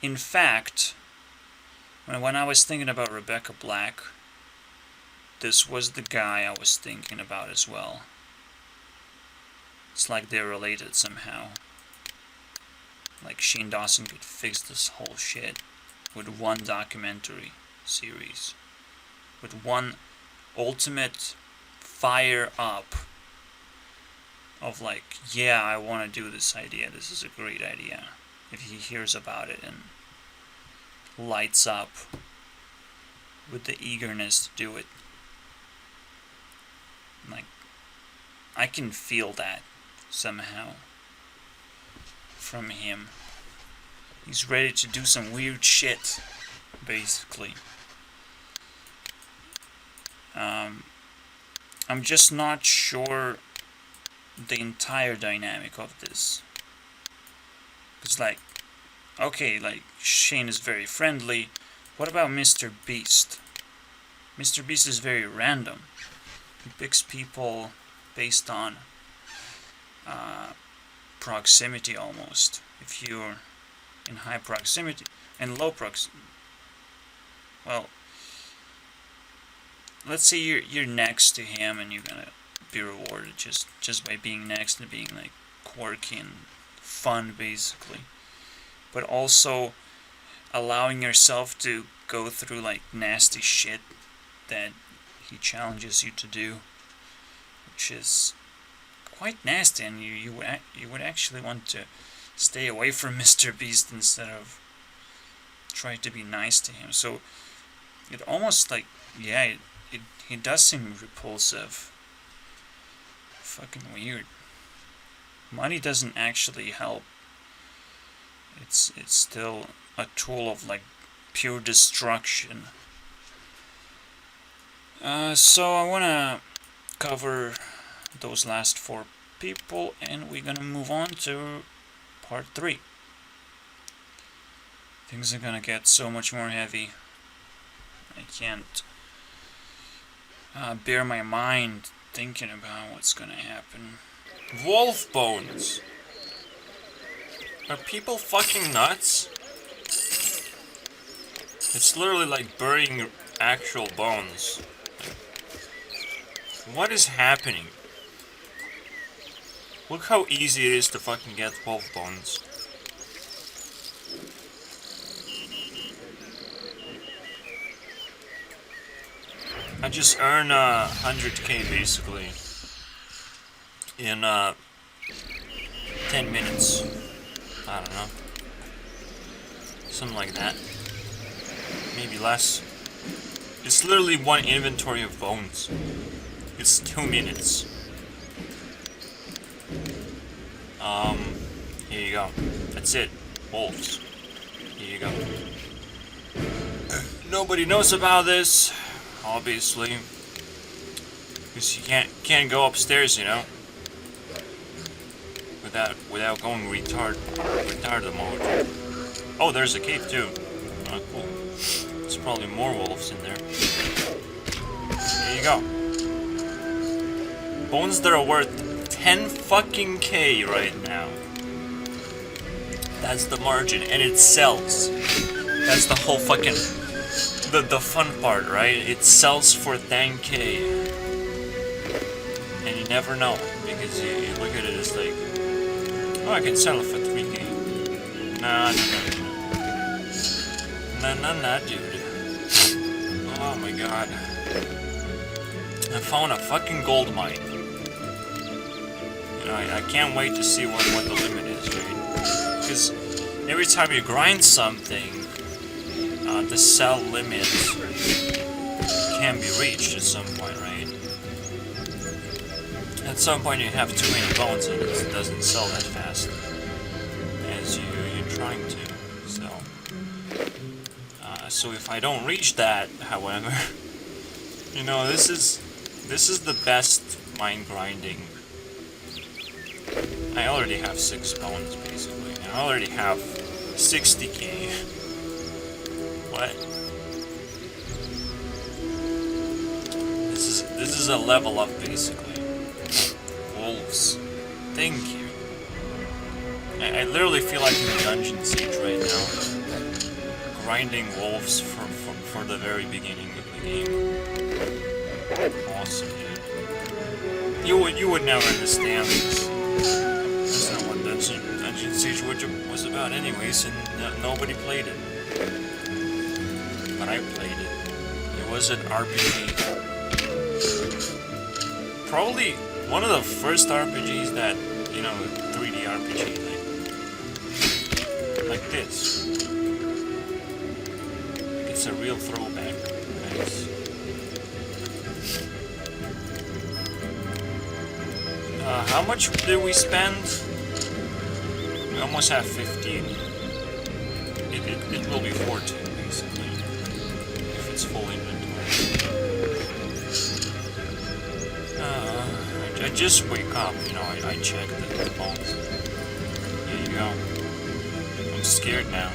in fact, when I was thinking about Rebecca Black, this was the guy I was thinking about as well. It's like they're related somehow. Like Shane Dawson could fix this whole shit with one documentary series. With one ultimate fire up of like, yeah, I want to do this idea. This is a great idea. If he hears about it and lights up with the eagerness to do it. Like, I can feel that somehow from him. He's ready to do some weird shit, basically. I'm just not sure the entire dynamic of this. It's like, okay, like, Shane is very friendly. What about Mr. Beast? Mr. Beast is very random. He picks people based on proximity almost. If you're in high proximity and low proximity, well, let's say you're next to him and you're gonna be rewarded just by being next and being like quirky and fun, basically. But also allowing yourself to go through like nasty shit that he challenges you to do, which is quite nasty, and you would actually want to stay away from Mr. Beast instead of try to be nice to him. So it almost like, yeah, he does seem repulsive. Fucking weird. Money doesn't actually help. It's still a tool of like pure destruction. So I wanna cover those last 4 people, and we're gonna move on to part 3. Things are gonna get so much more heavy. I can't bear my mind thinking about what's gonna happen. Wolf bones! Are people fucking nuts? It's literally like burying actual bones. What is happening? Look how easy it is to fucking get wolf bones. I just earn 100k basically in 10 minutes. I don't know. Something like that. Maybe less. It's literally one inventory of bones. It's 2 minutes. Here you go. That's it. Wolves. Here you go. Nobody knows about this, obviously, because you can't go upstairs, you know, without going retard mode. Oh, there's a cave too. Oh, cool. There's probably more wolves in there. There you go. Bones that are worth 10 fucking K right now. That's the margin, and it sells. That's the whole fucking the fun part, right? It sells for 10k, and you never know, because you look at it as like, oh, I can sell it for 3k. Nah, dude. Oh my god. I found a fucking gold mine. You know, I can't wait to see what the limit is, right? Because every time you grind something, the sell limit can be reached at some point, right? At some point you have too many bones and it doesn't sell that fast as you're trying to. So if I don't reach that, however, you know, this is the best mine grinding. I already have 6 bones basically. I already have 60k. What? This is a level up basically. Wolves. Thank you. I literally feel like I'm in Dungeon Siege right now. grinding wolves for the very beginning of the game. Awesome, dude. You would never understand this. That's not what Dungeon Siege was about anyways, and nobody played it. But I played it. It was an RPG. Probably one of the first RPGs that, you know, 3D RPG, like this. It's a real throwback. Nice. How much did we spend? We almost have 15. It will be 14, basically, if it's full inventory. I just wake up, you know, I check the bones. There you go. I'm scared now.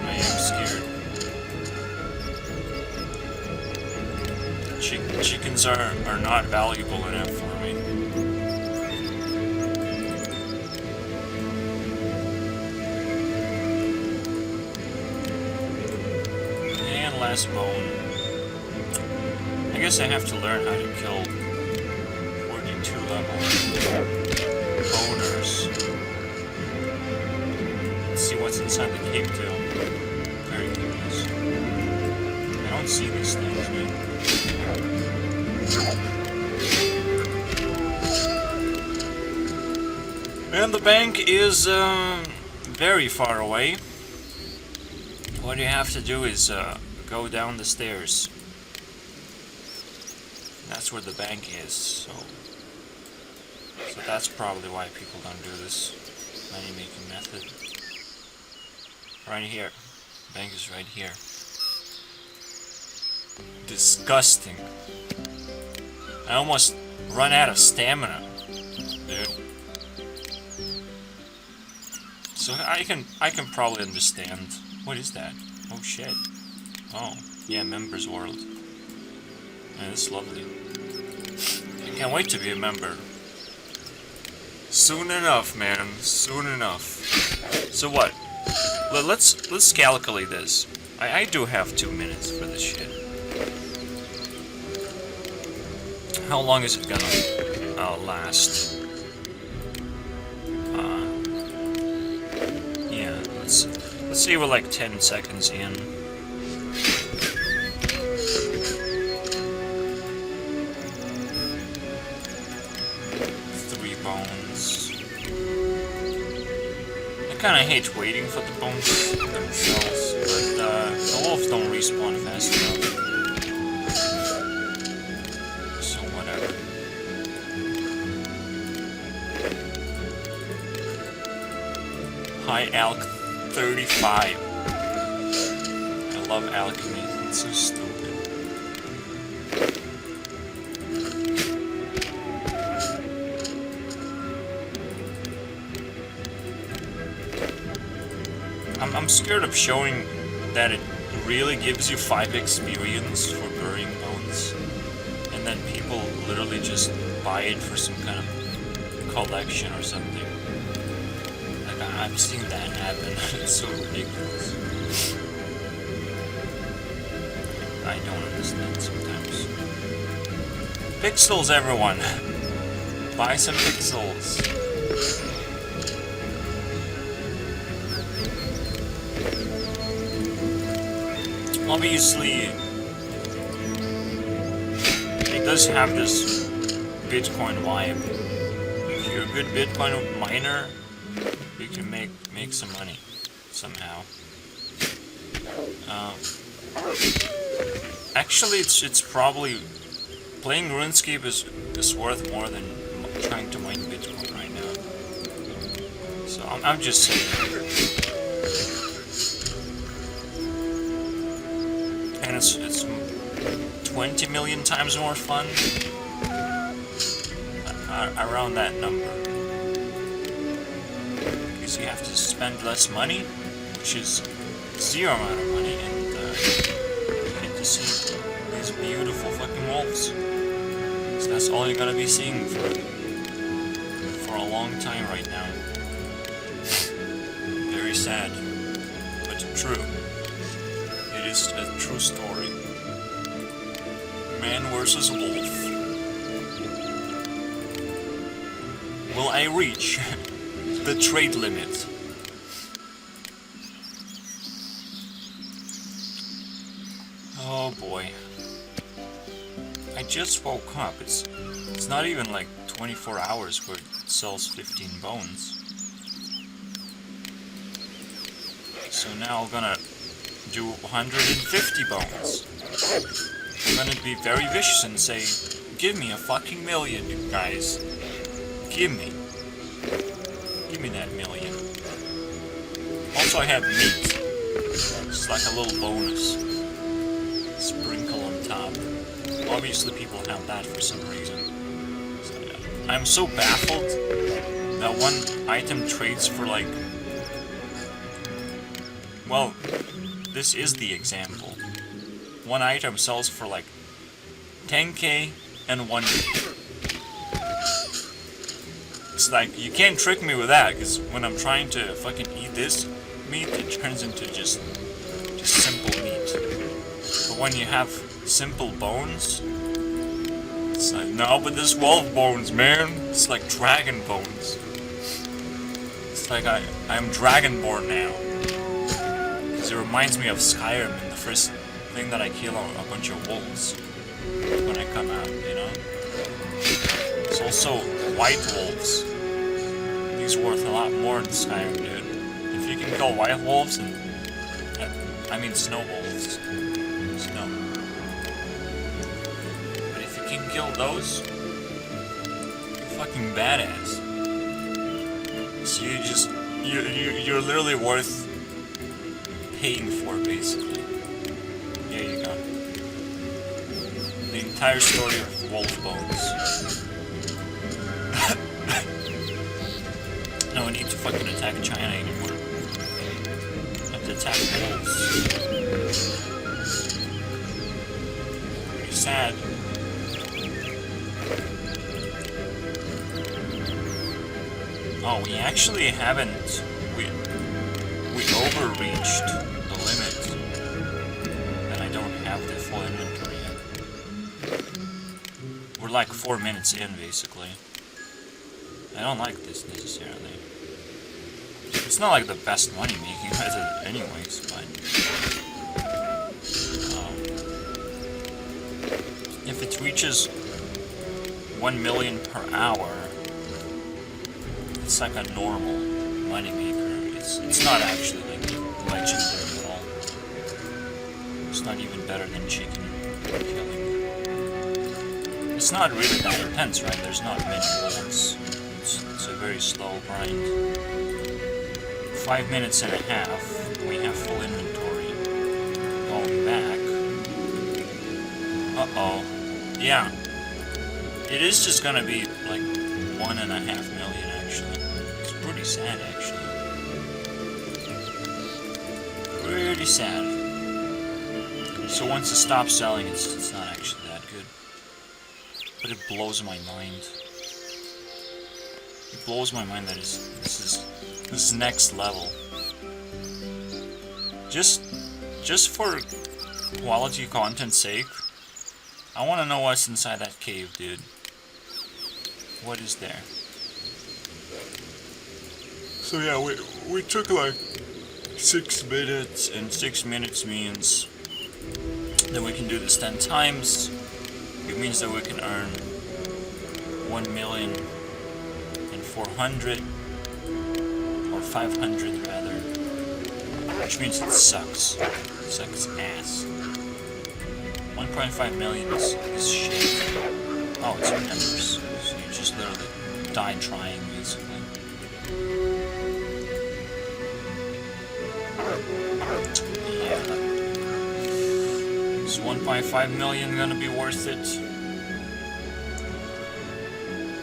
I am scared. Chickens are not valuable enough for me. And last bone. I guess I have to learn how to kill 42 level boners. Let's see what's inside the cave tail. Very curious. I don't see these things, man. And the bank is very far away. What you have to do is go down the stairs. That's where the bank is, so that's probably why people don't do this money making method. Right here. Bank is right here. Disgusting. I almost run out of stamina, dude. So I can probably understand. What is that? Oh shit. Oh, yeah, Members World. Man, it's lovely. I can't wait to be a member. Soon enough, man. Soon enough. So what? Let's calculate this. I do have 2 minutes for this shit. How long is it gonna last? Yeah, let's see, we're like 10 seconds in. 3 bones. I kinda hate waiting for the bones themselves, but the wolves don't respawn fast enough. So whatever. High Alk 35. I love alchemy, it's so stupid. I'm scared of showing that it really gives you 5 experience for burying bones, and then people literally just buy it for some kind of collection or something. Like, I've seen that happen. It's so ridiculous. I don't understand sometimes. Pixels, everyone! Buy some pixels. Obviously, it does have this Bitcoin vibe. If you're a good Bitcoin miner, you can make some money somehow. Actually, it's probably playing RuneScape is worth more than trying to mine Bitcoin right now. So I'm just saying. And it's 20 million times more fun. Around that number. Because you have to spend less money, which is 0 amount of money, and you get to see these beautiful fucking wolves. So that's all you're gonna be seeing for a long time right now. Very sad, but but true. It is a true story. Man versus wolf. Will I reach the trade limit? Oh boy. I just woke up. It's not even like 24 hours where it sells 15 bones. So now I'm gonna do 150 bones. I'm gonna be very vicious and say, give me a fucking million, you guys. Give me that million. Also I have meat. It's like a little bonus. Sprinkle on top. Obviously people have that for some reason. So, yeah. I'm so baffled that one item trades for like... Well, this is the example. One item sells for like 10k and 1k. It's like, you can't trick me with that, because when I'm trying to fucking eat this meat, it turns into just simple meat. But when you have simple bones, it's like, no, but this wolf bones, man. It's like dragon bones. It's like I'm dragonborn now. Because it reminds me of Skyrim and the first thing that I kill a bunch of wolves when I come out, you know? It's also white wolves. These are worth a lot more in Skyrim, dude. If you can kill white wolves, and I mean snow wolves. Snow. But if you can kill those, you're fucking badass. So you're literally worth paying for, basically. Here you go. The entire story of wolf bones. No need to fucking attack China anymore. I have to attack wolves. Pretty sad. Oh, we actually haven't... We overreached the limit. And I don't have the full inventory yet. We're like 4 minutes in, basically. I don't like this necessarily. It's not like the best money making method anyways, but if it reaches 1 million per hour, it's like a normal money maker. It's not actually like legendary at all. It's not even better than chicken killing. It's not really that intense, right? There's not many wolves. It's a very slow grind. 5 minutes and a half, we have full inventory. Going back. Uh-oh. Yeah. It is just gonna be like 1.5 million, actually. It's pretty sad, actually. Pretty sad. So once it stops selling, it's not actually that good. But it blows my mind. It blows my mind that this is next level. Just for quality content's sake, I want to know what's inside that cave, dude. What is there? So yeah, we took like 6 minutes, and 6 minutes means that we can do this 10 times. It means that we can earn 1,400,000 or 500 rather, which means it sucks. It sucks ass. 1.5 million is shit. Oh, it's members. So you just literally die trying, basically. Yeah. Is 1.5 million gonna be worth it?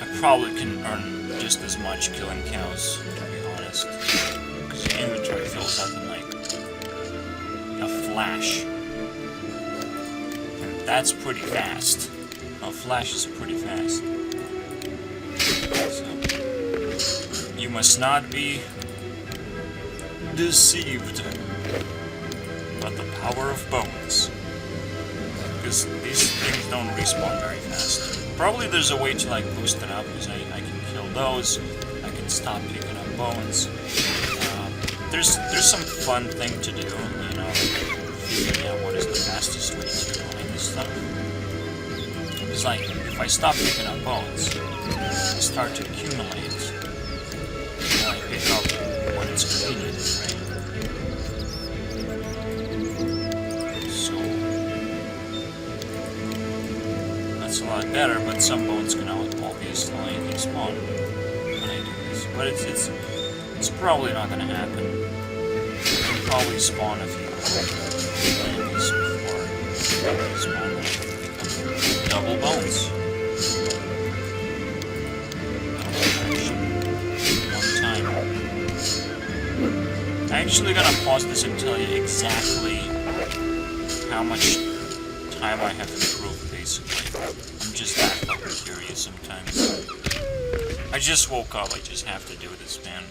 I probably can earn just as much killing cows, to be honest. Because the inventory fills up in like a flash. And that's pretty fast. A flash is pretty fast. So, you must not be deceived by the power of bones. Because these things don't respawn very fast. Probably there's a way to like boost it up, because I can kill those, I can stop picking up bones. There's some fun thing to do, you know, figuring out what is the fastest way to find this stuff. It's like, if I stop picking up bones, I start to accumulate, and I pick up when it's convenient, right? So, that's a lot better, but some bones can obviously respawn when I do this. But it's probably not gonna happen. I'll probably spawn a few enemies before I spawn double bones. One time. I'm actually gonna pause this and tell you exactly how much time I have improved, basically. I'm just that fucking curious sometimes. I just woke up, I just have to do this, man.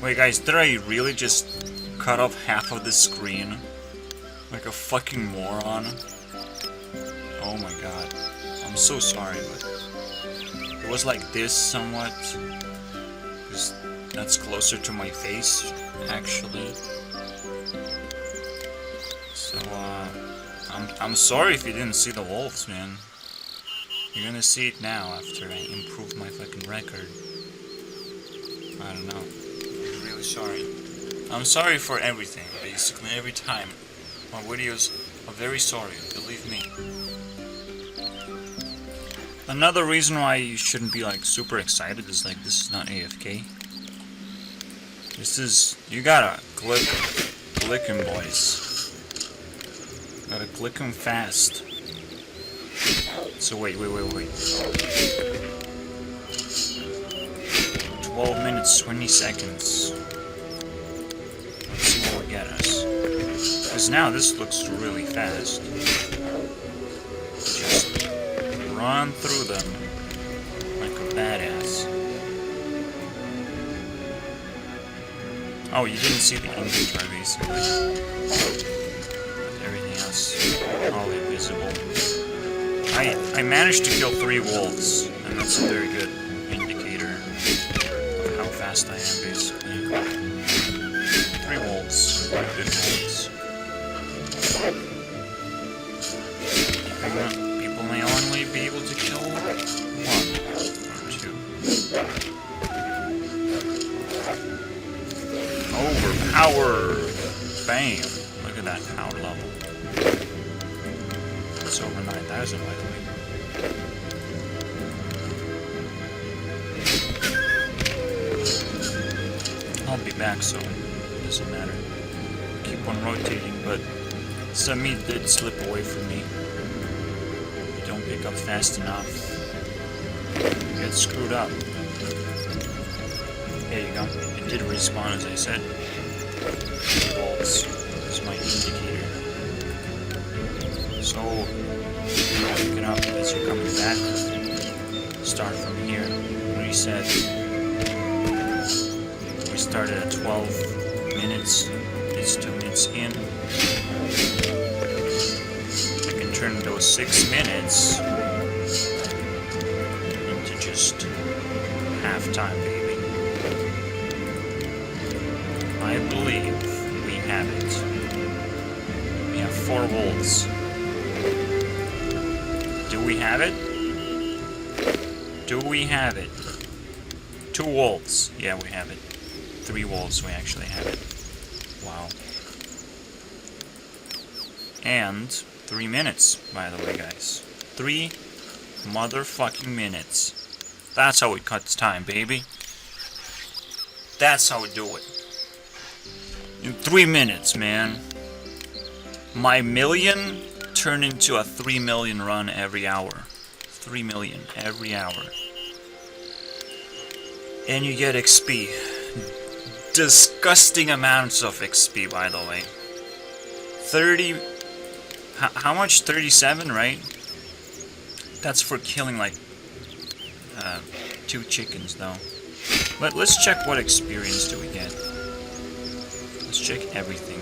Wait, guys, did I really just cut off half of the screen? Like a fucking moron? Oh my god. I'm so sorry, but it was like this somewhat. Because that's closer to my face, actually. So, I'm sorry if you didn't see the wolves, man. You're gonna see it now after I improve my fucking record. I don't know. I'm really sorry. I'm sorry for everything, basically, every time. My videos are very sorry, believe me. Another reason why you shouldn't be like super excited is like this is not AFK. This is, you gotta click 'em, boys. Gotta click 'em fast. So wait. 12 minutes, 20 seconds. Let's see what will get us. Because now this looks really fast. Just run through them like a badass. Oh, you didn't see the inventory basically. But everything else, all invisible. I managed to kill 3 wolves, and that's a very good indicator of how fast I am, basically. 3 wolves, good wolves. People may only be able to kill 1 or 2. Overpowered! Bam! Look at that power level. It's over 9,000, by the way. I'll be back soon. Doesn't matter. Keep on rotating, but some meat did slip away from me. If you don't pick up fast enough, you get screwed up. There you go. It did respawn, as I said. Bolts is my indicator. So, pick it up as you're coming back. Start from here. Reset. We started at 12 minutes. It's 2 minutes in. I can turn those 6 minutes into just half time, baby. I believe we have it. We have 4 wolves. Do we have it? Do we have it? 2 wolves. Yeah, we have it. 3 wolves, we actually have it. Wow. And 3 minutes, by the way, guys. 3 motherfucking minutes. That's how it cuts time, baby. That's how we do it. In 3 minutes, man. My million turned into a 3 million run every hour. 3 million every hour. And you get XP. Disgusting amounts of XP, by the way. 30... How much? 37, right? That's for killing, like, 2 chickens, though. Let's check what experience do we get. Let's check everything.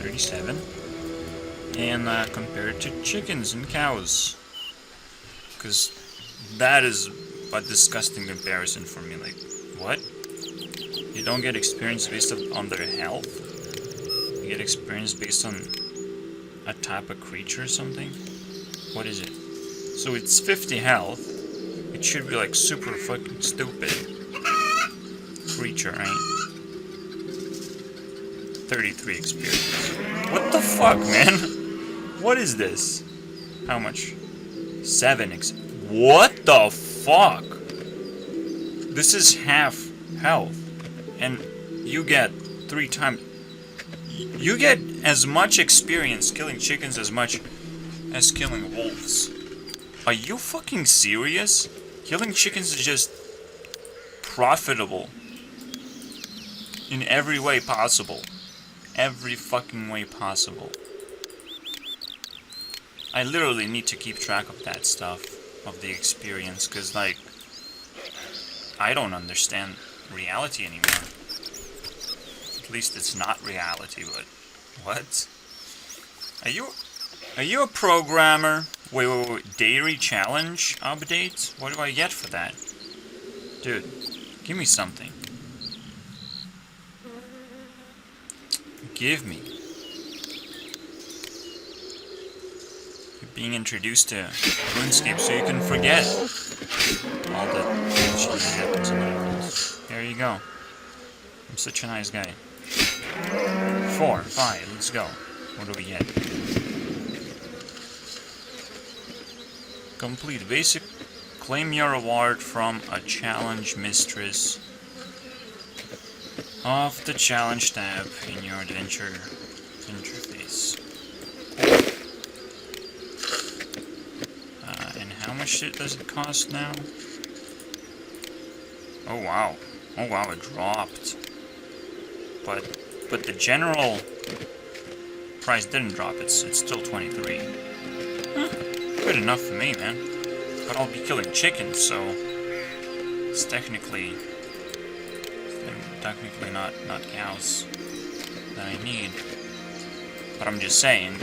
37. And compare it to chickens and cows. Because that is a disgusting comparison for me. Like, what? You don't get experience based on their health? You get experience based on a type of creature or something? What is it? So it's 50 health. It should be like super fucking stupid creature, right? 33 experience. What the fuck, man? What is this? How much? 7 What the fuck? This is half health. And you get 3 times. You get as much experience killing chickens as much as killing wolves. Are you fucking serious? Killing chickens is just profitable. In every way possible. Every fucking way possible. I literally need to keep track of that stuff. Of the experience. Because, like, I don't understand reality anymore. At least it's not reality, but... What? Are you a programmer? Wait. Dairy challenge update? What do I get for that? Dude, give me something. Give me. You're being introduced to RuneScape so you can forget all the shit that happens in levels. There you go. I'm such a nice guy. 4, 5, let's go. What do we get? Complete basic. Claim your reward from a challenge mistress of the challenge tab in your adventure interface. And how much does it cost now? Oh wow. Oh wow, it dropped. But the general price didn't drop. It's still 23. Huh. Good enough for me, man. But I'll be killing chickens, so it's technically not cows that I need. But I'm just saying,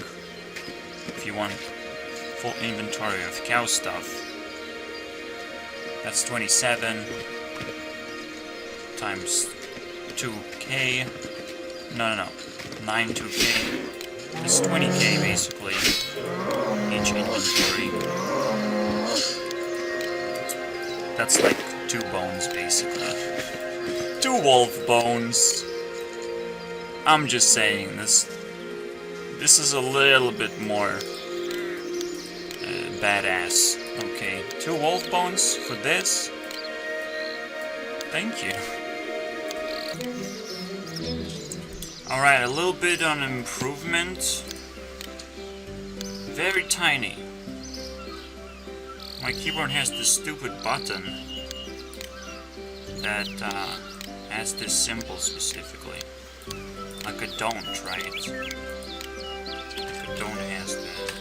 if you want full inventory of cow stuff, that's 27 times 2k. No. 9 2k. That's 20k basically. Each inventory. That's like 2 bones basically. 2 wolf bones. I'm just saying this is a little bit more badass. Okay, 2 wolf bones for this. Thank you. Alright, a little bit on improvement. Very tiny. My keyboard has this stupid button that has this symbol specifically. Like a don't, right? Like a don't has that.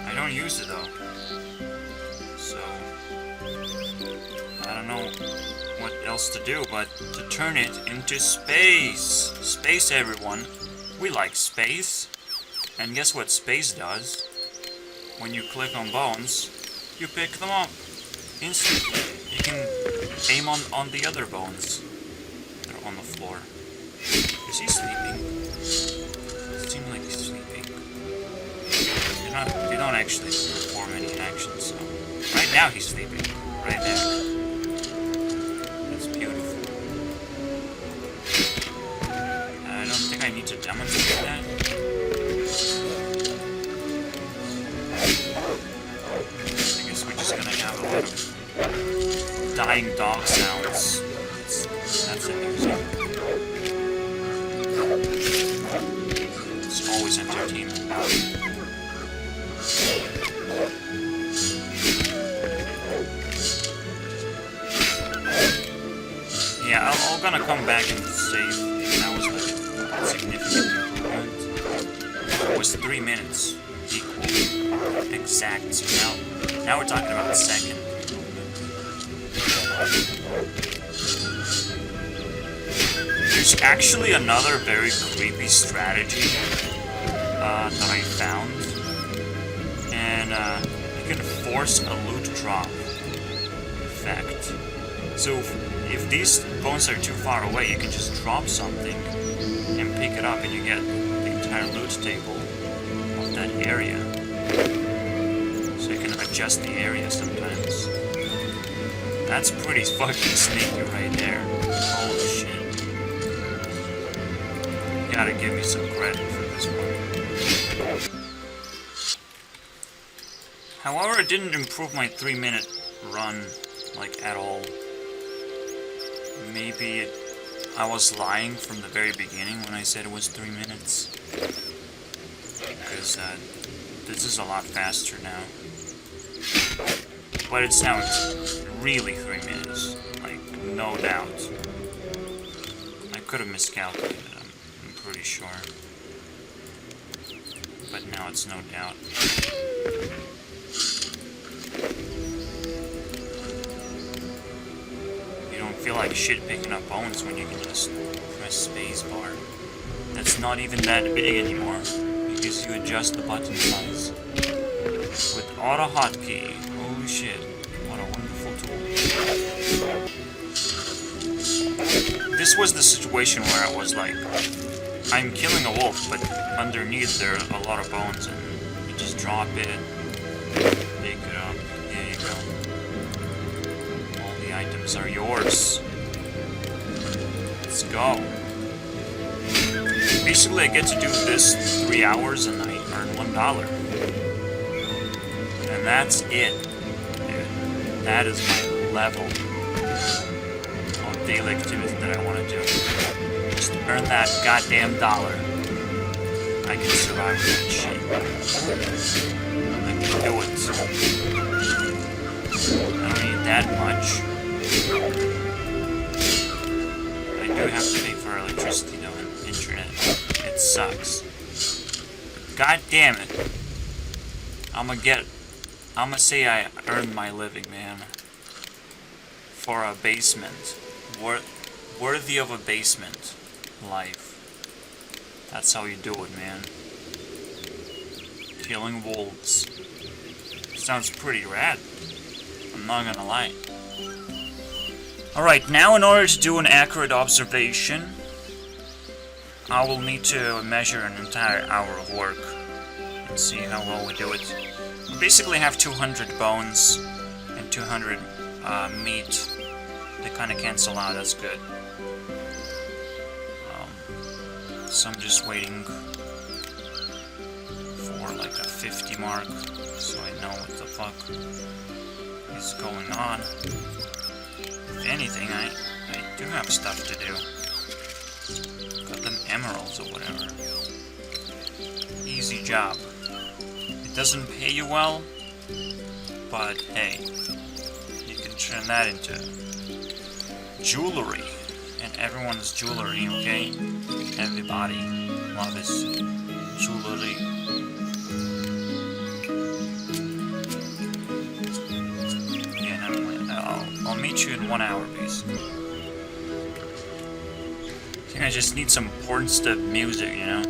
I don't use it though. So I don't know what else to do but to turn it into space. Space, everyone. We like space. And guess what space does? When you click on bones, you pick them up instantly. You can aim on the other bones that are on the floor. Is he sleeping? It seems like he's sleeping. They don't actually perform any actions, so... Right now he's sleeping. Right there. That's beautiful. I don't think I need to demonstrate that. I guess we're just gonna have a lot of dying dog sounds. That's amusing. It's always entertaining. Yeah, I'm gonna come back and say that was like a significant improvement. It was 3 minutes equal exact. So now we're talking about second improvement. There's actually another very creepy strategy that I found, and you can force a loot drop effect. So if these bones are too far away, you can just drop something and pick it up, and you get the entire loot table of that area. So you can adjust the area sometimes. That's pretty fucking sneaky right there. Holy shit. You gotta give me some credit for this one. However, it didn't improve my 3-minute run, like, at all. Maybe I was lying from the very beginning when I said it was 3 minutes. Because this is a lot faster now. But it sounds really 3 minutes, like, no doubt. I could have miscalculated, I'm pretty sure. But now it's no doubt. You don't feel like shit picking up bones when you can just press spacebar. That's not even that big anymore, because you adjust the button size. With auto hotkey, holy shit, what a wonderful tool. This was the situation where I was like, I'm killing a wolf, but underneath there are a lot of bones, and you just drop it, pick it up, there you go. All the items are yours. Let's go. Basically, I get to do this 3 hours and I earn $1. And that's it, dude. That is my level of daily activity that I want to do. Just earn that goddamn dollar. I can survive with that shit. I can do it. I don't need that much. I do have to pay for electricity though and internet. It sucks. God damn it. I'ma say I earned my living, man. For a basement. Worthy of a basement life. That's how you do it, man. Killing wolves. Sounds pretty rad. I'm not gonna lie. Alright, now in order to do an accurate observation, I will need to measure an entire hour of work and see how well we do it. We basically have 200 bones and 200 meat. They kind of cancel out, that's good. So I'm just waiting for like a 50 mark so I know what the fuck is going on. If anything, I do have stuff to do. Got them emeralds or whatever. Easy job. It doesn't pay you well, but hey, you can turn that into jewelry. And everyone's jewelry, okay? Everybody loves jewelry. Yeah, never mind. I'll meet you in 1 hour, basically. I think I just need some porn stuff music, you know?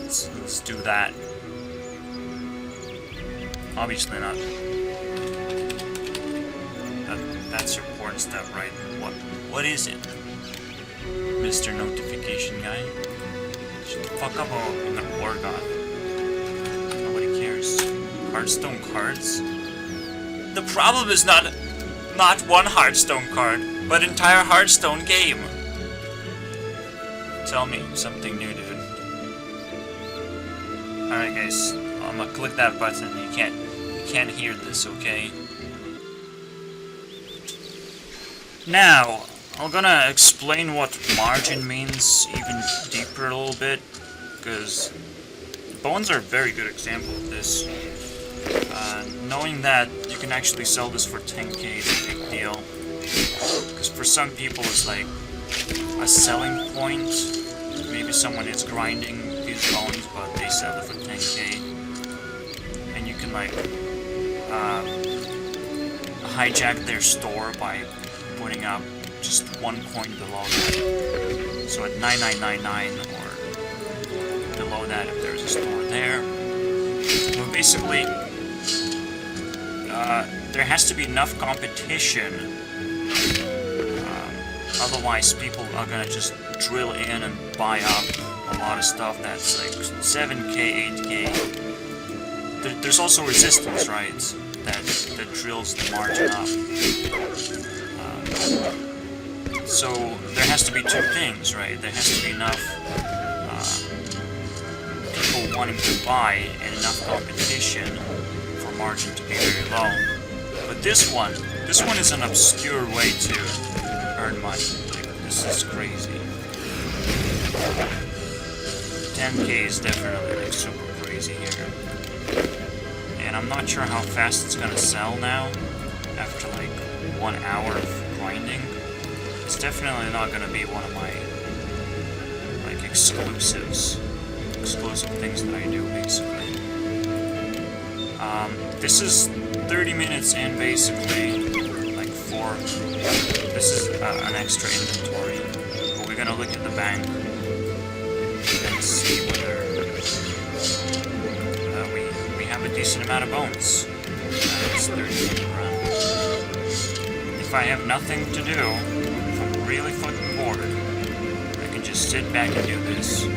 Let's do that. Obviously not. That's your porn stuff, right? What is it? Mr. Notification Guy? Shut the fuck up, I'm gonna work on. Nobody cares. Hearthstone cards? The problem is not one Hearthstone card, but entire Hearthstone game. Tell me something new, dude. Alright guys, I'm gonna click that button. You can't hear this, okay? Now, I'm gonna explain what margin means even deeper a little bit, because bones are a very good example of this. Knowing that you can actually sell this for 10k is a big deal, because for some people it's like a selling point. Maybe someone is grinding these bones, but they sell it for 10k, and you can like hijack their store by putting up just 1 coin below that. So at 9999 or below that, if there's a store there. But basically, there has to be enough competition. Otherwise, people are gonna just drill in and buy up a lot of stuff that's like 7k, 8k. There's also resistance, right? That drills the margin up. So there has to be two things, right? There has to be enough people wanting to buy and enough competition for margin to be very low. But this one is an obscure way to earn money. Like, this is crazy. 10k is definitely like super crazy here. And I'm not sure how fast it's gonna sell now after like 1 hour of grinding. It's definitely not gonna be one of my like exclusive things that I do basically. This is 30 minutes in basically, like this is an extra inventory. But we're gonna look at the bank and see whether we have a decent amount of bones. It's 30-minute run. If I have nothing to do, if I'm really fucking bored, I can just sit back and do this. And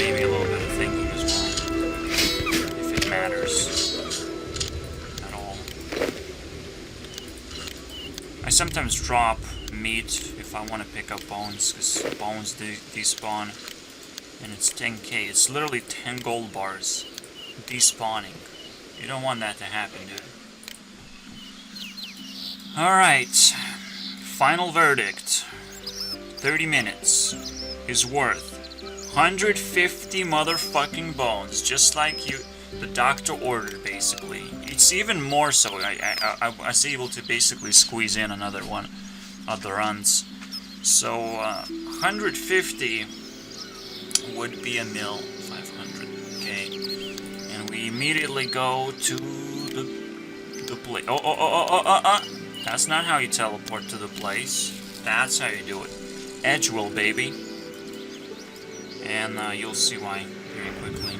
maybe a little bit of thinking as well, if it matters at all. I sometimes drop meat if I want to pick up bones, because bones despawn, and it's 10k. It's literally 10 gold bars despawning. You don't want that to happen, dude. Alright, final verdict. 30 minutes is worth 150 motherfucking bones, just like the doctor ordered, basically. It's even more so. I was able to basically squeeze in another one of the runs. So, 150 would be a mil, 500k. And we immediately go to the place. Oh. That's not how you teleport to the place. That's how you do it. Edgewell, baby. And you'll see why very quickly.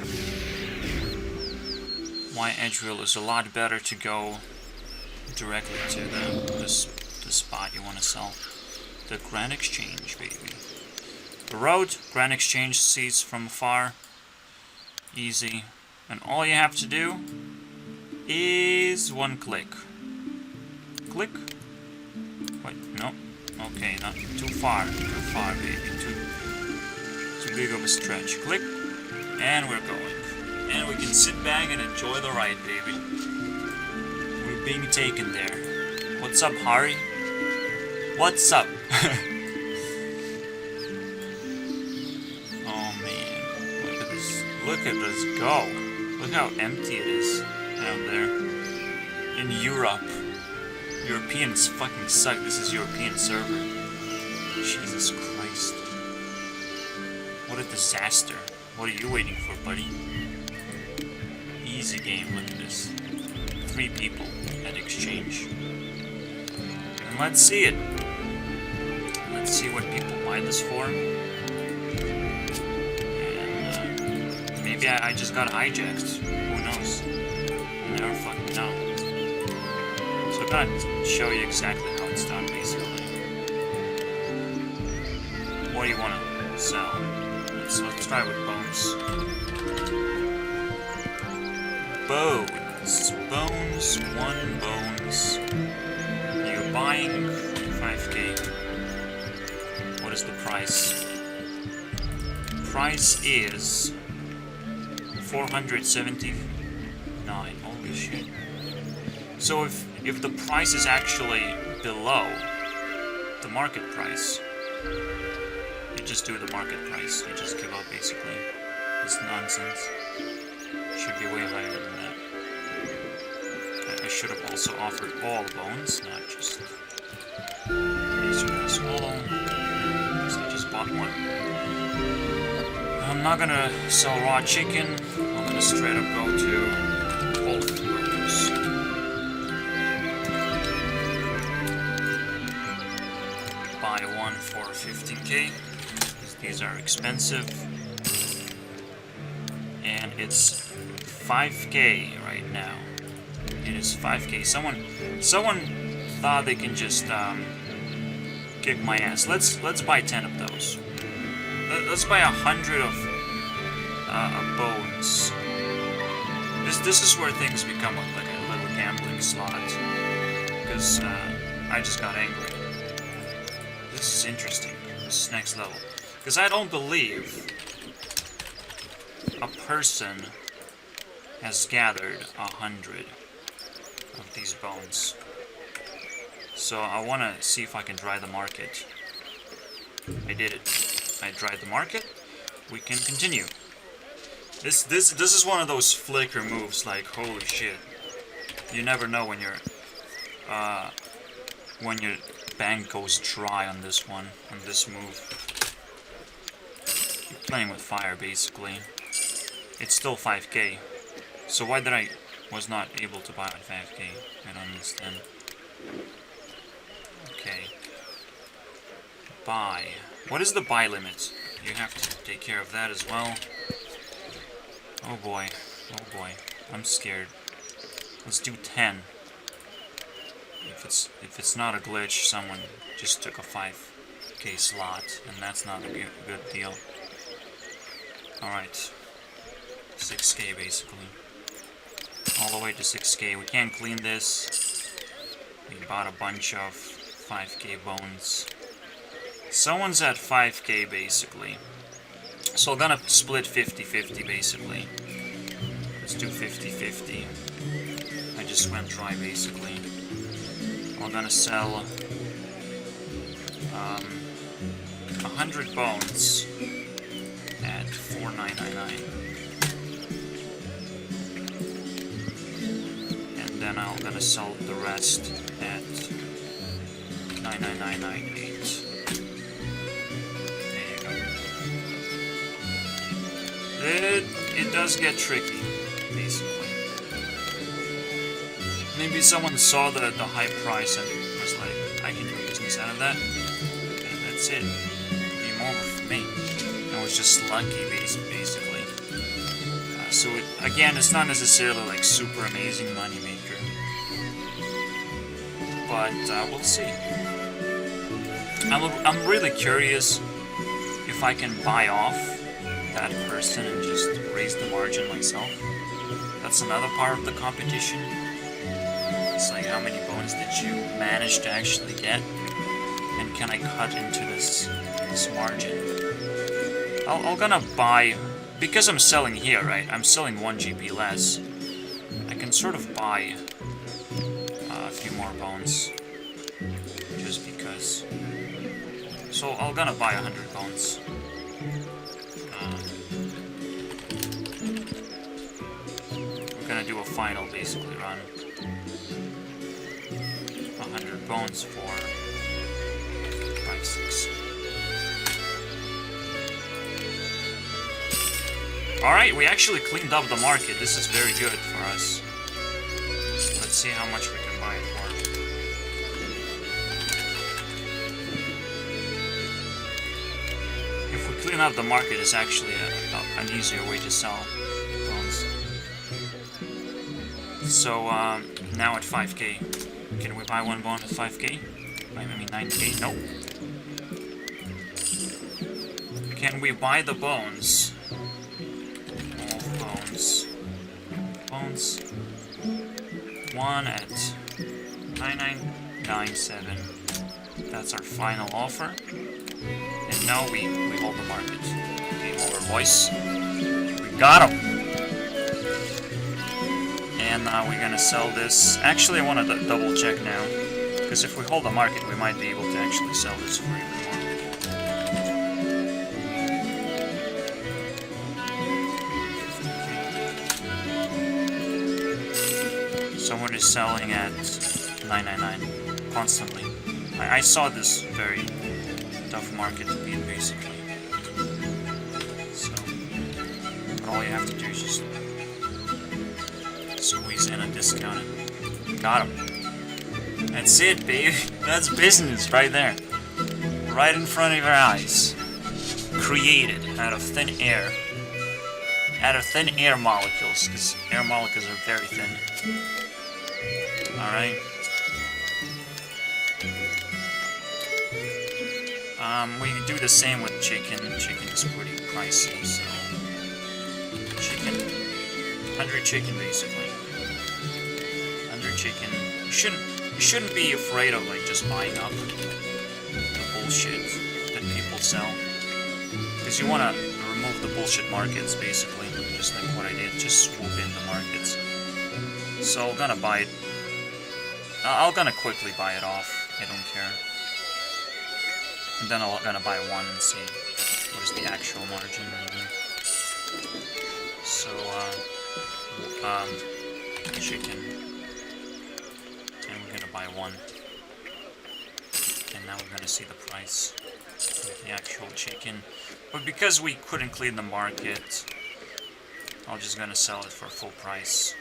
Why Edgewell is a lot better to go directly to the spot you want to sell. The Grand Exchange, baby. The road, Grand Exchange sees from afar. Easy. And all you have to do is one click. Click. Wait, no. Okay, not too far. Too far, baby. Too big of a stretch. Click. And we're going. And we can sit back and enjoy the ride, baby. We're being taken there. What's up, Hari? What's up? Oh, man. Look at this. Look at this go. Look how empty it is out there. In Europe. Europeans fucking suck. This is European server. Jesus Christ. What a disaster. What are you waiting for, buddy? Easy game, look at this. 3 people at exchange. And let's see it. Let's see what people buy this for. And maybe I just got hijacked. Who knows? You never fucking know. So I'm gonna show you exactly how it's done, basically. What do you want to sell? Let's try with bones. Bones. 1 bones. You're buying 5k. What is the price? Price is 479. Holy shit. So if the price is actually below the market price, you just do the market price. You just give up, basically. It's nonsense. Should be way higher than that. I should have also offered all bones, not just these are all. So I just bought one. I'm not gonna sell raw chicken. I'm gonna straight up go to Whole Foods. buy one for 15k. These are expensive. And it's 5k right now. It is 5k. Someone thought they can just kick my ass. Let's buy 10 of those. Let's buy 100 of bones. This is where things become like a little gambling slot. Because I just got angry. This is interesting. This is next level. Because I don't believe a person has gathered 100 of these bones. So I want to see if I can dry the market. I did it. I dried the market. We can continue. This is one of those flicker moves. Like, holy shit! You never know when your bank goes dry on this one, on this move. You're playing with fire, basically. It's still 5k. So why did I was not able to buy at 5k? I don't understand. Okay. Buy. What is the buy limit? You have to take care of that as well. Oh boy. Oh boy. I'm scared. Let's do 10. If it's not a glitch, someone just took a 5k slot, and that's not a good deal. Alright. 6k basically. All the way to 6k. We can't clean this. We bought a bunch of 5k bones. Someone's at 5k basically. So I'm gonna split 50-50 basically. Let's do 50-50. I just went dry basically. I'm gonna sell 100 bones at 4,999. And then I'm gonna sell the rest at 99998. It does get tricky, basically. Maybe someone saw the high price and was like, I can do business out of that. And that's it. Game over for me. I was just lucky, basically. So, again, it's not necessarily like super amazing moneymaker. But we'll see. I'm really curious if I can buy off that person and just raise the margin myself. That's another part of the competition. It's like, how many bones did you manage to actually get? And can I cut into this margin? I'm gonna buy, because I'm selling here, right? I'm selling 1 GP less. I can sort of buy a few more bones. Just because. So I'm gonna buy 100 bones. Gonna do a final basically run. 100 bones for 5-6. Alright, we actually cleaned up the market. This is very good for us. Let's see how much we can buy it for. If we clean up the market, it's actually an easier way to sell bones. So, now at 5k. Can we buy one bone at 5k? I mean 9k? Nope. Can we buy the bones? All bones. Bones. One at 9997. That's our final offer. And now we hold the market. Game over, boys. We got him! And we're gonna sell this. Actually, I want to double check now, because if we hold the market, we might be able to actually sell this for even more. Someone is selling at 999 constantly. I saw this very tough market to beat, basically. So, but all you have to do is just squeeze in a discount. Got him. That's it, baby. That's business right there. right in front of your eyes. Created out of thin air. Out of thin air molecules, because air molecules are very thin. Alright. We do the same with chicken. Chicken is pretty pricey, so... Chicken. 100 chicken, basically. 100 chicken. You shouldn't be afraid of, like, just buying up the bullshit that people sell. Because you want to remove the bullshit markets, basically. Just like what I did. Just swoop in the markets. So I'm gonna buy it. I'm gonna quickly buy it off. I don't care. And then I'm gonna buy one and see what is the actual margin. So, chicken. And we're gonna buy one. And now we're gonna see the price of the actual chicken. But because we couldn't clean the market, I'm just gonna sell it for full price.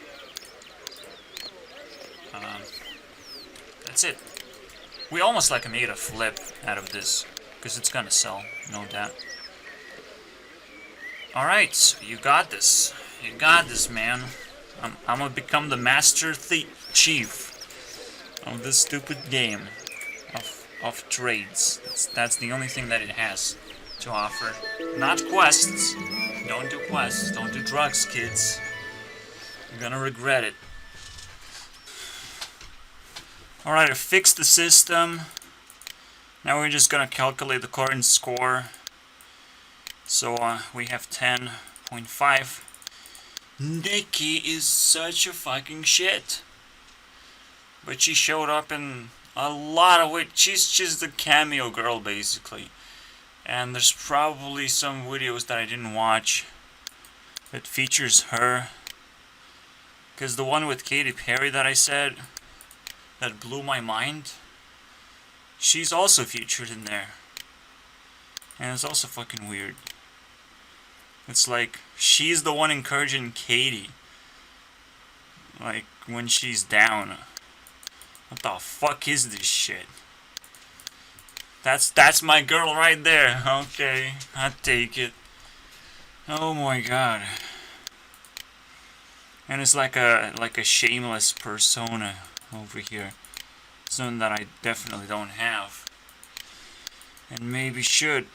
That's it. We almost like made a flip out of this, because it's gonna sell, no doubt. Alright, so you got this. You got this, man. I'm gonna become the master chief of this stupid game of trades. That's the only thing that it has to offer. Not quests. Don't do quests. Don't do drugs, kids. You're gonna regret it. Alright, I fixed the system. Now we're just gonna calculate the current score. So we have 10.5. Nikki is such a fucking shit. But she showed up in a lot of it. She's the cameo girl, basically. And there's probably some videos that I didn't watch that features her. Because the one with Katy Perry that I said, that blew my mind, she's also featured in there. And it's also fucking weird. It's like, she's the one encouraging Katy. Like, when she's down. What the fuck is this shit? That's my girl right there. Okay, I take it. Oh my god. And it's like a shameless persona over here. Something that I definitely don't have. And maybe should.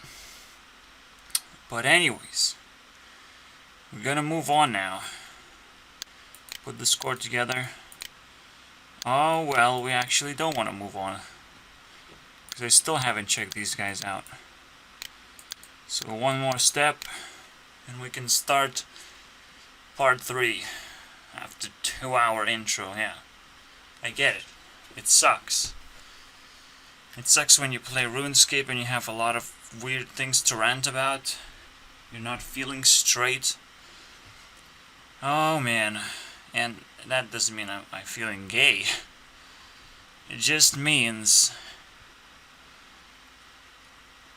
But anyways, we're gonna move on now. Put the score together. Oh well, we actually don't want to move on. Because I still haven't checked these guys out. So one more step, and we can start part 3. After 2-hour intro, yeah. I get it. It sucks. It sucks when you play RuneScape and you have a lot of weird things to rant about. You're not feeling straight. Oh man. And that doesn't mean I'm feeling gay. It just means...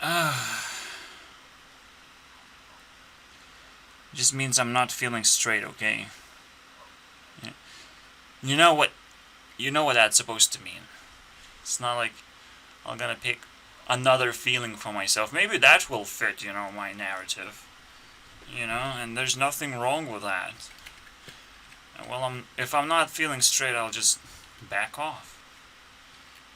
it just means I'm not feeling straight, okay? You know what that's supposed to mean. It's not like I'm gonna pick another feeling for myself. Maybe that will fit, my narrative. And there's nothing wrong with that. Well, if I'm not feeling straight, I'll just back off.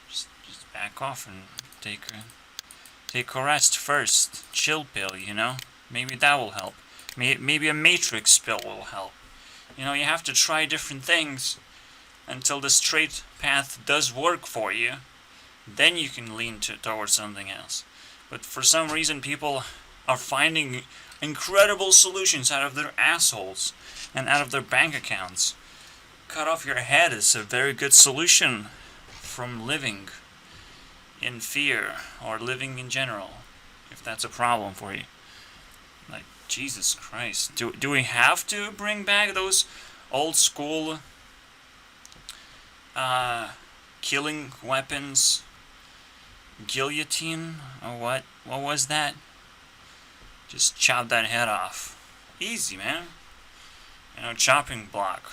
Just back off and take a rest first. Chill pill, Maybe that will help. Maybe a matrix pill will help. You have to try different things until the straight path does work for you. Then you can lean towards something else. But for some reason, people are finding incredible solutions out of their assholes and out of their bank accounts. Cut off your head is a very good solution from living in fear or living in general, if that's a problem for you. Like, Jesus Christ. Do we have to bring back those old school killing weapons? Guillotine? Or what? What was that? Just chop that head off. Easy, man. Chopping block.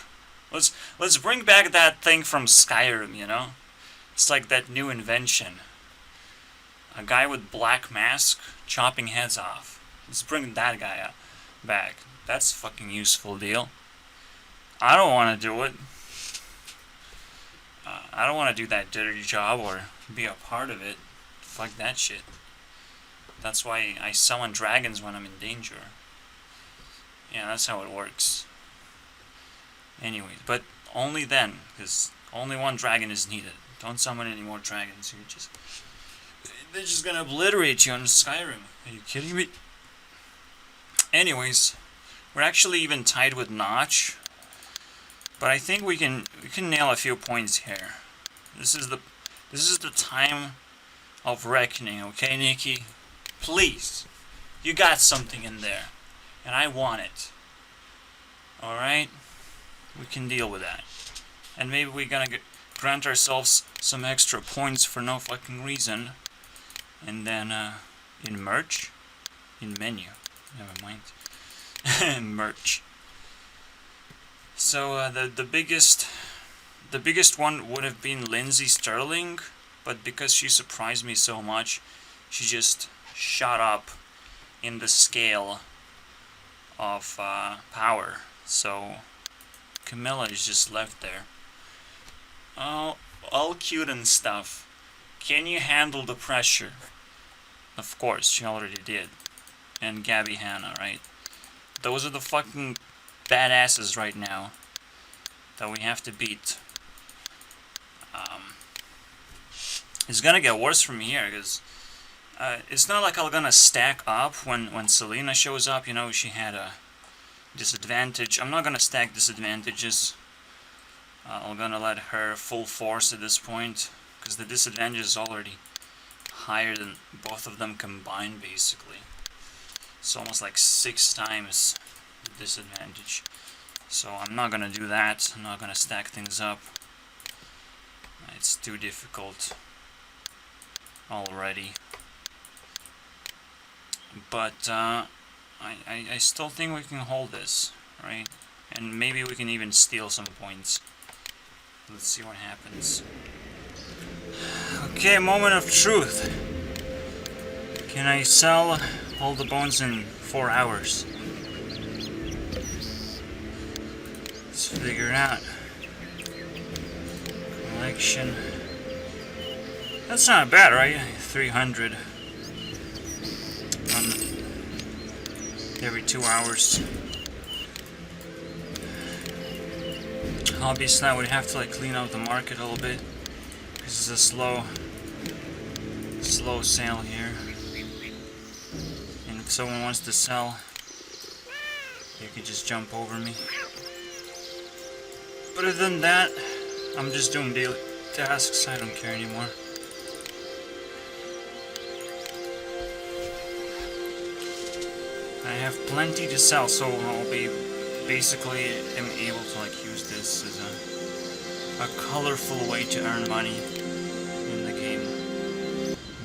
Let's bring back that thing from Skyrim, It's like that new invention. A guy with black mask chopping heads off. Let's bring that guy up back. That's a fucking useful deal. I don't want to do it. I don't want to do that dirty job or be a part of it. Fuck that shit. That's why I summon dragons when I'm in danger. Yeah, that's how it works. Anyway, but only then, because only one dragon is needed. Don't summon any more dragons. They're just gonna obliterate you on Skyrim. Are you kidding me? Anyways, we're actually even tied with Notch. But I think we can nail a few points here. This is the time of reckoning, okay, Nikki? Please. You got something in there. And I want it. Alright? We can deal with that. And maybe we're gonna grant ourselves some extra points for no fucking reason. And then, in merch? In menu. Never mind. Merch. So the biggest one would have been Lindsay Sterling, but because she surprised me so much, she just shot up in the scale of power. So Comila is just left there. Oh, all cute and stuff. Can you handle the pressure? Of course, she already did. And Gabby Hanna, right? Those are the fucking badasses right now that we have to beat. It's gonna get worse from here because it's not like I'm gonna stack up when Selena shows up. You know, she had a disadvantage. I'm not gonna stack disadvantages. I'm gonna let her full force at this point because the disadvantage is already higher than both of them combined, basically. It's almost like 6 times the disadvantage. So I'm not gonna do that. I'm not gonna stack things up. It's too difficult already. But I still think we can hold this, right? And maybe we can even steal some points. Let's see what happens. Okay, moment of truth. Can I sell all the bones in 4 hours? Let's figure it out. Collection. That's not bad, right? 300 every 2 hours. Obviously, I would have to like clean out the market a little bit because it's a slow sale here. And if someone wants to sell, they could just jump over me. But other than that, I'm just doing daily tasks. I don't care anymore. I have plenty to sell, so I'll be basically am able to like use this as a colorful way to earn money in the game.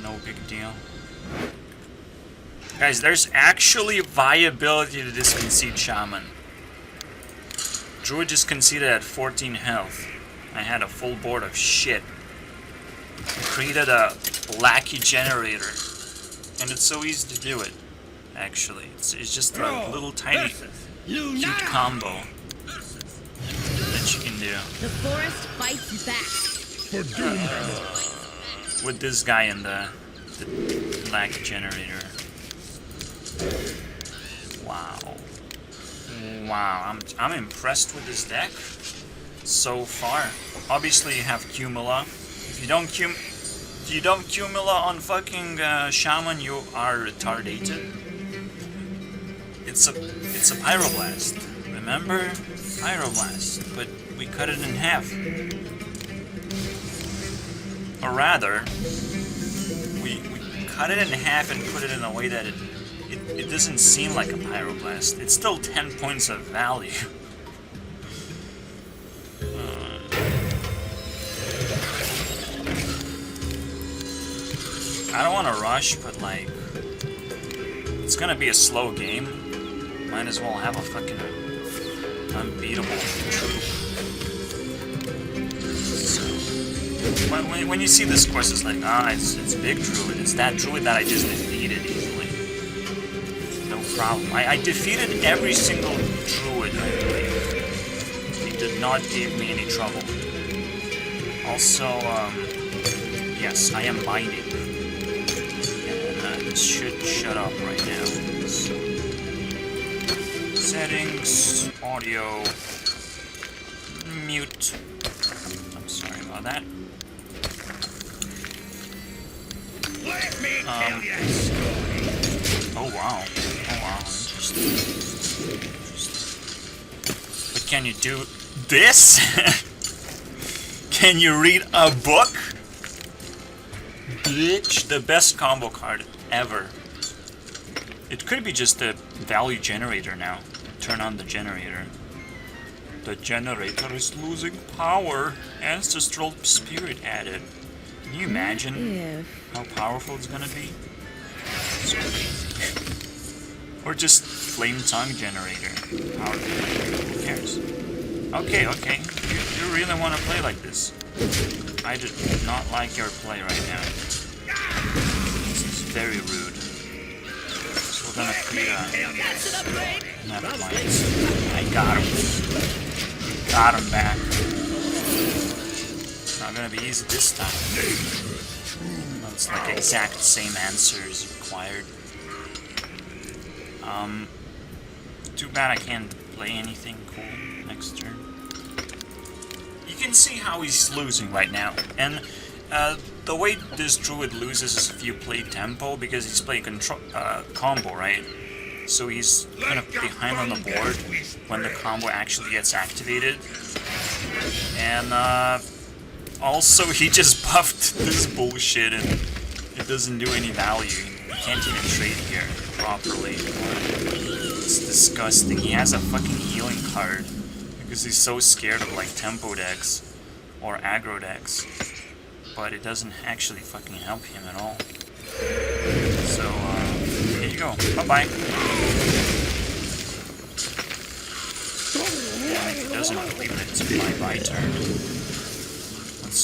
No big deal. Guys, there's actually viability to this concede shaman. Druid just conceded at 14 health. I had a full board of shit. I created a lackey generator. And it's so easy to do it, actually. It's just a little tiny cute combo that you can do. The forest fights back. With this guy in the lackey generator. Wow. Wow, I'm impressed with this deck so far. Obviously, you have Comila. If you don't Comila on fucking Shaman, you are retarded. It's a Pyroblast. Remember? Pyroblast. But we cut it in half. Or rather, we cut it in half and put it in a way that it doesn't seem like a Pyroblast. It's still 10 points of value. I don't want to rush, but like, it's gonna be a slow game. Might as well have a fucking unbeatable troop. So, When you see this quest, it's like, it's big druid. It's that druid that I just defeated easily. No problem. I defeated every single druid, I believe. He did not give me any trouble. Also, yes, I am mining. And this should shut up right now. So, settings, audio, mute. I'm sorry about that. Let me tell you a story. Oh wow. Oh wow, interesting. But can you do this? Can you read a book? Bitch, the best combo card ever. It could be just a value generator now. Turn on the generator. The generator is losing power. Ancestral spirit added. Can you imagine how powerful it's gonna be? It's crazy. Or just flame tongue generator. Power generator. Who cares? Okay. You really want to play like this? I do not like your play right now. This is very rude. So we're gonna create a... Never mind. I got him. Got him back. Not gonna be easy this time. It's like exact same answers required. Too bad I can't play anything cool next turn. You can see how he's losing right now, and the way this druid loses is if you play tempo, because he's playing combo, right? So he's kind of behind on the board when the combo actually gets activated. And also he just buffed this bullshit and it doesn't do any value. You can't even trade here properly. It's disgusting. He has a fucking healing card because he's so scared of like tempo decks or aggro decks. But it doesn't actually fucking help him at all. So, here you go. Bye-bye. And if he doesn't believe that it's a bye-bye turn,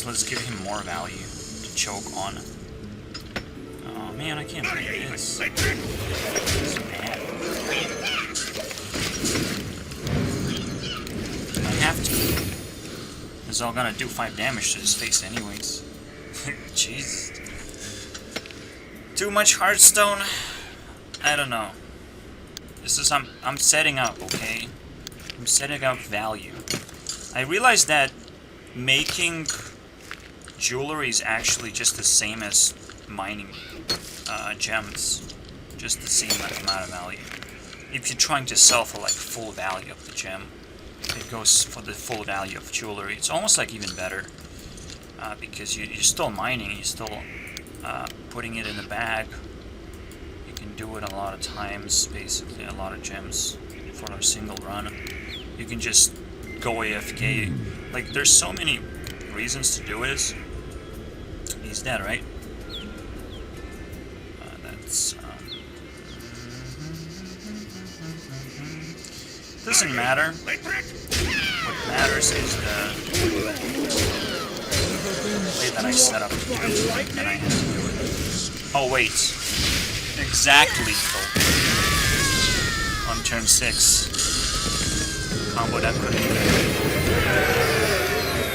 let's give him more value to choke on. Oh man, I can't believe this. It's bad. I have to. This is all gonna do 5 damage to his face anyways. Jeez. Too much Hearthstone? I don't know. This is I'm setting up, okay? I'm setting up value. I realized that making jewelry is actually just the same as mining gems. Just the same amount of value. If you're trying to sell for like full value of the gem, it goes for the full value of jewelry. It's almost like even better. Because you're still mining, you're still putting it in the bag. You can do it a lot of times, basically a lot of gems for a single run. You can just go AFK. Like, there's so many reasons to do this. He's dead, right? That's... doesn't matter. What matters is the way that I set up to do it, and I have to do it. Oh wait, exact lethal on turn 6. Combo that could.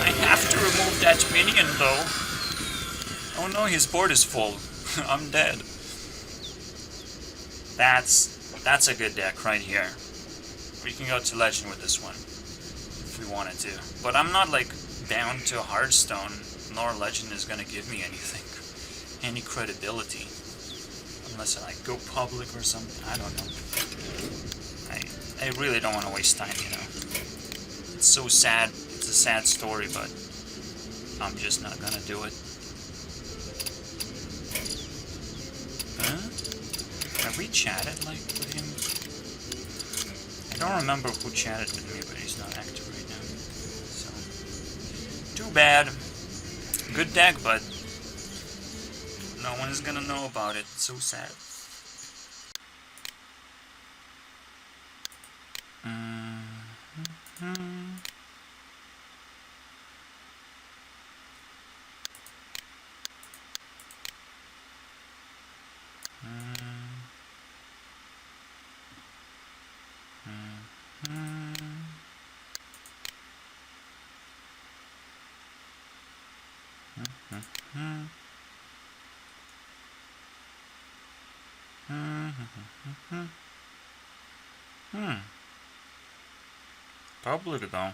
I have to remove that minion though. Oh no, his board is full. I'm dead. That's a good deck right here. We can go to Legend with this one if we wanted to, but I'm not like bound to Hearthstone. Nor Legend is gonna give me anything, any credibility, unless I like go public or something. I don't know. I really don't want to waste time, you know. It's so sad. It's a sad story, but I'm just not gonna do it. Huh? Have we chatted like with him? I don't remember who chatted with me, but he's not active right now. So, too bad. Good deck, but no one is gonna know about it. It's so sad. Public though.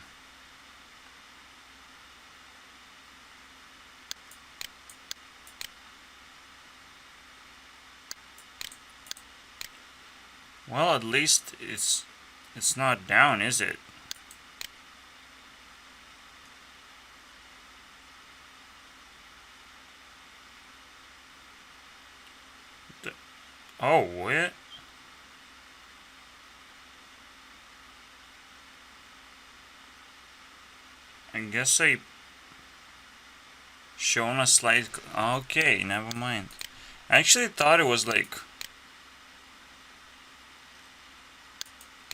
Well, at least it's not down, is it? Oh, what? I guess I shown a slight. Okay, never mind. I actually thought it was like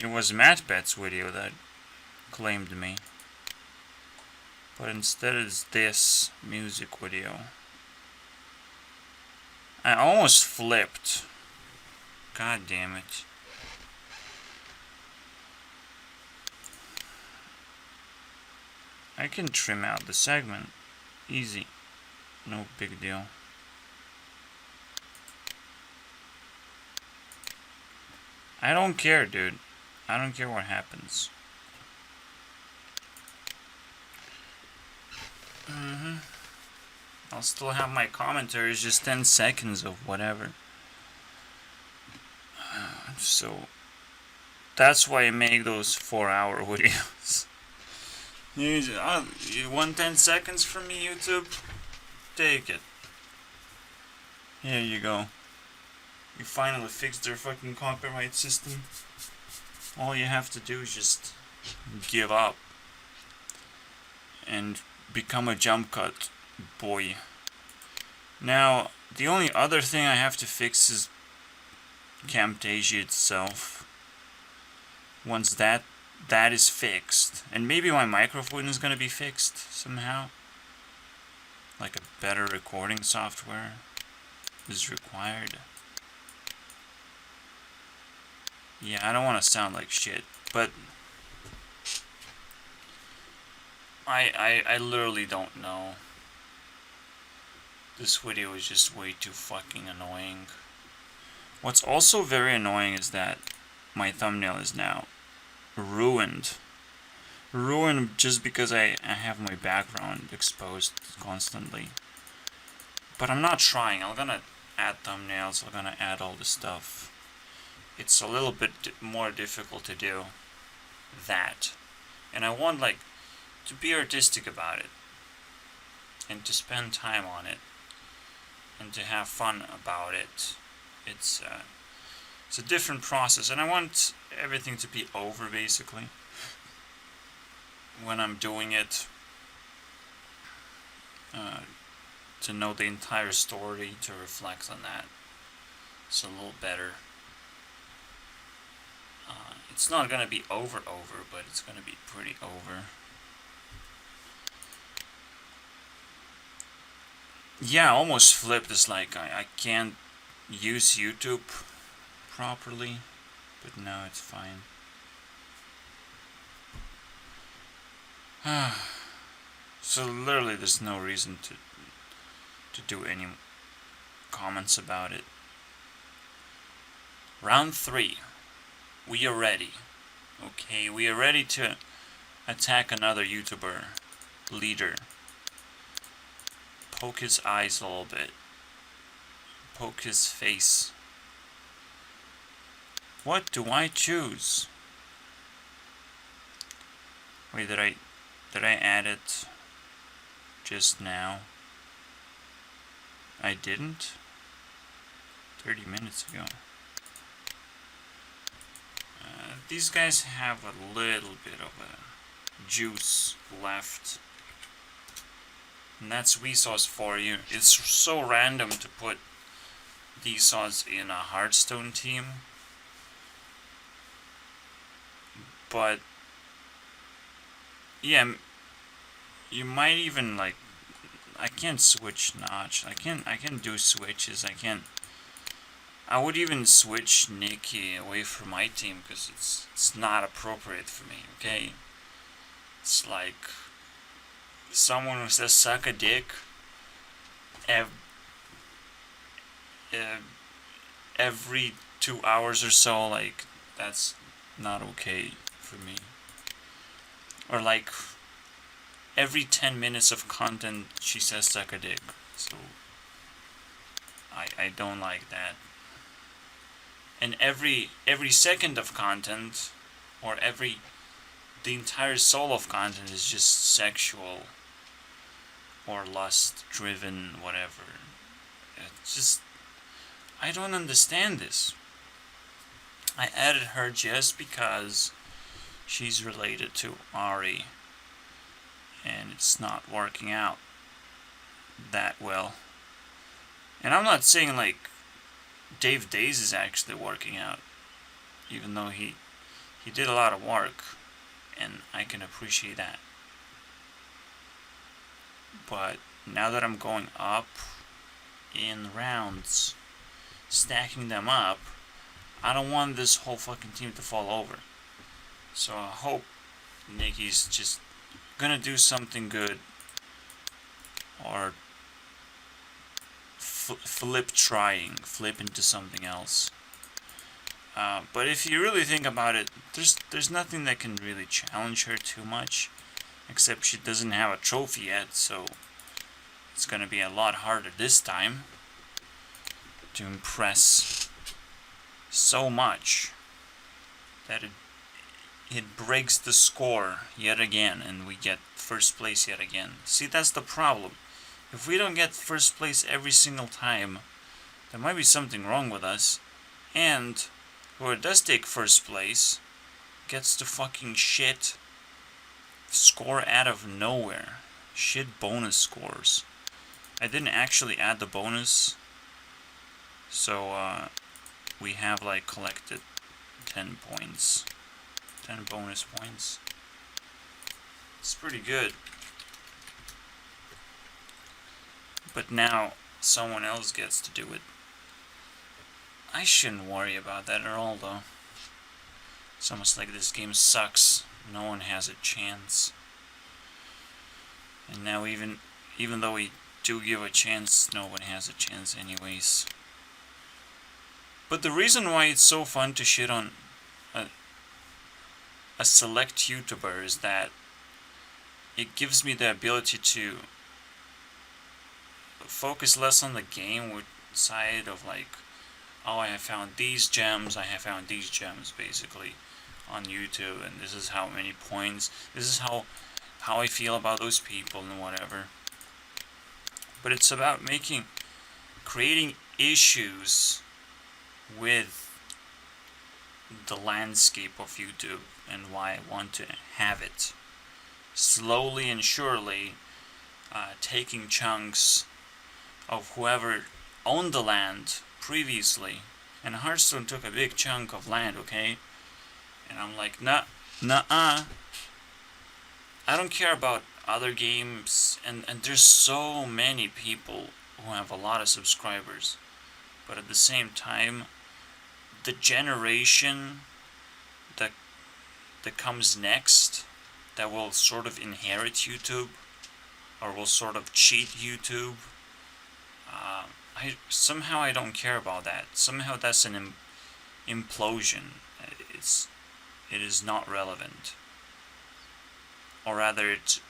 it was MatBat's video that claimed me, but instead it's this music video. I almost flipped. God damn it. I can trim out the segment. Easy. No big deal. I don't care, dude. I don't care what happens. I'll still have my commentaries, just 10 seconds of whatever. So that's why I make those 4-hour videos. You want 10 seconds from me, YouTube? Take it. Here you go. You finally fixed their fucking copyright system. All you have to do is just give up and become a jump cut boy. Now, the only other thing I have to fix is Camtasia itself. Once that is fixed, and maybe my microphone is gonna be fixed somehow, like a better recording software is required. Yeah, I don't want to sound like shit, but I literally don't know. This video is just way too fucking annoying. What's also very annoying is that my thumbnail is now ruined. Ruined just because I have my background exposed constantly. But I'm not trying. I'm gonna add thumbnails. I'm gonna add all this stuff. It's a little bit more difficult to do that. And I want, like, to be artistic about it. And to spend time on it. And to have fun about it. It's a different process. And I want everything to be over, basically, when I'm doing it. To know the entire story, to reflect on that. It's a little better. It's not gonna be over, but it's gonna be pretty over. Yeah, I almost flipped. It's like I can't use YouTube properly, but no, it's fine. So literally there's no reason to do any comments about it. Round 3. We are ready. Okay, we are ready to attack another YouTuber leader. Poke his eyes a little bit. Poke his face. What do I choose? Wait, did I add it just now? I didn't? 30 minutes ago. These guys have a little bit of a juice left. And that's Vsauce for you. It's so random to put Vsauce in a Hearthstone team. But yeah, you might even, like, I can't switch notch. I can do switches. I can't I would even switch Nikki away from my team because it's not appropriate for me. Okay, it's like someone who says suck a dick ev- every 2 hours or so. Like that's not okay for me. Or like every 10 minutes of content she says suck a dick. So I don't like that. And every second of content, or the entire soul of content is just sexual or lust driven, whatever. It's just, I don't understand this. I added her just because she's related to Ari, and it's not working out that well. And I'm not saying like Dave Days is actually working out, even though he did a lot of work, and I can appreciate that. But now that I'm going up in rounds, stacking them up, I don't want this whole fucking team to fall over. So I hope Nikki's just gonna do something good, or flip into something else. But if you really think about it, there's nothing that can really challenge her too much, except she doesn't have a trophy yet, so it's gonna be a lot harder this time to impress so much that it breaks the score yet again, and we get first place yet again. See, that's the problem. If we don't get first place every single time, there might be something wrong with us, and whoever does take first place gets the fucking shit score out of nowhere. Shit bonus scores. I didn't actually add the bonus, so we have like collected 10 points. 10 bonus points. It's pretty good. But now someone else gets to do it. I shouldn't worry about that at all, though. It's almost like this game sucks. No one has a chance. And now even though we do give a chance, no one has a chance anyways. But the reason why it's so fun to shit on a select YouTuber is that it gives me the ability to focus less on the game side of like, oh, I have found these gems, basically, on YouTube, and this is how many points, this is how I feel about those people and whatever. But it's about creating issues with the landscape of YouTube and why I want to have it. Slowly and surely, taking chunks of whoever owned the land previously. And Hearthstone took a big chunk of land, okay? And I'm like, nuh-uh. I don't care about other games, and there's so many people who have a lot of subscribers. But at the same time, the generation that comes next, that will sort of inherit YouTube, or will sort of cheat YouTube, I don't care about that. Somehow that's an implosion. It is not relevant. Or rather, it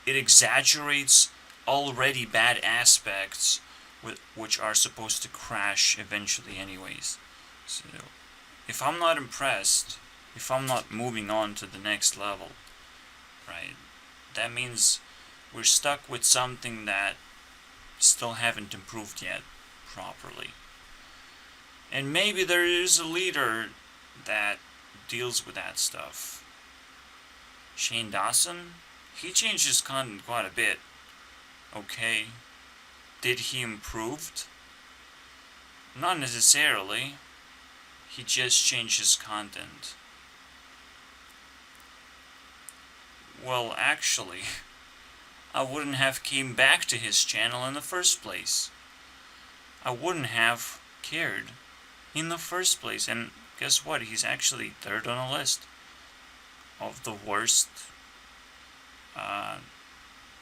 exaggerates already bad aspects which are supposed to crash eventually anyways. So if I'm not impressed, if I'm not moving on to the next level, right, that means we're stuck with something that still haven't improved yet properly. And maybe there is a leader that deals with that stuff. Shane Dawson, he changed his content quite a bit. Okay. Did he improve? Not necessarily. He just changed his content. Well, actually, I wouldn't have came back to his channel in the first place. I wouldn't have cared in the first place. And guess what? He's actually third on the list of the worst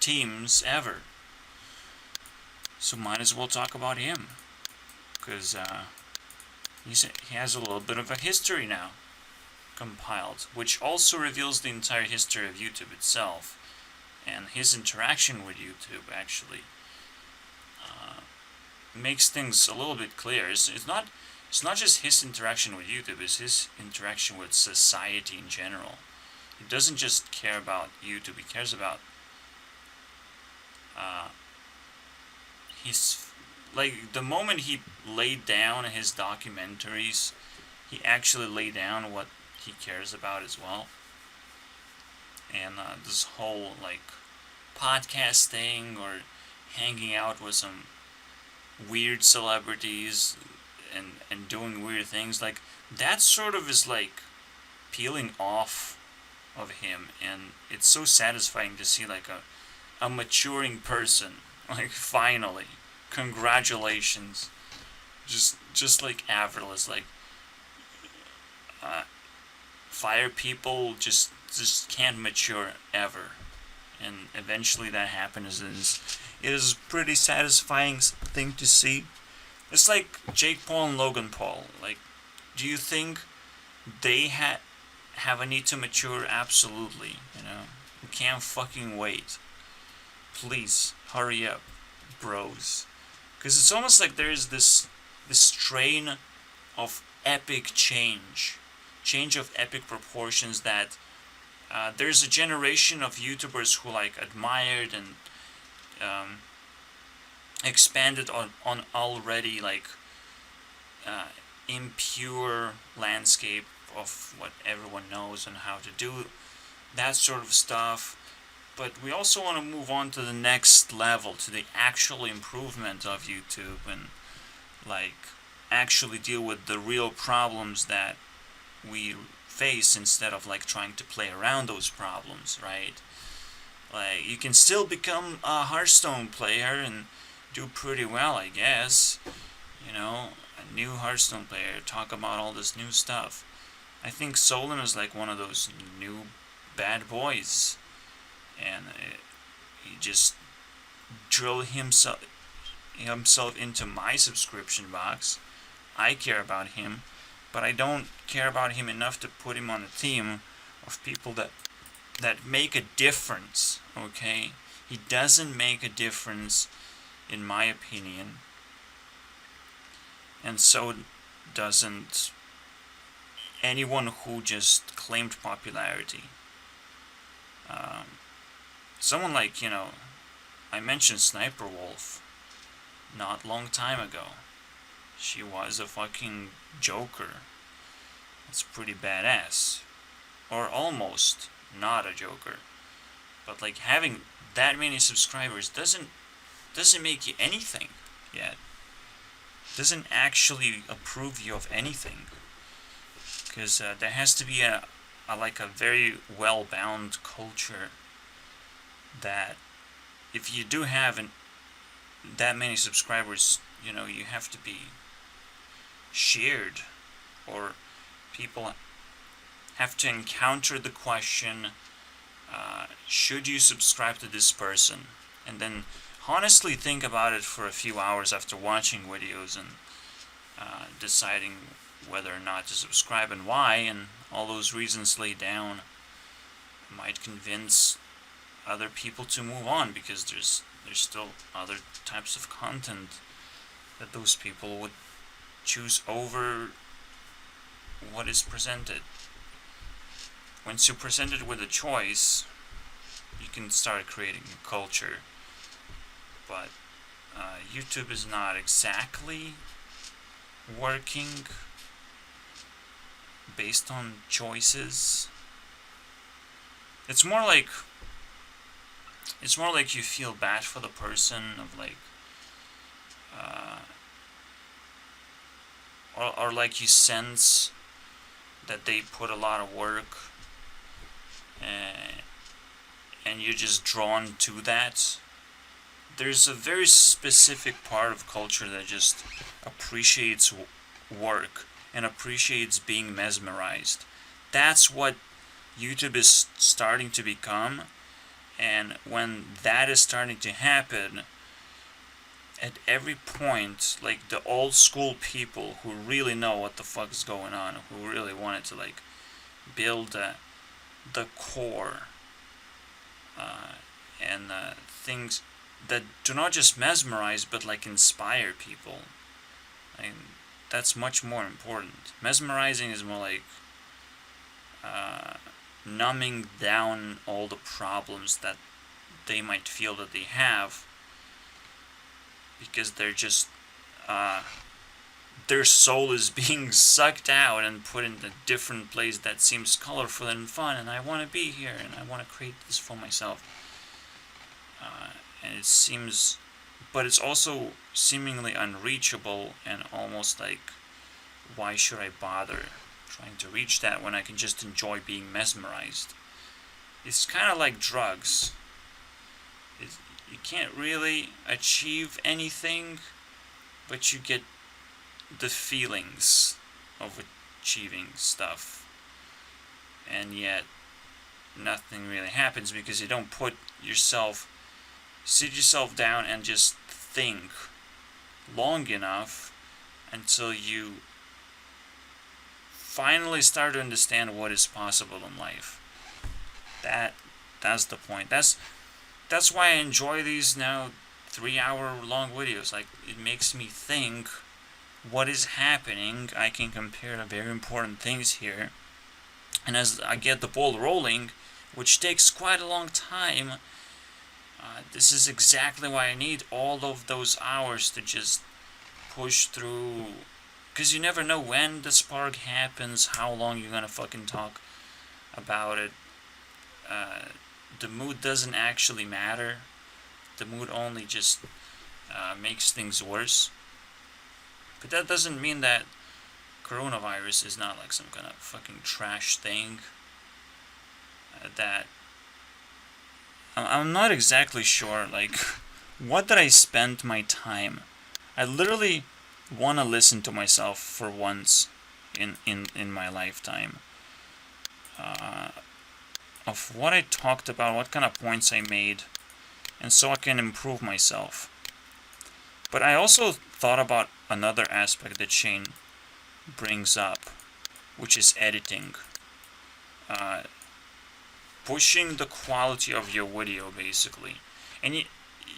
teams ever. So might as well talk about him, because he has a little bit of a history now compiled, which also reveals the entire history of YouTube itself and his interaction with YouTube. Actually, makes things a little bit clearer. It's not just his interaction with YouTube; it's his interaction with society in general. He doesn't just care about YouTube; he cares about his, like, the moment he laid down his documentaries, he actually laid down what he cares about as well. And this whole like podcast thing or hanging out with some weird celebrities and doing weird things, like, that sort of is like peeling off of him, and it's so satisfying to see like a maturing person. Like, finally, congratulations. Just like Avril is like, fire people just can't mature ever, and eventually that happens. It is a pretty satisfying thing to see. It's like Jake Paul and Logan Paul. Like, do you think they have a need to mature? Absolutely. We can't fucking wait. Please hurry up, bros, because it's almost like there's this strain of epic change of epic proportions, that there's a generation of YouTubers who like admired and expanded on already like impure landscape of what everyone knows and how to do that sort of stuff. But we also want to move on to the next level, to the actual improvement of YouTube, and like actually deal with the real problems that we face, instead of like trying to play around those problems, right? Like, you can still become a Hearthstone player and do pretty well, I guess. A new Hearthstone player, talk about all this new stuff. I think Solon is like one of those new bad boys, and he just drilled himself into my subscription box. I care about him, but I don't care about him enough to put him on a team of people that make a difference, okay? He doesn't make a difference, in my opinion, and so doesn't anyone who just claimed popularity. Someone like, I mentioned Sniper Wolf not long time ago. She was a fucking joker. That's pretty badass. Or almost not a joker. But like, having that many subscribers doesn't make you anything yet. Doesn't actually approve you of anything. Because there has to be a very well-bound culture that if you do have that many subscribers, you have to be shared, or people have to encounter the question, should you subscribe to this person? And then honestly think about it for a few hours after watching videos and deciding whether or not to subscribe and why, and all those reasons laid down might convince other people to move on, because there's still other types of content that those people would choose over what is presented. Once you're presented with a choice, you can start creating a culture. But YouTube is not exactly working based on choices. It's more like you feel bad for the person, of like, or like you sense that they put a lot of work, and you're just drawn to that there's a very specific part of culture that just appreciates work and appreciates being mesmerized. That's what YouTube is starting to become, and when that is starting to happen, at every point, like the old school people who really know what the fuck is going on, who really wanted to like build the core and things that do not just mesmerize but like inspire people. And that's much more important. Mesmerizing is more like numbing down all the problems that they might feel that they have, because they're just their soul is being sucked out and put in a different place that seems colorful and fun, and I want to be here and I want to create this for myself. And it seems, but it's also seemingly unreachable and almost like, why should I bother trying to reach that when I can just enjoy being mesmerized? It's kind of like drugs. You can't really achieve anything, but you get the feelings of achieving stuff, and yet nothing really happens because you don't sit yourself down and just think long enough until you finally start to understand what is possible in life. That's the point. That's why I enjoy these now 3-hour long videos. Like, it makes me think what is happening. I can compare the very important things here, and as I get the ball rolling, which takes quite a long time, this is exactly why I need all of those hours to just push through, because you never know when the spark happens, how long you're gonna fucking talk about it. The mood doesn't actually matter. The mood only just makes things worse. But that doesn't mean that coronavirus is not like some kind of fucking trash thing. That I'm not exactly sure, like, what did I spend my time? I literally want to listen to myself for once in my lifetime. Of what I talked about, what kind of points I made, and so I can improve myself. But I also thought about another aspect that Shane brings up, which is editing. Pushing the quality of your video, basically. And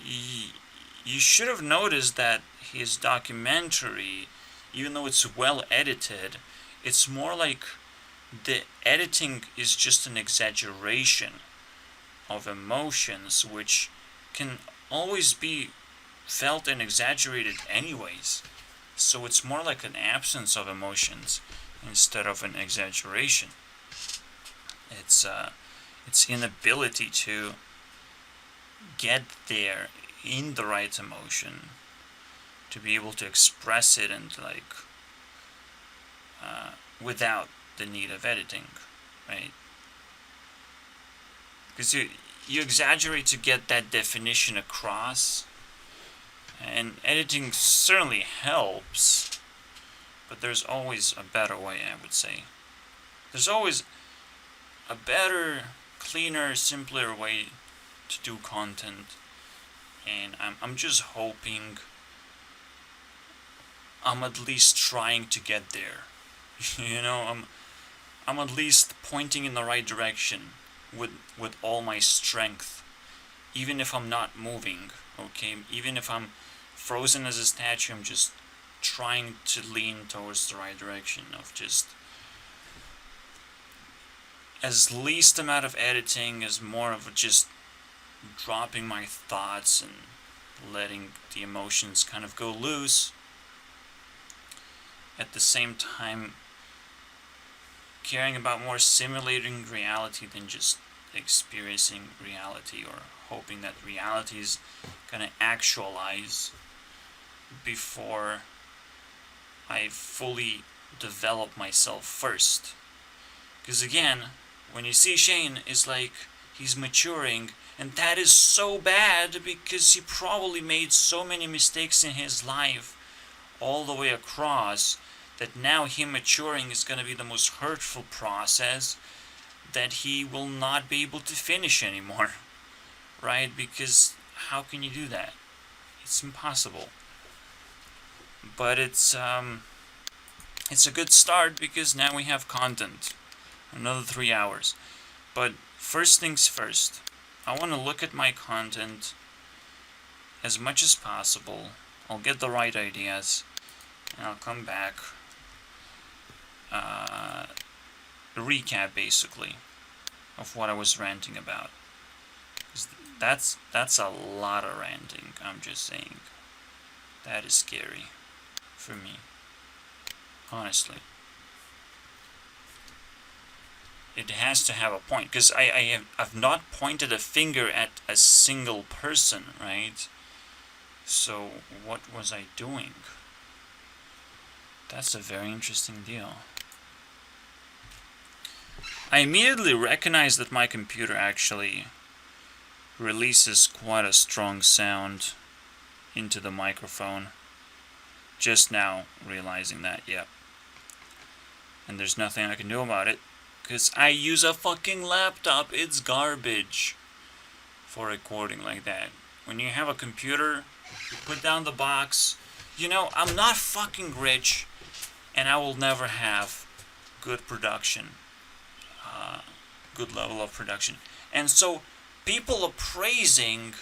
you should have noticed that his documentary, even though it's well edited, it's more like the editing is just an exaggeration of emotions, which can always be felt and exaggerated anyways. So it's more like an absence of emotions instead of an exaggeration. It's inability to get there in the right emotion, to be able to express it and like without the need of editing, right? Because you exaggerate to get that definition across, and editing certainly helps, but there's always a better way, I would say. There's always a better, cleaner, simpler way to do content, and I'm just hoping I'm at least trying to get there. You know, I'm at least pointing in the right direction with all my strength, even if I'm not moving. Okay, even if I'm frozen as a statue, I'm just trying to lean towards the right direction of just as least amount of editing, as more of just dropping my thoughts and letting the emotions kind of go loose. At the same time, caring about more simulating reality than just experiencing reality, or hoping that reality is gonna actualize before I fully develop myself first. Because again, when you see Shane, it's like he's maturing And that is so bad because he probably made so many mistakes in his life all the way across that now him maturing is going to be the most hurtful process that he will not be able to finish anymore. Right? Because how can you do that? It's impossible. But it's a good start because now we have content. Another 3 hours. But first things first. I want to look at my content as much as possible. I'll get the right ideas. And I'll come back. Recap basically of what I was ranting about. 'Cause that's a lot of ranting, I'm just saying. That is scary for me. Honestly. It has to have a point, because I've not pointed a finger at a single person, right? So what was I doing? That's a very interesting deal. I immediately recognized that my computer actually releases quite a strong sound into the microphone. Just now realizing that, yep. And there's nothing I can do about it. Because I use a fucking laptop. It's garbage for recording like that. When you have a computer, you put down the box. You know, I'm not fucking rich. And I will never have good production. Good level of production. And so, people are praising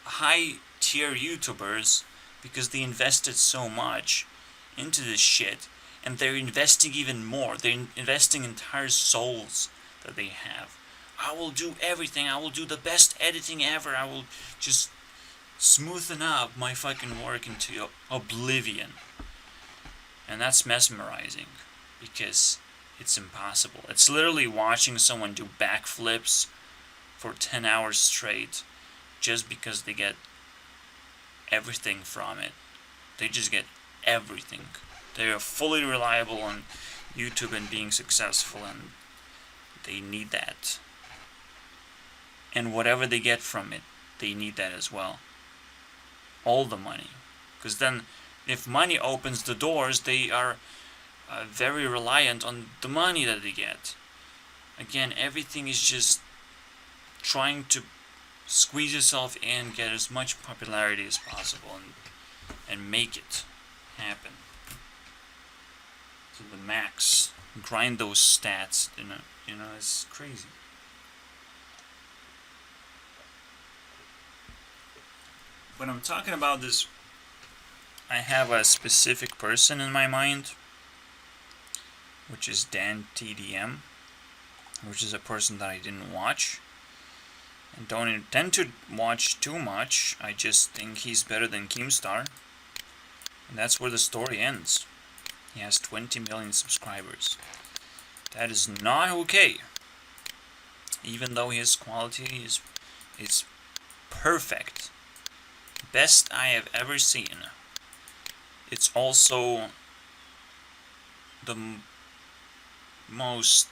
high tier YouTubers because they invested so much into this shit. And they're investing even more. They're investing entire souls that they have. I will do everything. I will do the best editing ever. I will just smoothen up my fucking work into oblivion. And that's mesmerizing. Because it's impossible. It's literally watching someone do backflips for 10 hours straight. Just because they get everything from it. They just get everything. They are fully reliable on YouTube and being successful, and they need that. And whatever they get from it, they need that as well. All the money. Because then, if money opens the doors, they are very reliant on the money that they get. Again, everything is just trying to squeeze yourself in, get as much popularity as possible, and make it happen. To the max, grind those stats, you know, it's crazy. When I'm talking about this, I have a specific person in my mind, which is Dan TDM, which is a person that I didn't watch, and don't intend to watch too much. I just think he's better than Keemstar, and that's where the story ends. He has 20 million subscribers. That is not okay. Even though his quality is perfect. Best I have ever seen. It's also the most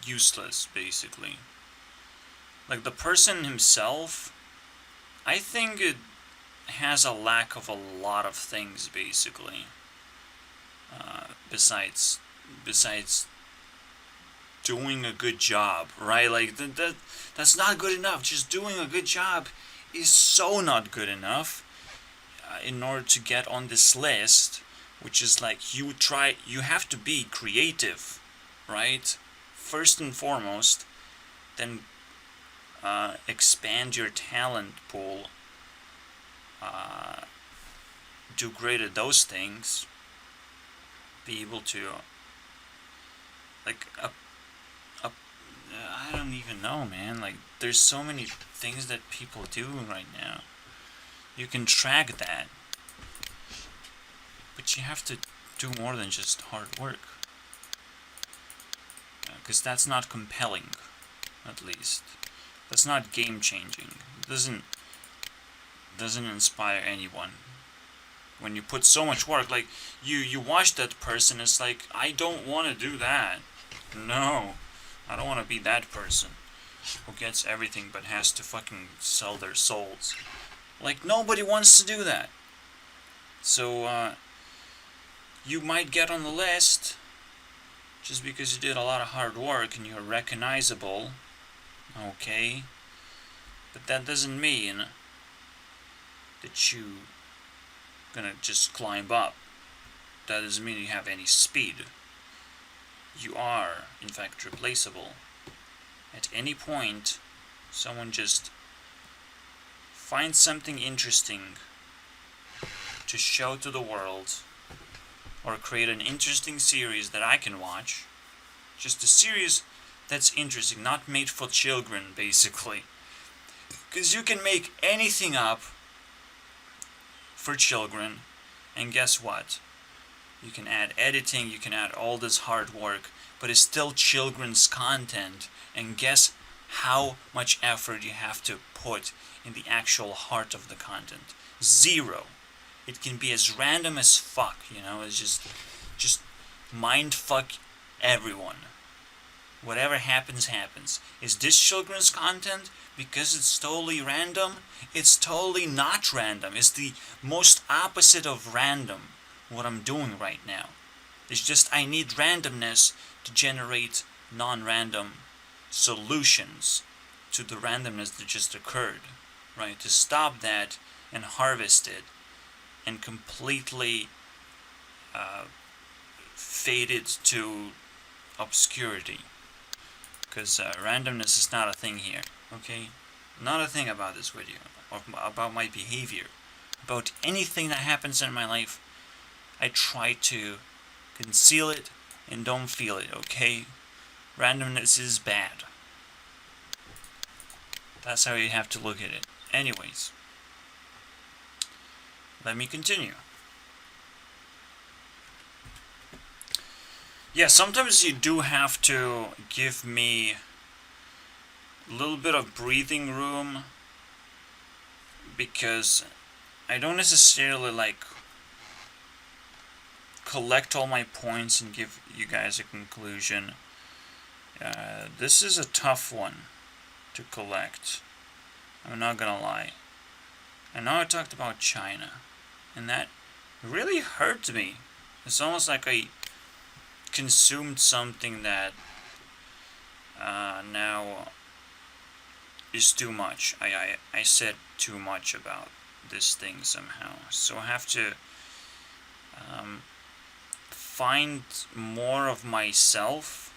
useless, basically. Like the person himself, I think it has a lack of a lot of things, basically. Besides doing a good job, right? Like that's not good enough. Just doing a good job is so not good enough in order to get on this list, which is like you have to be creative, right? First and foremost, then expand your talent pool, do great at those things, be able to, like, I don't even know, man. Like, there's so many things that people do right now. You can track that. But you have to do more than just hard work. Because that's not compelling, at least. That's not game-changing. It doesn't inspire anyone. When you put so much work, like, you watch that person, it's like, I don't want to do that. No, I don't want to be that person. who gets everything but has to fucking sell their souls. Like, nobody wants to do that. So, you might get on the list just because you did a lot of hard work and you're recognizable. Okay. But that doesn't mean that you gonna just climb up. That doesn't mean you have any speed. You are, in fact, replaceable. At any point, someone just finds something interesting to show to the world, or create an interesting series that I can watch. Just a series that's interesting, not made for children, basically. Because you can make anything up for children, and guess what? You can add editing, you can add all this hard work, but it's still children's content, and guess how much effort you have to put in the actual heart of the content? 0. It can be as random as fuck, you know, it's just mind fuck everyone. Whatever happens, happens. Is this children's content because it's totally random? It's totally not random. It's the most opposite of random, what I'm doing right now. It's just I need randomness to generate non-random solutions to the randomness that just occurred, right? To stop that and harvest it and completely fade it to obscurity. Because randomness is not a thing here, okay? Not a thing about this video, or about my behavior. About anything that happens in my life, I try to conceal it and don't feel it, okay? Randomness is bad. That's how you have to look at it. Anyways, let me continue. Yeah, sometimes you do have to give me a little bit of breathing room, because I don't necessarily like collect all my points and give you guys a conclusion. This is a tough one to collect. I'm not gonna lie. I know I talked about China, and that really hurt me. It's almost like I consumed something that now is too much. I said too much about this thing somehow. So I have to find more of myself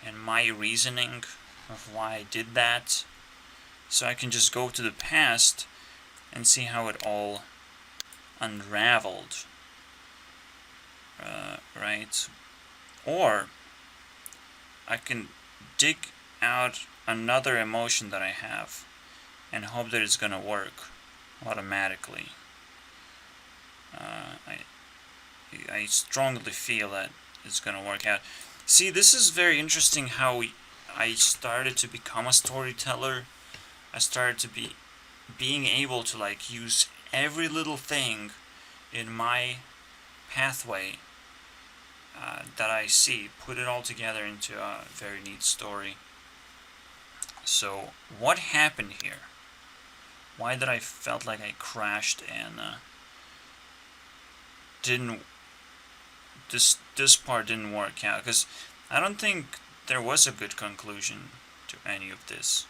and my reasoning of why I did that, so I can just go to the past and see how it all unraveled. Right? Or I can dig out another emotion that I have and hope that it's gonna work automatically. I strongly feel that it's gonna work out. See, this is very interesting how I started to become a storyteller. I started to being able to like use every little thing in my pathway that I see, put it all together into a very neat story. So, what happened here? Why did I felt like I crashed and this part didn't work out? Because I don't think there was a good conclusion to any of this.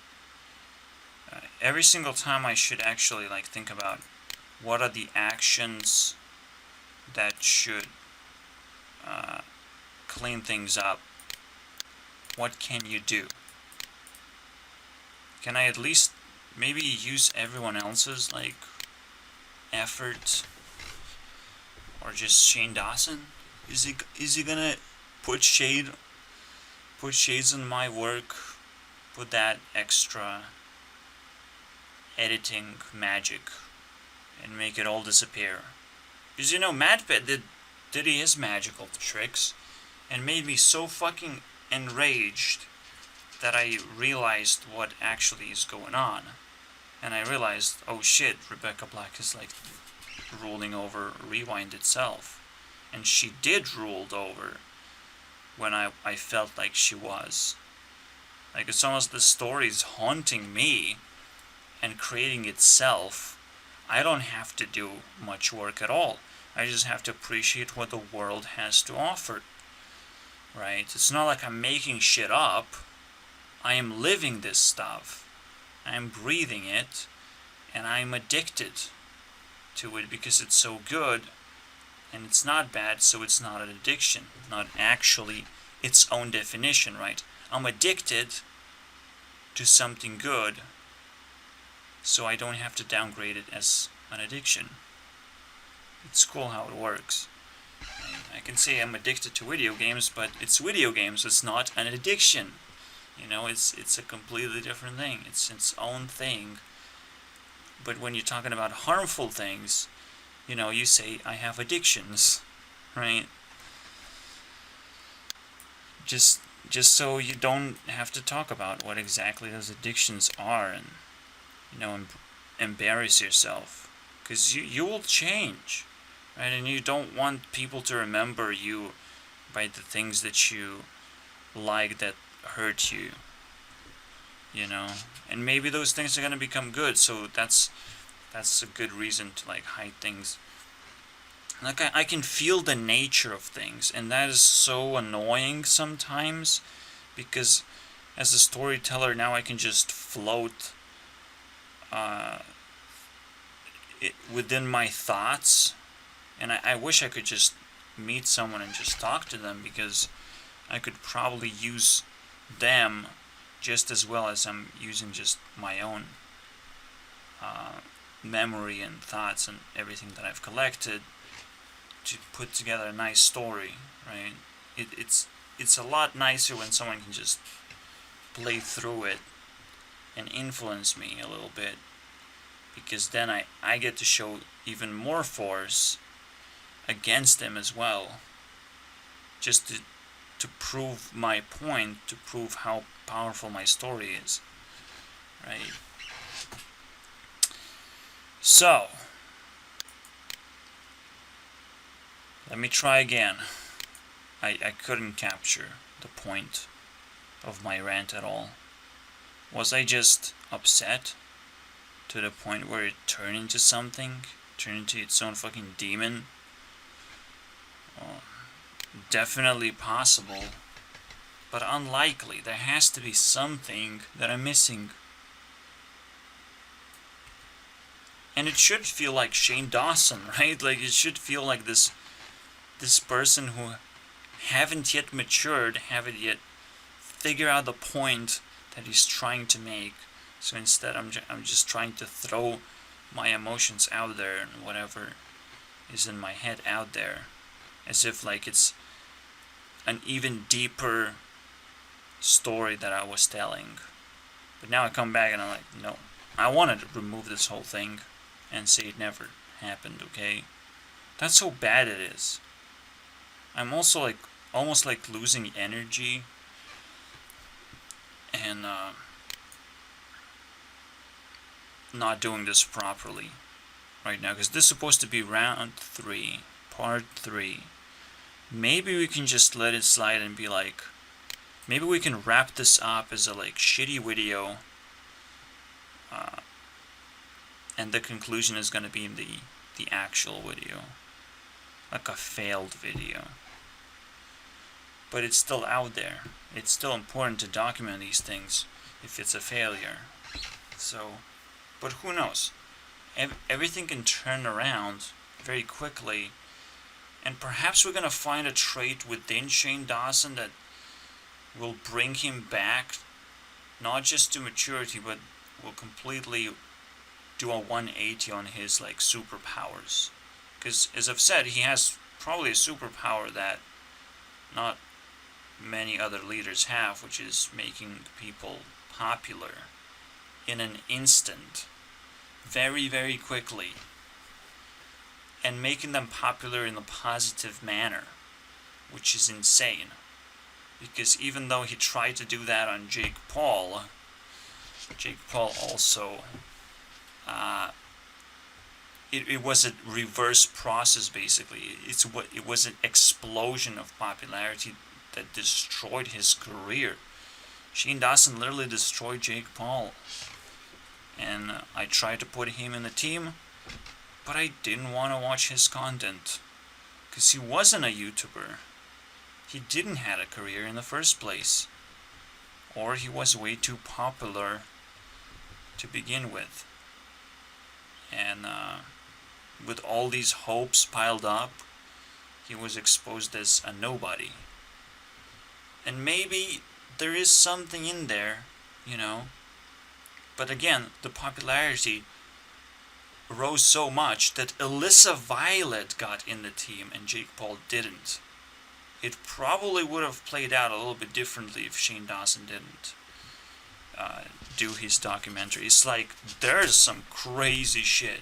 Every single time I should actually like think about what are the actions that should clean things up. What can you do? Can I at least maybe use everyone else's like effort, or just Shane Dawson? Is he gonna put shades on my work, put that extra editing magic and make it all disappear? Because you know, MadPet did his magical tricks and made me so fucking enraged that I realized what actually is going on. And I realized, oh shit, Rebecca Black is like ruling over Rewind itself. And she did ruled over when I felt like she was. Like, it's almost the story is haunting me and creating itself. I don't have to do much work at all. I just have to appreciate what the world has to offer. Right? It's not like I'm making shit up. I am living this stuff. I'm breathing it, and I'm addicted to it because it's so good, and it's not bad, so it's not an addiction. Not actually its own definition, right? I'm addicted to something good, so I don't have to downgrade it as an addiction. It's cool how it works. I can say I'm addicted to video games, but it's video games. It's not an addiction. You know, it's a completely different thing. It's its own thing. But when you're talking about harmful things, you know, you say I have addictions, right? Just so you don't have to talk about what exactly those addictions are, and you know, embarrass yourself, because you will change, right? And you don't want people to remember you by the things that you like that hurt you, you know. And maybe those things are gonna become good, so that's a good reason to like hide things. Like, I can feel the nature of things, and that is so annoying sometimes, because as a storyteller now I can just float within my thoughts, and I wish I could just meet someone and just talk to them, because I could probably use them just as well as I'm using just my own memory and thoughts and everything that I've collected to put together a nice story, right? It's a lot nicer when someone can just play through it and influence me a little bit, because then I get to show even more force against them as well, just to prove my point, to prove how powerful my story is, right? So, let me try again. I couldn't capture the point of my rant at all. Was I just upset to the point where it turned into something? Turned into its own fucking demon? Well, definitely possible, but unlikely. There has to be something that I'm missing. And it should feel like Shane Dawson, right? Like, it should feel like this person who haven't yet matured, haven't yet figured out the point that he's trying to make. So instead, I'm just trying to throw my emotions out there and whatever is in my head out there, as if like it's an even deeper story that I was telling. But now I come back and I'm like, no, I wanted to remove this whole thing and say it never happened, okay? That's how bad it is. I'm also like almost like losing energy and not doing this properly right now, because this is supposed to be round 3, part 3. Maybe we can just let it slide and be like, maybe we can wrap this up as a like shitty video, and the conclusion is going to be in the actual video, like a failed video. But it's still out there. It's still important to document these things if it's a failure. So, but who knows? Everything can turn around very quickly, and perhaps we're gonna find a trait within Shane Dawson that will bring him back, not just to maturity, but will completely do a 180 on his like superpowers. Because as I've said, he has probably a superpower that not many other leaders have, which is making people popular in an instant, very, very quickly, and making them popular in a positive manner, which is insane. Because even though he tried to do that on Jake Paul also, it was a reverse process basically. It was an explosion of popularity that destroyed his career. Shane Dawson literally destroyed Jake Paul. And I tried to put him in the team, but I didn't want to watch his content. Because he wasn't a YouTuber. He didn't have a career in the first place. Or he was way too popular to begin with. And with all these hopes piled up, he was exposed as a nobody. And maybe there is something in there, you know. But again, the popularity rose so much that Alyssa Violet got in the team and Jake Paul didn't. It probably would have played out a little bit differently if Shane Dawson didn't do his documentary. It's like there's some crazy shit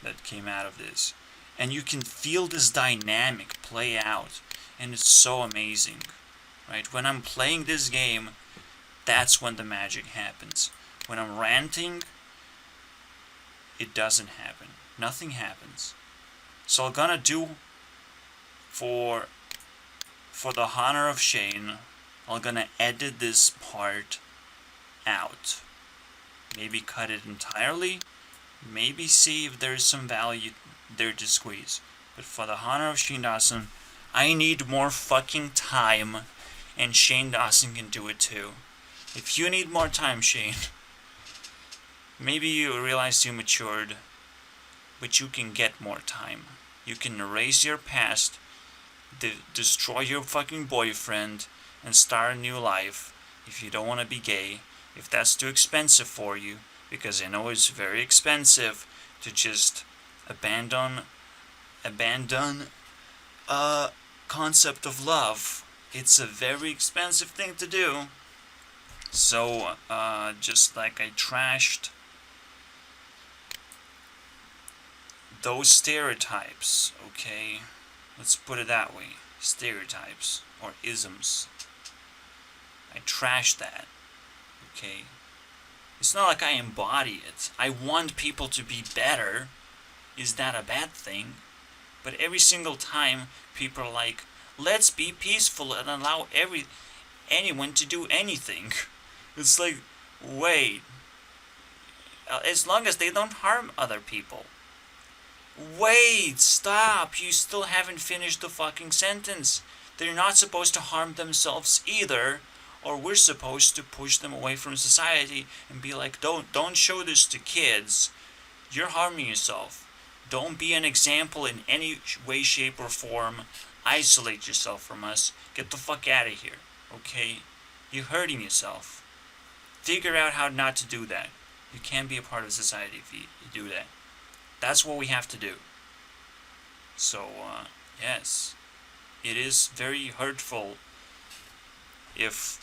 that came out of this. And you can feel this dynamic play out. And it's so amazing. Right? When I'm playing this game, that's when the magic happens. When I'm ranting, it doesn't happen. Nothing happens. So I'm gonna do for the honor of Shane, I'm gonna edit this part out. Maybe cut it entirely. Maybe see if there's some value there to squeeze. But for the honor of Shane Dawson, I need more fucking time, and Shane Dawson can do it too. If you need more time, Shane, maybe you realized you matured, but you can get more time. You can erase your past, destroy your fucking boyfriend, and start a new life if you don't want to be gay. If that's too expensive for you, because I know it's very expensive to just abandon a concept of love. It's a very expensive thing to do. So, just like I trashed those stereotypes, okay? Let's put it that way. Stereotypes, or isms. I trashed that, okay? It's not like I embody it. I want people to be better. Is that a bad thing? But every single time, people are like, let's be peaceful and allow anyone to do anything. It's like, wait. As long as they don't harm other people. Wait, stop. You still haven't finished the fucking sentence. They're not supposed to harm themselves either. Or we're supposed to push them away from society and be like, don't show this to kids. You're harming yourself. Don't be an example in any way, shape, or form. Isolate yourself from us. Get the fuck out of here. Okay? You're hurting yourself. Figure out how not to do that. You can't be a part of society if you do that. That's what we have to do. So, yes. It is very hurtful if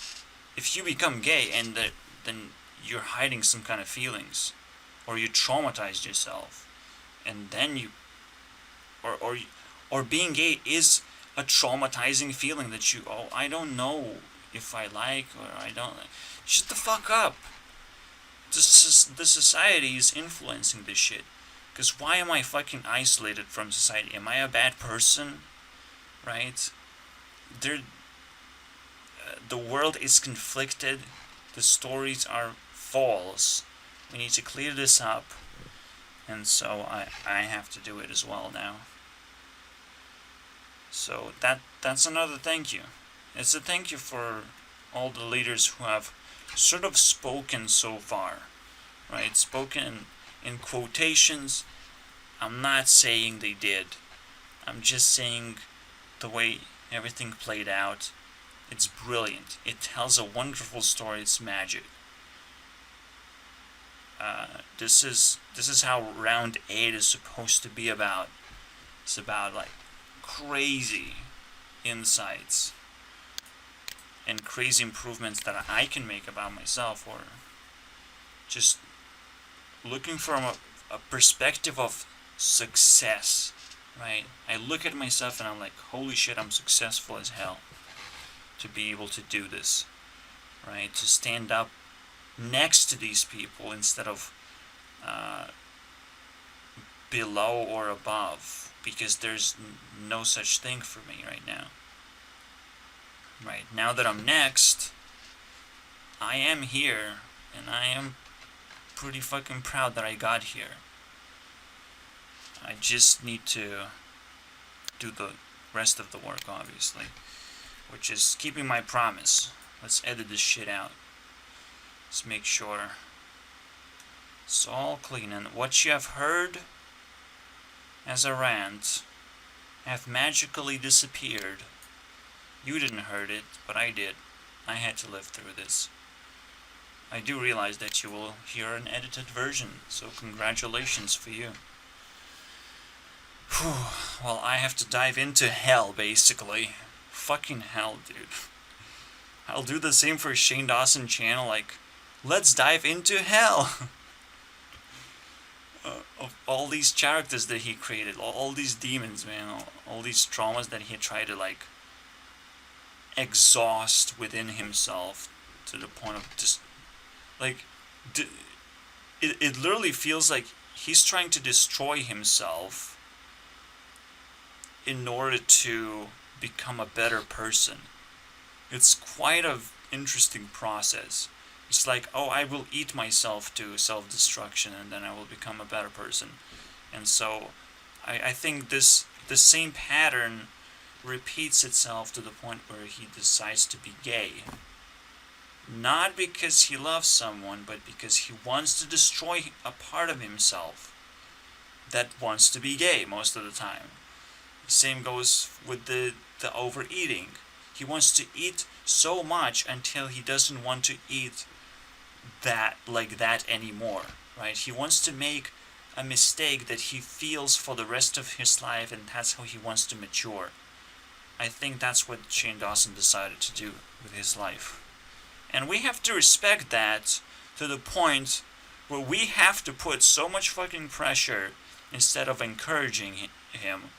you become gay and then you're hiding some kind of feelings, or you traumatized yourself, and then you or being gay is a traumatizing feeling that I don't know if I like, or I don't. Shut the fuck up. The society is influencing this shit. Because why am I fucking isolated from society? Am I a bad person? Right? The world is conflicted. The stories are false. We need to clear this up. And so I have to do it as well now. So that's another thank you. It's a thank you for all the leaders who have sort of spoken so far. Right? Spoken in quotations. I'm not saying they did. I'm just saying the way everything played out. It's brilliant. It tells a wonderful story. It's magic. This is how round 8 is supposed to be about. It's about like crazy insights and crazy improvements that I can make about myself, or just looking from a perspective of success, right? I look at myself and I'm like, holy shit, I'm successful as hell to be able to do this, right? To stand up next to these people instead of below or above, because there's no such thing for me right now. Right, now that I'm next, I am here, and I am pretty fucking proud that I got here. I just need to do the rest of the work, obviously, which is keeping my promise. Let's edit this shit out. Let's make sure it's all clean, and what you have heard as a rant hath magically disappeared. You didn't heard it, but I did. I had to live through this. I do realize that you will hear an edited version, so congratulations for you. Whew. Well, I have to dive into hell, basically. Fucking hell, dude. I'll do the same for Shane Dawson channel, like, let's dive into hell! Of all these characters that he created, all these demons, man, all these traumas that he tried to, like, exhaust within himself to the point of just, like, it literally feels like he's trying to destroy himself in order to become a better person. It's quite an interesting process. It's like, oh, I will eat myself to self-destruction and then I will become a better person. And so I think the same pattern repeats itself to the point where he decides to be gay. Not because he loves someone, but because he wants to destroy a part of himself that wants to be gay most of the time. The same goes with the overeating. He wants to eat so much until he doesn't want to eat that anymore, right? He wants to make a mistake that he feels for the rest of his life, and that's how he wants to mature. I think that's what Shane Dawson decided to do with his life. And we have to respect that to the point where we have to put so much fucking pressure instead of encouraging him.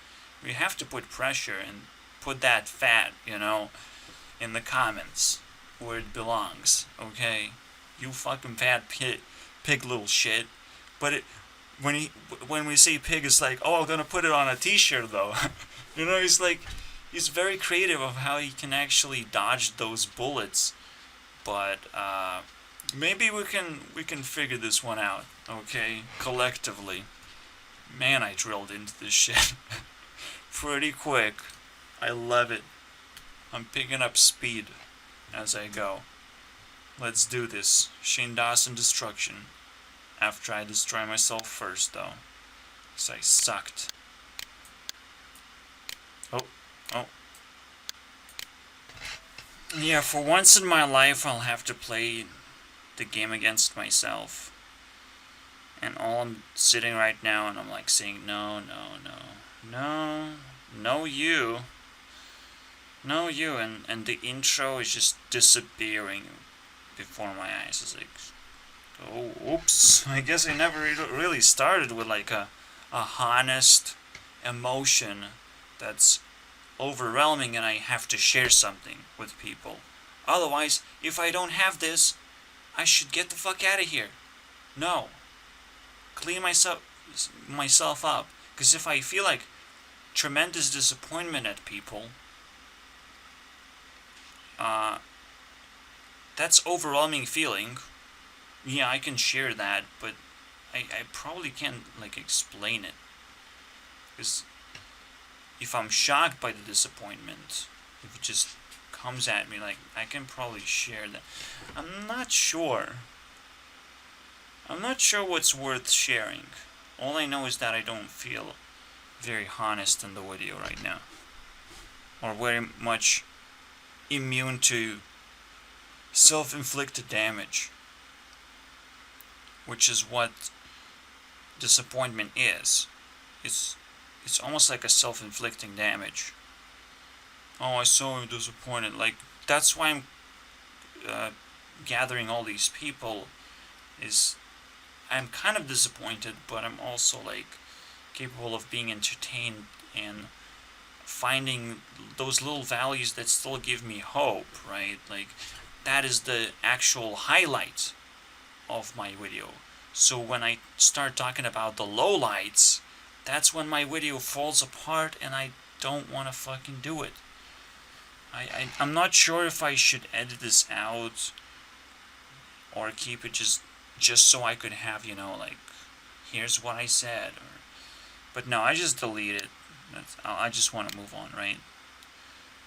We have to put pressure and put that fat, in the comments where it belongs, okay? You fucking fat pig little shit. But when we say pig, it's like, oh, I'm gonna put it on a t-shirt though. He's very creative of how he can actually dodge those bullets. But maybe we can figure this one out, okay? Collectively. Man, I drilled into this shit pretty quick. I love it. I'm picking up speed as I go. Let's do this. Shane Dawson destruction. After I destroy myself first, though. Because I sucked. Oh. Yeah, for once in my life, I'll have to play the game against myself. And all I'm sitting right now, and I'm like saying, no, you. No, you. And the intro is just disappearing before my eyes. It's like, oh, oops. I guess I never really started with like a honest emotion that's overwhelming and I have to share something with people. Otherwise, if I don't have this, I should get the fuck out of here. No. Clean myself up. Because if I feel like tremendous disappointment at people, that's overwhelming feeling. Yeah, I can share that, but I probably can't explain it. Because if I'm shocked by the disappointment, if it just comes at me, I can probably share that. I'm not sure what's worth sharing. All I know is that I don't feel very honest in the video right now. Or very much immune to self-inflicted damage. Which is what disappointment is. It's almost like a self-inflicting damage. Oh, I so disappointed. That's why I'm gathering all these people. I'm kind of disappointed, but I'm also capable of being entertained and finding those little values that still give me hope, right? That is the actual highlight of my video. So when I start talking about the lowlights, that's when my video falls apart and I don't want to fucking do it. I'm not sure if I should edit this out or keep it just so I could have, like, here's what I said. But no, I just delete it. I just want to move on, right?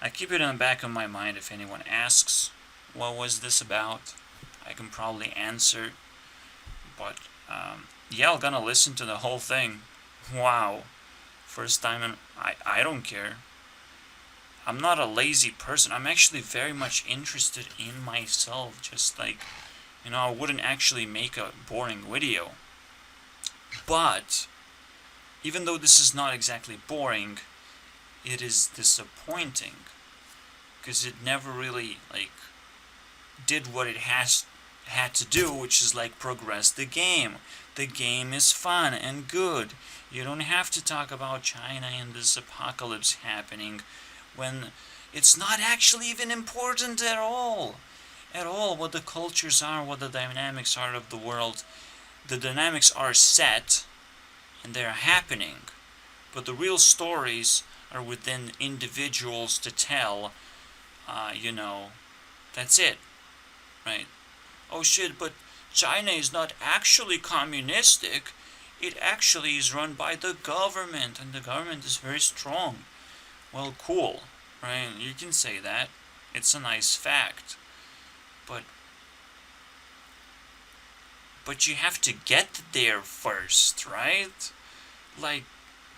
I keep it in the back of my mind if anyone asks, what was this about? I can probably answer. But, yeah, I'm gonna listen to the whole thing. Wow. First time, and I don't care. I'm not a lazy person. I'm actually very much interested in myself. Just like, I wouldn't actually make a boring video. But, even though this is not exactly boring, it is disappointing. Because it never really, like, did what it had to do, which is, like, progress the game. The game is fun and good. You don't have to talk about China and this apocalypse happening when it's not actually even important at all. At all, what the cultures are, what the dynamics are of the world. The dynamics are set, and they're happening. But the real stories are within individuals to tell, that's it, right? Oh shit, but China is not actually communistic. It actually is run by the government, and the government is very strong. Well, cool, right? You can say that. It's a nice fact. But you have to get there first, right? Like,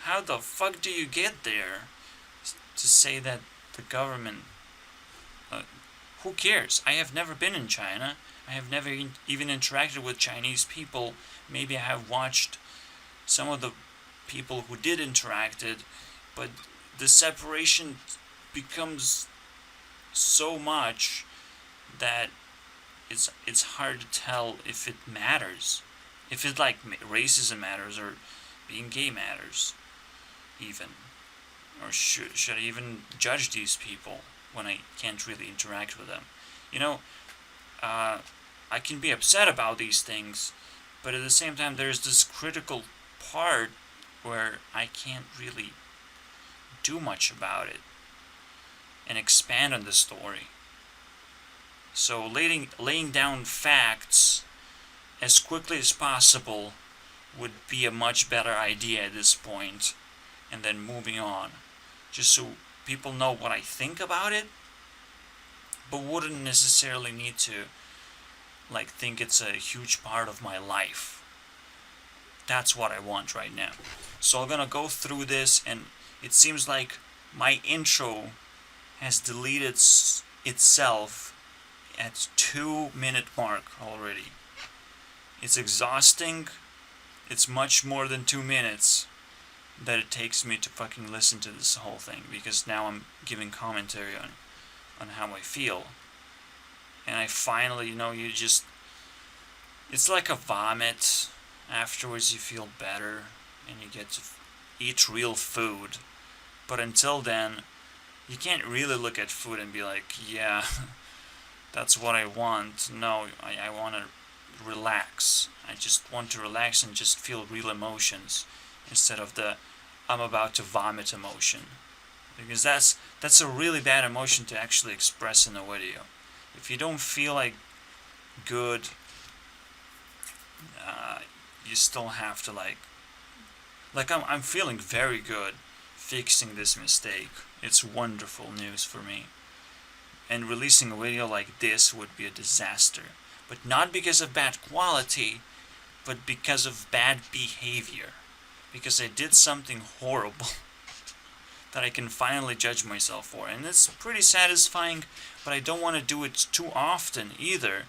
how the fuck do you get there? To say that the government... who cares? I have never been in China. I have never even interacted with Chinese people. Maybe I have watched some of the people who did interacted, but the separation becomes so much that it's hard to tell if it matters. If it, like, racism matters, or being gay matters, even. Or should I even judge these people when I can't really interact with them? I can be upset about these things, but at the same time there's this critical part where I can't really do much about it and expand on the story. So laying down facts as quickly as possible would be a much better idea at this point, and then moving on, just so people know what I think about it, but wouldn't necessarily need to, like, think it's a huge part of my life. That's what I want right now. So I'm gonna go through this, and it seems like my intro has deleted itself at 2-minute mark already. It's exhausting. It's much more than 2 minutes that it takes me to fucking listen to this whole thing, because now I'm giving commentary on how I feel. And I finally, it's like a vomit. Afterwards you feel better, and you get to eat real food. But until then, you can't really look at food and be like, yeah, that's what I want. No, I want to relax. I just want to relax and just feel real emotions, instead of the I'm about to vomit emotion. Because that's a really bad emotion to actually express in a video. If you don't feel like good, you still have to like I'm feeling very good fixing this mistake. It's wonderful news for me. And releasing a video like this would be a disaster. But not because of bad quality, but because of bad behavior. Because I did something horrible that I can finally judge myself for. And it's pretty satisfying, but I don't want to do it too often either.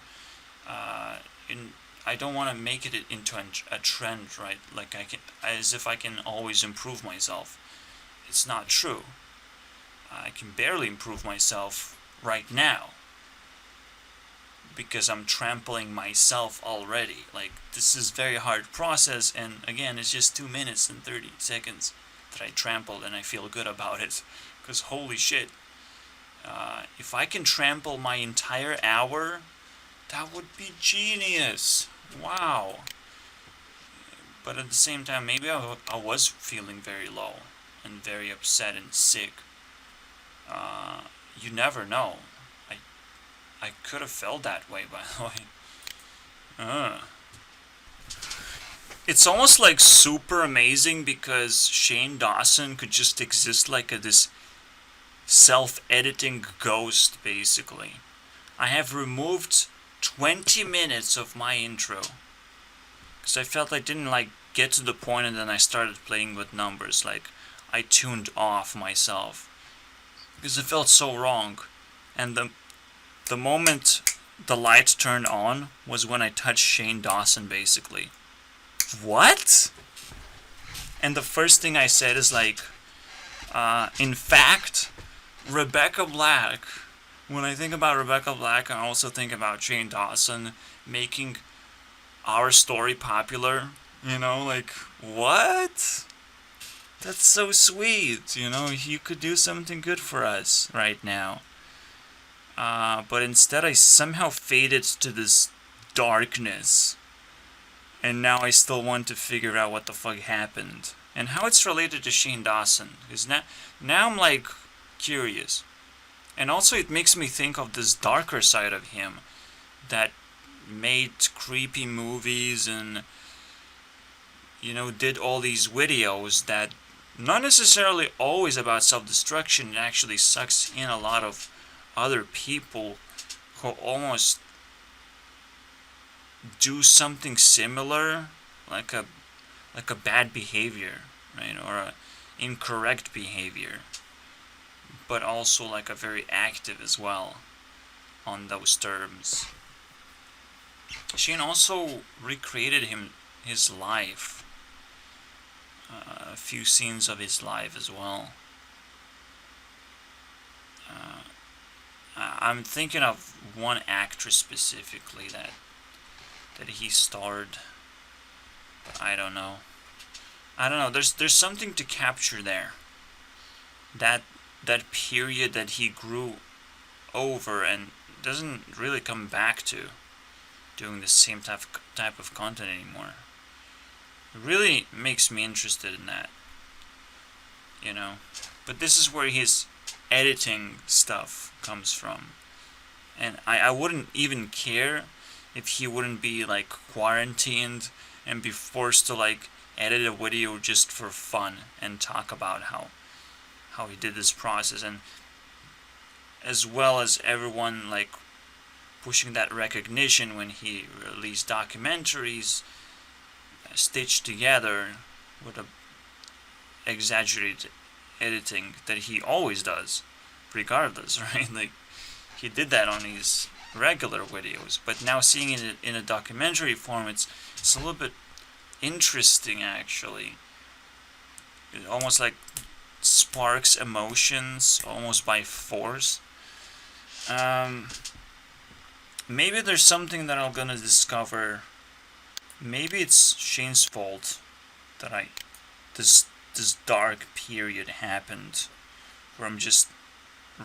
I don't want to make it into a trend, right? Like as if I can always improve myself. It's not true. I can barely improve myself right now, because I'm trampling myself already. Like, this is a very hard process, and again, it's just 2 minutes and 30 seconds that I trampled, and I feel good about it, because holy shit, if I can trample my entire hour, that would be genius. Wow. But at the same time, maybe I was feeling very low and very upset and sick. You never know. I could have felt that way, by the way. It's almost like super amazing because Shane Dawson could just exist like this self-editing ghost, basically. I have removed 20 minutes of my intro because I felt I didn't like get to the point, and then I started playing with numbers. Like, I tuned off myself because it felt so wrong. And the moment the light turned on was when I touched Shane Dawson, basically. What? And the first thing I said is like, in fact, Rebecca Black. When I think about Rebecca Black, I also think about Shane Dawson making our story popular. You know, like, what? That's so sweet. You know, he could do something good for us right now. But instead I somehow faded to this darkness. And now I still want to figure out what the fuck happened. And how it's related to Shane Dawson. Because now I'm like curious. And also it makes me think of this darker side of him. That made creepy movies and, you know, did all these videos that not necessarily always about self-destruction. It actually sucks in a lot of other people who almost do something similar, like a bad behavior, right, or a incorrect behavior, but also like a very active as well on those terms. Shane also recreated his life, a few scenes of his life as well. I'm thinking of one actress specifically that he starred, but I don't know. There's something to capture there. That period that he grew over and doesn't really come back to doing the same type of content anymore. It really makes me interested in that. You know, but this is where his editing stuff comes from, and I wouldn't even care if he wouldn't be like quarantined and be forced to like edit a video just for fun and talk about how he did this process, and as well as everyone like pushing that recognition when he released documentaries stitched together with a exaggerated editing that he always does regardless, right? Like, he did that on his regular videos, but now seeing it in a documentary form, it's a little bit interesting actually. It almost like sparks emotions almost by force. Maybe there's something that I'm gonna discover. Maybe it's Shane's fault that this dark period happened where I'm just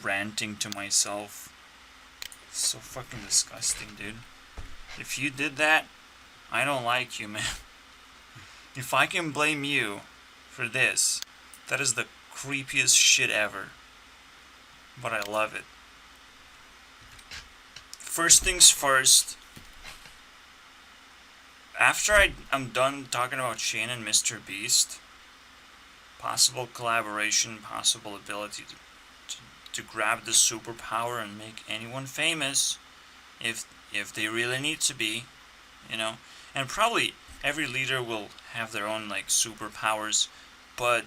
ranting to myself. It's so fucking disgusting, dude. If you did that, I don't like you, man. If I can blame you for this, that is the creepiest shit ever. But I love it. First things first, after I'm done talking about Shane and Mr. Beast, possible collaboration, possible ability to grab the superpower and make anyone famous, if they really need to be, you know. And probably every leader will have their own like superpowers, but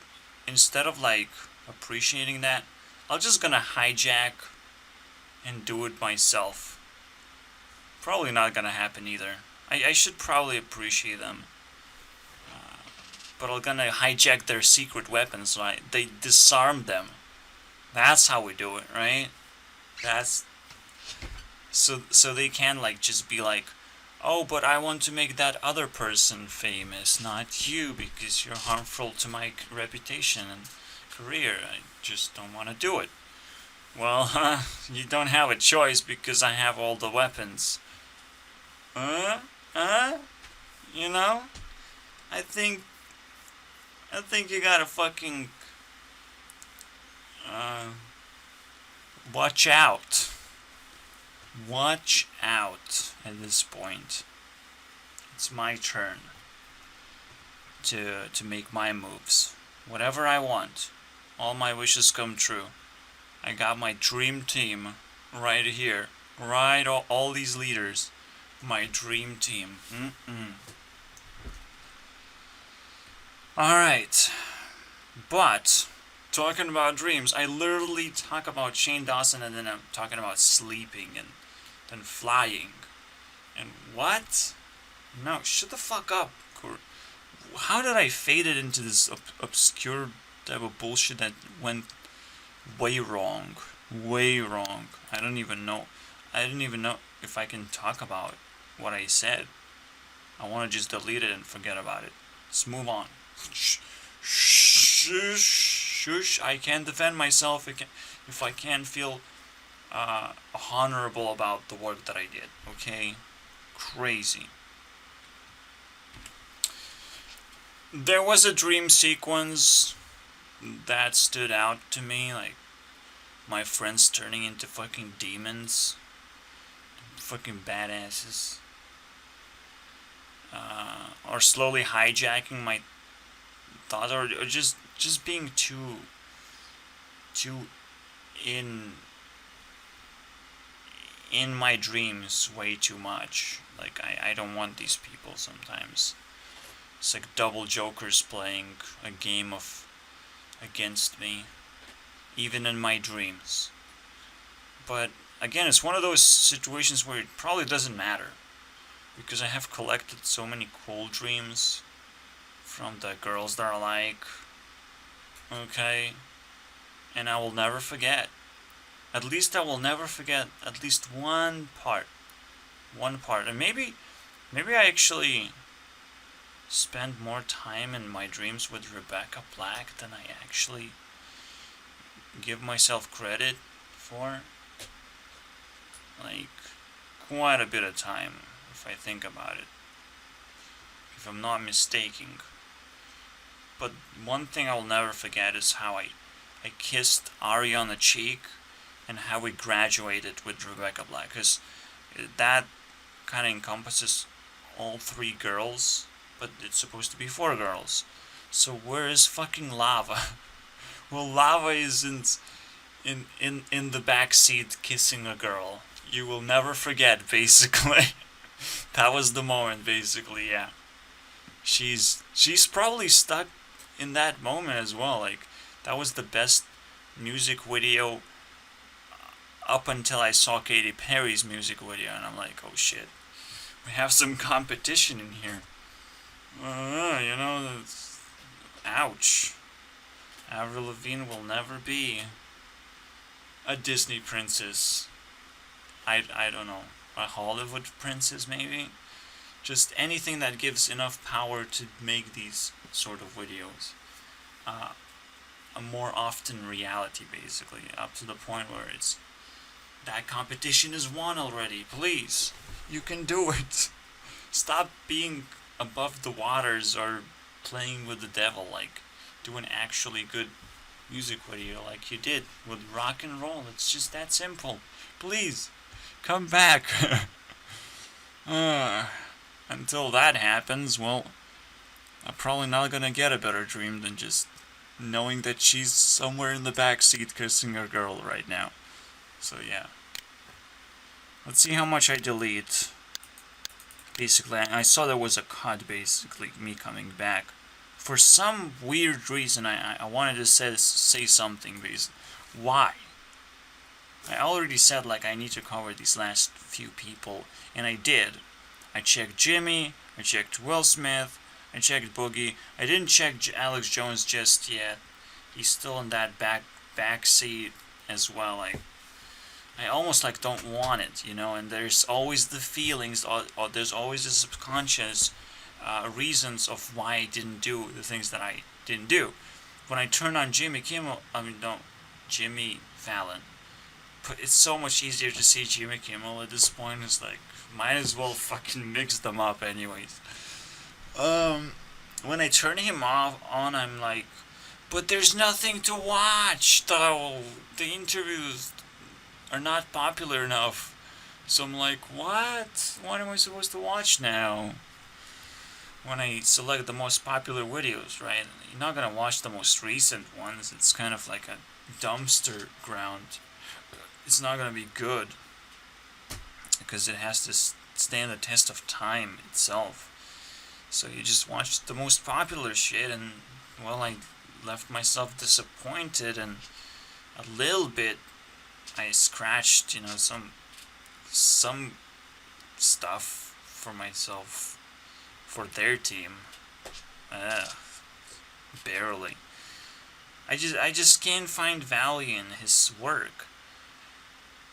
instead of like appreciating that, I'm just gonna hijack and do it myself. Probably not gonna happen either. I should probably appreciate them. But I'm gonna hijack their secret weapons, right? They disarm them. That's how we do it, right? That's so they can like just be like, oh, but I want to make that other person famous, not you, because you're harmful to my reputation and career. I just don't want to do it. Well, you don't have a choice because I have all the weapons. You know? I think you gotta fucking watch out. Watch out at this point. It's my turn to make my moves. Whatever I want. All my wishes come true. I got my dream team right here. Right, all these leaders. My dream team. Alright. But, talking about dreams, I literally talk about Shane Dawson and then I'm talking about sleeping and then flying. And what? No, shut the fuck up. How did I fade it into this obscure type of bullshit that went way wrong? Way wrong. I don't even know. I didn't even know if I can talk about what I said. I want to just delete it and forget about it. Let's move on. Shush. I can't defend myself if I can't feel honorable about the work that I did. Okay? Crazy. There was a dream sequence that stood out to me, like my friends turning into fucking demons. Fucking badasses. Or slowly hijacking my thoughts, or just being too in my dreams way too much. Like I don't want these people sometimes. It's like double jokers playing a game against me, even in my dreams. But again, it's one of those situations where it probably doesn't matter, because I have collected so many cool dreams from the girls that are like, okay, and I will never forget. At least I will never forget at least one part, and maybe I actually spend more time in my dreams with Rebecca Black than I actually give myself credit for. Like, quite a bit of time, if I think about it, if I'm not mistaken. But one thing I will never forget is how I kissed Ari on the cheek, and how we graduated with Rebecca Black, because that kind of encompasses all 3 girls, but it's supposed to be 4 girls. So where is fucking Lava? Well, Lava is in the backseat kissing a girl. You will never forget, basically. That was the moment, basically, yeah. She's probably stuck in that moment as well. Like, that was the best music video up until I saw Katy Perry's music video, and I'm like, oh shit, we have some competition in here. Ouch. Avril Lavigne will never be a Disney princess. I don't know, a Hollywood princess maybe? Just anything that gives enough power to make these sort of videos a more often reality, basically, up to the point where it's that competition is won already. Please, you can do it. Stop being above the waters or playing with the devil. Like, do an actually good music video like you did with rock and roll. It's just that simple. Please, come back. Until that happens, well, I'm probably not gonna get a better dream than just knowing that she's somewhere in the backseat kissing a girl right now. So yeah. Let's see how much I delete. Basically, I saw there was a cut, basically, me coming back. For some weird reason, I wanted to say something, basically. Why? I already said, like, I need to cover these last few people, and I did. I checked Jimmy, I checked Will Smith, I checked Boogie. I didn't check Alex Jones just yet. He's still in that back seat as well. I almost like don't want it, you know. And there's always the feelings, or there's always the subconscious reasons of why I didn't do the things that I didn't do. When I turn on Jimmy Fallon. But it's so much easier to see Jimmy Kimmel at this point. It's like, might as well fucking mix them up anyways. When I turn him on, I'm like, but there's nothing to watch, though. The interviews are not popular enough. So I'm like, what? What am I supposed to watch now? when I select the most popular videos, right? You're not gonna watch the most recent ones. It's kind of like a dumpster ground. It's not gonna be good because it has to stand the test of time itself. So you just watch the most popular shit, and well, I left myself disappointed, and a little bit I scratched, some stuff for myself for their team. Barely. I just can't find value in his work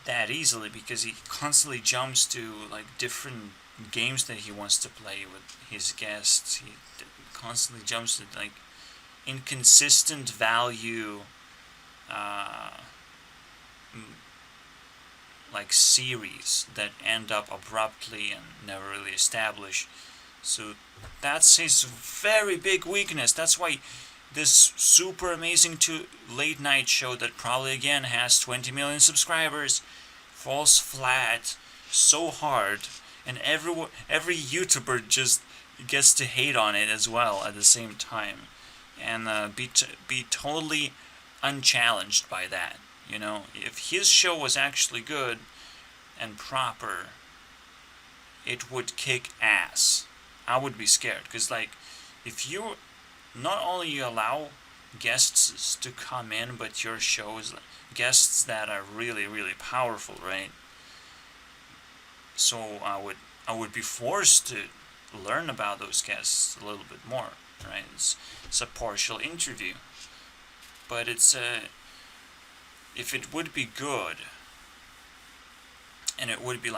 that easily because he constantly jumps to like different games that he wants to play with his guests. He constantly jumps to like inconsistent value like series that end up abruptly and never really establish. So that's his very big weakness. That's why this super amazing late night show that probably again has 20 million subscribers falls flat so hard, and every YouTuber just gets to hate on it as well at the same time, and be totally unchallenged by that. If his show was actually good and proper, it would kick ass. I would be scared because if you not only you allow guests to come in, but your show is guests that are really really powerful, right? So I would be forced to learn about those guests a little bit more, right? It's a partial interview, but if it would be good, and it would be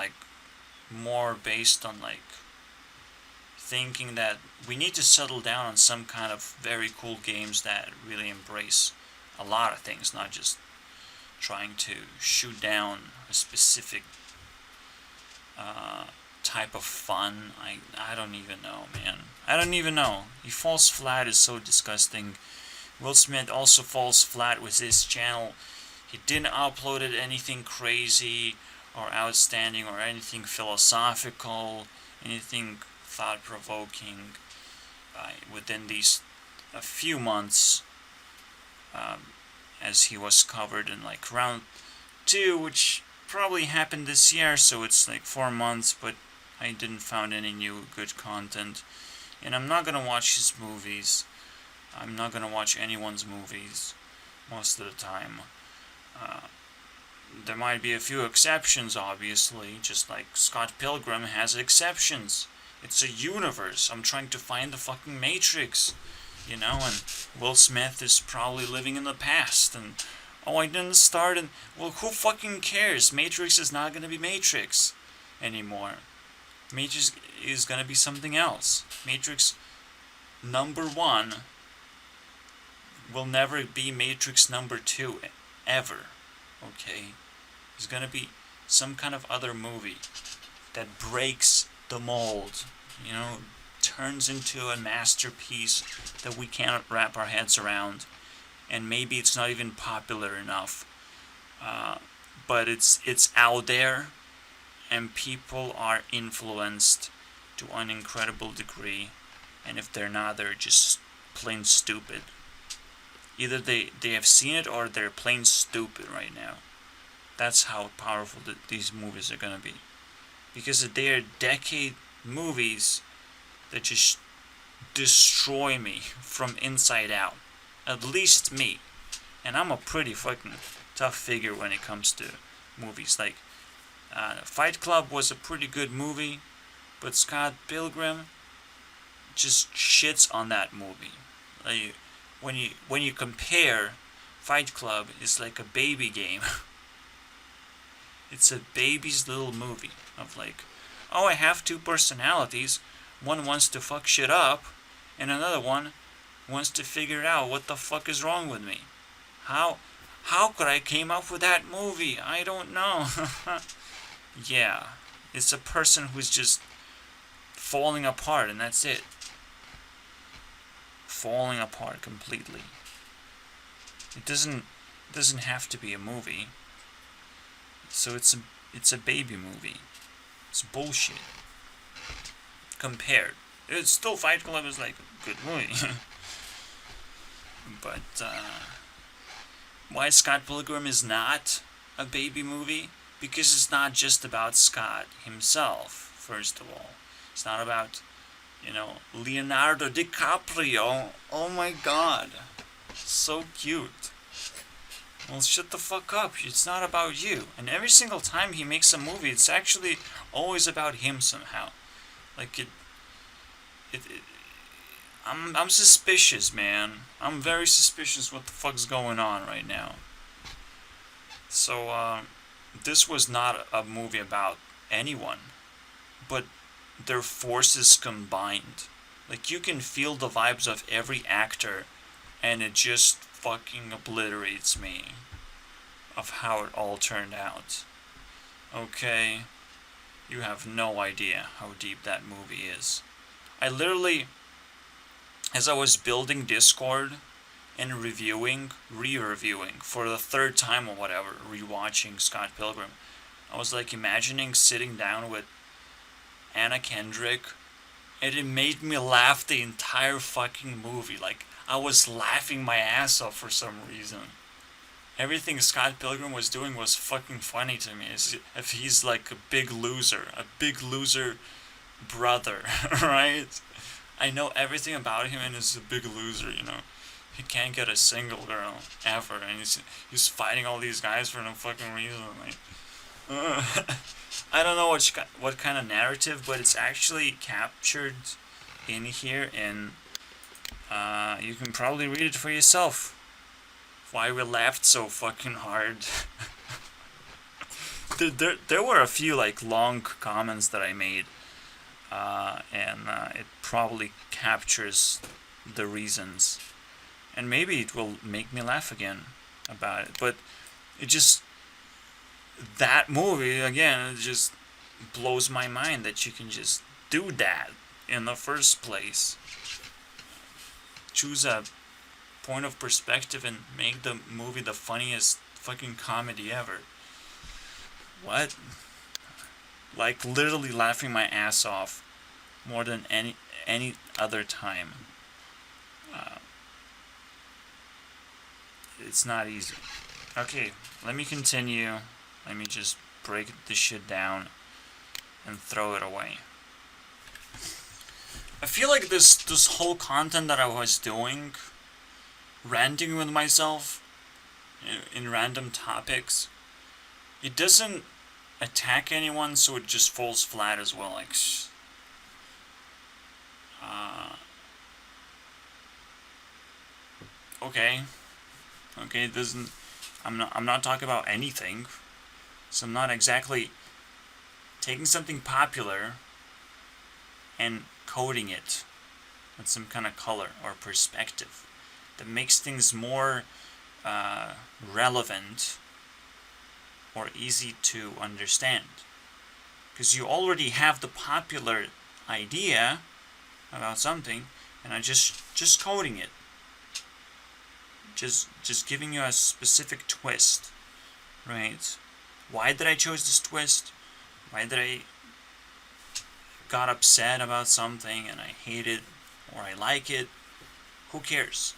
more based on thinking that we need to settle down on some kind of very cool games that really embrace a lot of things, not just trying to shoot down a specific type of fun. I don't even know, man. I don't even know. He falls flat is so disgusting. Will Smith also falls flat with his channel. He didn't upload anything crazy or outstanding or anything philosophical, anything thought-provoking within these a few months, as he was covered in round 2, which probably happened this year, so it's 4 months, but I didn't find any new good content. And I'm not gonna watch his movies. I'm not gonna watch anyone's movies most of the time. There might be a few exceptions, obviously, just like Scott Pilgrim has exceptions. It's a universe. I'm trying to find the fucking Matrix, and Will Smith is probably living in the past, and I didn't start, and well, who fucking cares? Matrix is not gonna be Matrix anymore. Matrix is gonna be something else. Matrix #1 will never be Matrix #2 ever. Okay? It's gonna be some kind of other movie that breaks the mold, turns into a masterpiece that we cannot wrap our heads around, and maybe it's not even popular enough, but it's out there, and people are influenced to an incredible degree, and if they're not, they're just plain stupid. Either they have seen it or they're plain stupid right now. That's how powerful these movies are gonna be, because they are decade movies that just destroy me from inside out. At least me. And I'm a pretty fucking tough figure when it comes to movies. Fight Club was a pretty good movie, but Scott Pilgrim just shits on that movie. When you compare, Fight Club is like a baby game. It's a baby's little movie of I have 2 personalities. One wants to fuck shit up, and another one wants to figure out what the fuck is wrong with me. How could I came up with that movie? I don't know. Yeah, it's a person who's just falling apart, and that's it. Falling apart completely. It doesn't have to be a movie. So it's a baby movie. It's bullshit. Compared It's still Fight Club is like a good movie. But why Scott Pilgrim is not a baby movie? Because it's not just about Scott himself, first of all. It's not about, Leonardo DiCaprio. Oh my god. So cute. Well, shut the fuck up. It's not about you. And every single time he makes a movie, it's actually always about him somehow. Like I'm suspicious, man. I'm very suspicious what the fuck's going on right now. So, this was not a movie about anyone, but their forces combined. Like, you can feel the vibes of every actor, and it just fucking obliterates me of how it all turned out. Okay? You have no idea how deep that movie is. I literally, as I was building Discord and re-reviewing for the third time or whatever, rewatching Scott Pilgrim, I was like imagining sitting down with Anna Kendrick, and it made me laugh the entire fucking movie. Like, I was laughing my ass off for some reason. Everything Scott Pilgrim was doing was fucking funny to me. As if he's like a big loser brother, right? I know everything about him and he's a big loser, He can't get a single girl ever, and he's fighting all these guys for no fucking reason. Like, I don't know what kind of narrative, but it's actually captured in here, and you can probably read it for yourself. Why we laughed so fucking hard. There were a few like long comments that I made, and it probably captures the reasons. And maybe it will make me laugh again about it. But it just, that movie, again, it just blows my mind that you can just do that in the first place. Choose a point of perspective and make the movie the funniest fucking comedy ever. What? Like, literally laughing my ass off more than any other time. It's not easy. Okay, let me continue. Let me just break this shit down and throw it away. I feel like this whole content that I was doing, ranting with myself in random topics, it doesn't attack anyone, so it just falls flat as well. Like, okay. Okay, it doesn't. I'm not talking about anything. So I'm not exactly taking something popular and coding it with some kind of color or perspective that makes things more relevant or easy to understand. Because you already have the popular idea about something, and I just coding it. Just giving you a specific twist, right? Why did I choose this twist? Why did I got upset about something and I hate it or I like it? Who cares?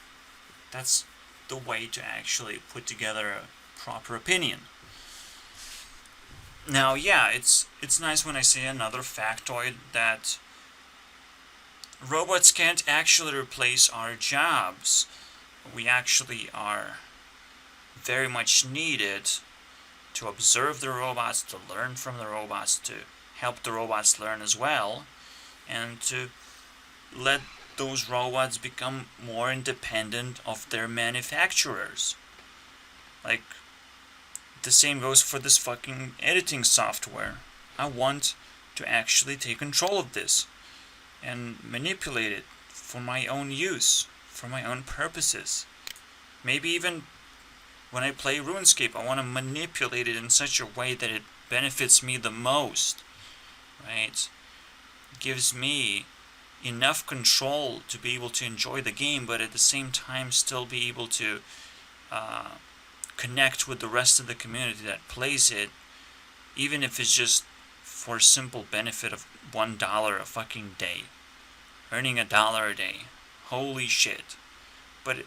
That's the way to actually put together a proper opinion. Now, yeah, it's nice when I see another factoid that robots can't actually replace our jobs. We actually are very much needed to observe the robots, to learn from the robots, to help the robots learn as well, and to let those robots become more independent of their manufacturers. Like, the same goes for this fucking editing software. I want to actually take control of this and manipulate it for my own use, for my own purposes. Maybe even when I play RuneScape, I want to manipulate it in such a way that it benefits me the most, right? It gives me enough control to be able to enjoy the game, but at the same time still be able to connect with the rest of the community that plays it, even if it's just for simple benefit of $1 a fucking day. earning $1 a day. Holy shit. But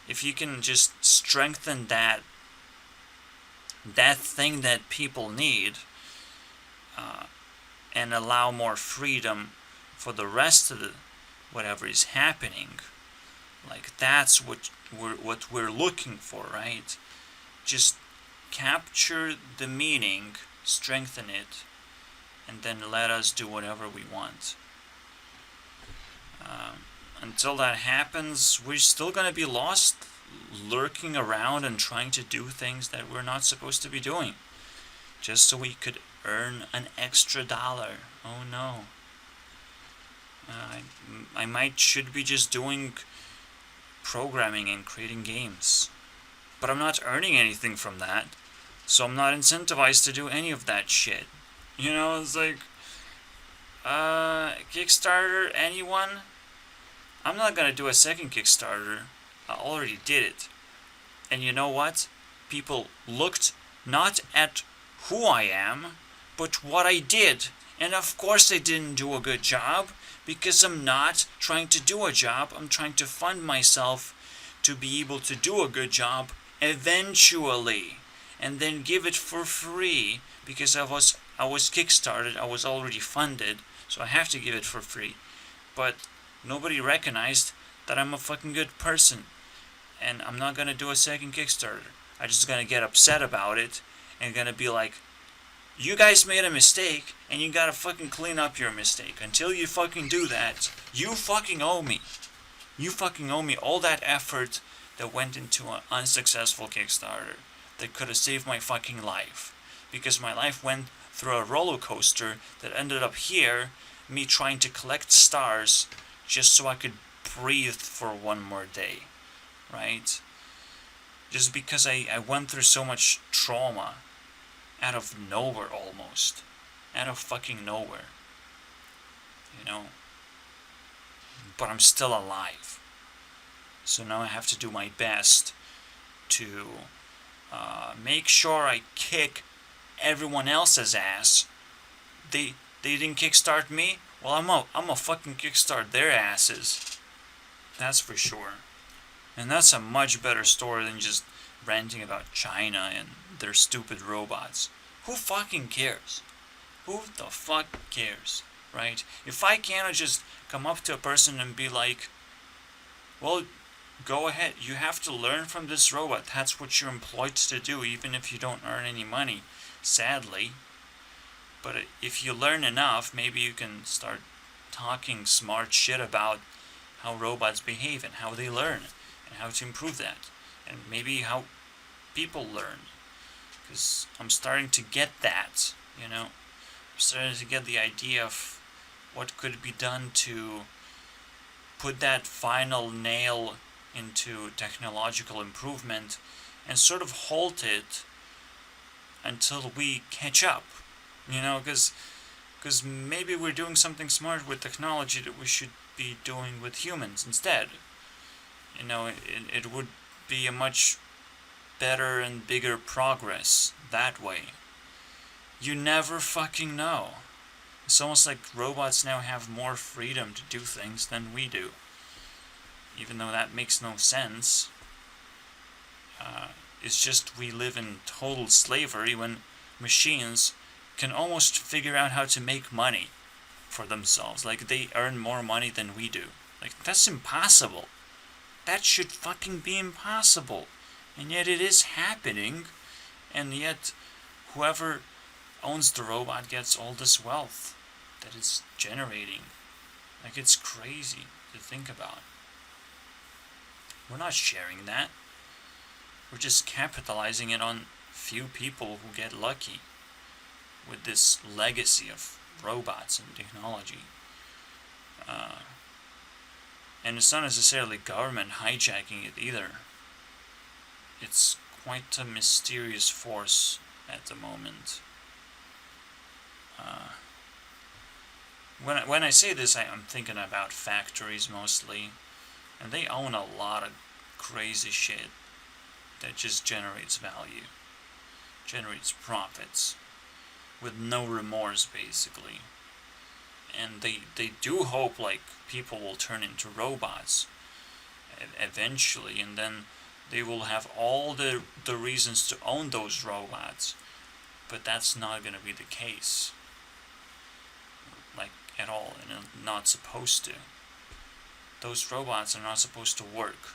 if you can just strengthen that thing that people need, and allow more freedom for the rest of the whatever is happening, like that's what we're looking for, right? Just capture the meaning, strengthen it, and then let us do whatever we want. Until that happens, we're still gonna be lost, lurking around and trying to do things that we're not supposed to be doing, just so we could earn an extra dollar. Oh no. I should be just doing programming and creating games. But I'm not earning anything from that, so I'm not incentivized to do any of that shit. You know, it's like, Kickstarter, anyone? I'm not gonna do a second Kickstarter. I already did it. And you know what? People looked not at who I am, but what I did. And of course I didn't do a good job, because I'm not trying to do a job. I'm trying to fund myself to be able to do a good job eventually, and then give it for free, because I was kickstarted, I was already funded, so I have to give it for free. But nobody recognized that I'm a fucking good person, and I'm not gonna do a second Kickstarter. I'm just gonna get upset about it and gonna be like, you guys made a mistake, and you gotta fucking clean up your mistake. Until you fucking do that, you fucking owe me. You fucking owe me all that effort that went into an unsuccessful Kickstarter that could have saved my fucking life. Because my life went through a roller coaster that ended up here, me trying to collect stars just so I could breathe for one more day, right? Just because I went through so much trauma out of nowhere, almost. Out of fucking nowhere. You know? But I'm still alive. So now I have to do my best to make sure I kick everyone else's ass. They didn't kickstart me? Well, I'm a fucking kickstart their asses. That's for sure. And that's a much better story than just ranting about China and their stupid robots. Who fucking cares? Who the fuck cares, right? If I cannot just come up to a person and be like, well, go ahead, you have to learn from this robot. That's what you're employed to do, even if you don't earn any money, sadly. But if you learn enough, maybe you can start talking smart shit about how robots behave and how they learn and how to improve that, and maybe how people learn. Because I'm starting to get that, you know. I'm starting to get the idea of what could be done to put that final nail into technological improvement and sort of halt it until we catch up, you know, because maybe we're doing something smart with technology that we should be doing with humans instead. You know, it would be a much better and bigger progress that way. You never fucking know. It's almost like robots now have more freedom to do things than we do. Even though that makes no sense. It's just we live in total slavery when machines can almost figure out how to make money for themselves. Like, they earn more money than we do. Like, that's impossible. That should fucking be impossible. And yet it is happening. And yet whoever owns the robot gets all this wealth that it's generating. Like, it's crazy to think about. We're not sharing that. We're just capitalizing it on few people who get lucky with this legacy of robots and technology. And it's not necessarily government hijacking it either. It's quite a mysterious force at the moment. When I say this, I'm thinking about factories mostly, and they own a lot of crazy shit that just generates value, generates profits, with no remorse, basically. and they do hope like people will turn into robots eventually, and then they will have all the reasons to own those robots. But that's not going to be the case, like at all, and not supposed to. Those robots are not supposed to work,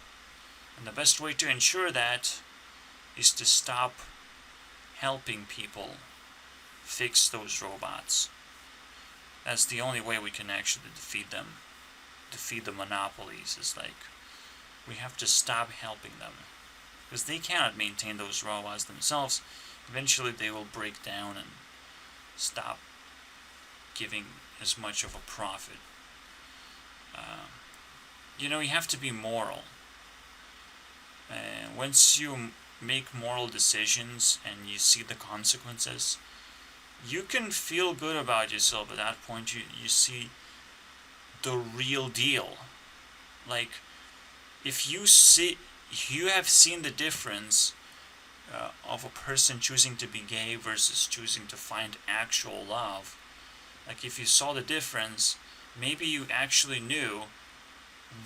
and the best way to ensure that is to stop helping people fix those robots. That's the only way we can actually defeat them. Defeat the monopolies. Is like, we have to stop helping them. Because they cannot maintain those robots themselves. Eventually they will break down and stop giving as much of a profit. You have to be moral. Once you make moral decisions and you see the consequences, you can feel good about yourself. At that point you see the real deal. Like, if you have seen the difference of a person choosing to be gay versus choosing to find actual love, like if you saw the difference, maybe you actually knew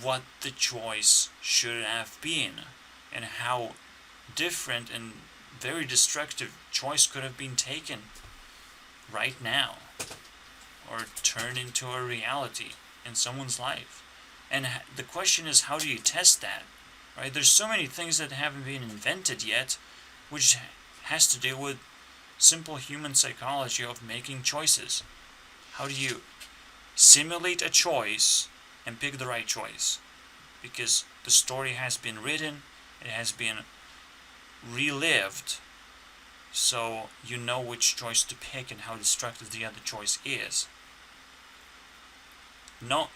what the choice should have been, and how different and very destructive choice could have been taken right now, or turned into a reality in someone's life. And the question is, how do you test that? Right? There's so many things that haven't been invented yet, which has to do with simple human psychology of making choices. How do you simulate a choice and pick the right choice? Because the story has been written, it has been relived, so you know which choice to pick and how destructive the other choice is. No,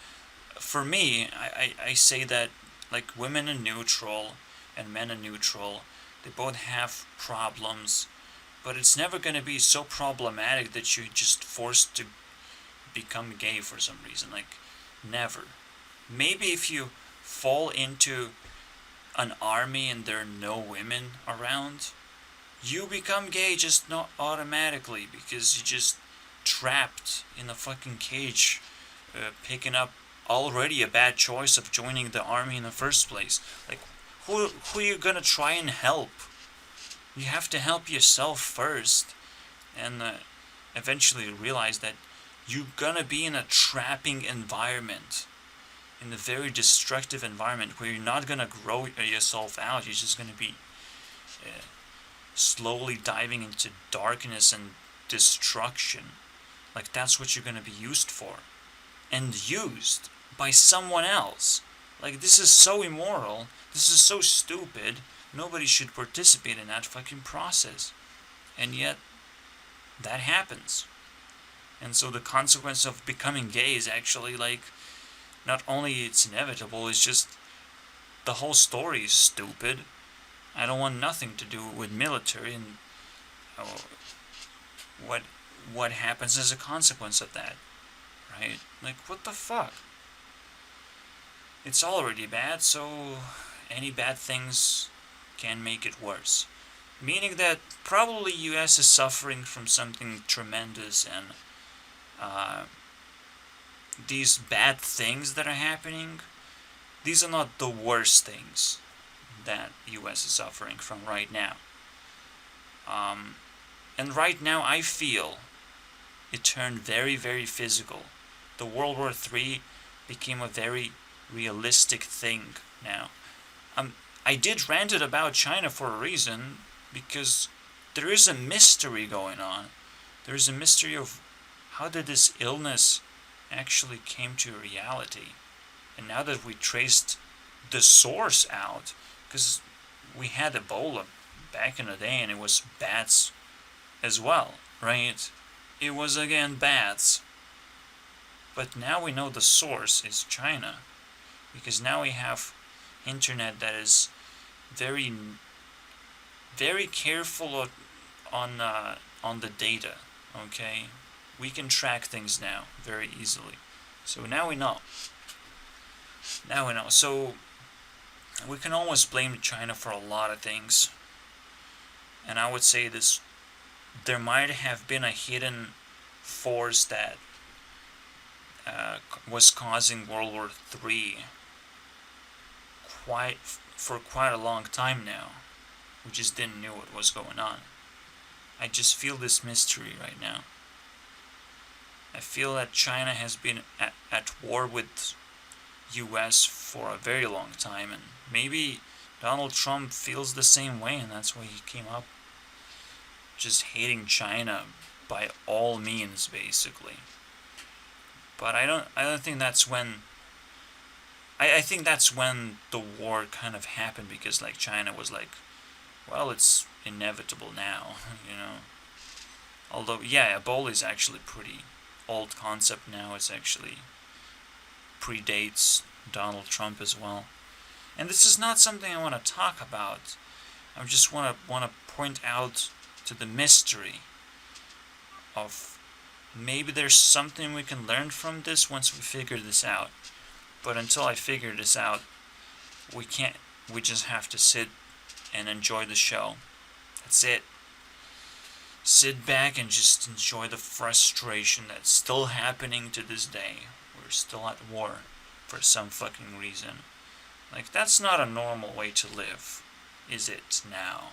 for me, I say that like women are neutral and men are neutral. They both have problems, but it's never going to be so problematic that you're just forced to become gay for some reason. Like, never. Maybe if you fall into an army and there are no women around, you become gay, just not automatically, because you're just trapped in a fucking cage, picking up already a bad choice of joining the army in the first place. Like, who are you gonna try and help? You have to help yourself first, and eventually realize that you're gonna be in a trapping environment, in a very destructive environment where you're not gonna grow yourself out. You're just gonna be slowly diving into darkness and destruction. Like, that's what you're gonna be used for, and used by someone else. Like, this is so immoral. This is so stupid. Nobody should participate in that fucking process. And yet, that happens. And so the consequence of becoming gay is actually, like, not only it's inevitable, it's just the whole story is stupid. I don't want nothing to do with military and what happens as a consequence of that. Right? Like, what the fuck? It's already bad, so any bad things can make it worse. Meaning that probably US is suffering from something tremendous, and these bad things that are happening, these are not the worst things that US is suffering from right now. And right now I feel it turned very, very physical. The World War III became a very realistic thing now. I did rant it about China for a reason, because there is a mystery going on. There is a mystery of how did this illness actually came to reality. And now that we traced the source out, because we had Ebola back in the day and it was bats as well, right? It was again bats. But now we know the source is China, because now we have internet that is very, very careful on the data. Okay, we can track things now very easily. So now we know. Now we know. So we can almost blame China for a lot of things. And I would say this: there might have been a hidden force that was causing World War III for quite a long time now. We just didn't know what was going on. I just feel this mystery right now. I feel that China has been at war with US for a very long time, and maybe Donald Trump feels the same way, and that's why he came up just hating China by all means, basically. But I don't think that's when I think that's when the war kind of happened, because like China was like, well, it's inevitable now, you know. Although, yeah, Ebola is actually pretty old concept now. It's actually predates Donald Trump as well. And this is not something I want to talk about. I just want to point out to the mystery of maybe there's something we can learn from this once we figure this out. But until I figure this out, we can't. We just have to sit and enjoy the show. That's it. Sit back and just enjoy the frustration that's still happening to this day. We're still at war for some fucking reason. Like, that's not a normal way to live, is it now?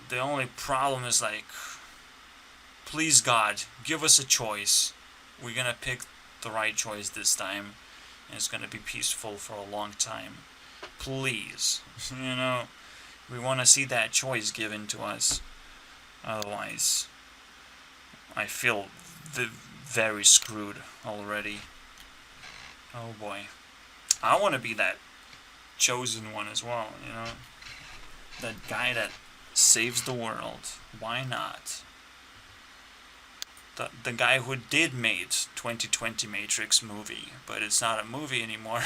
The only problem is like, please God, give us a choice. We're gonna pick the right choice this time, and it's gonna be peaceful for a long time. Please, you know, we want to see that choice given to us. Otherwise, I feel very screwed already. Oh boy. I want to be that chosen one as well, you know? That guy that saves the world. Why not? The guy who did made 2020 Matrix movie, but it's not a movie anymore.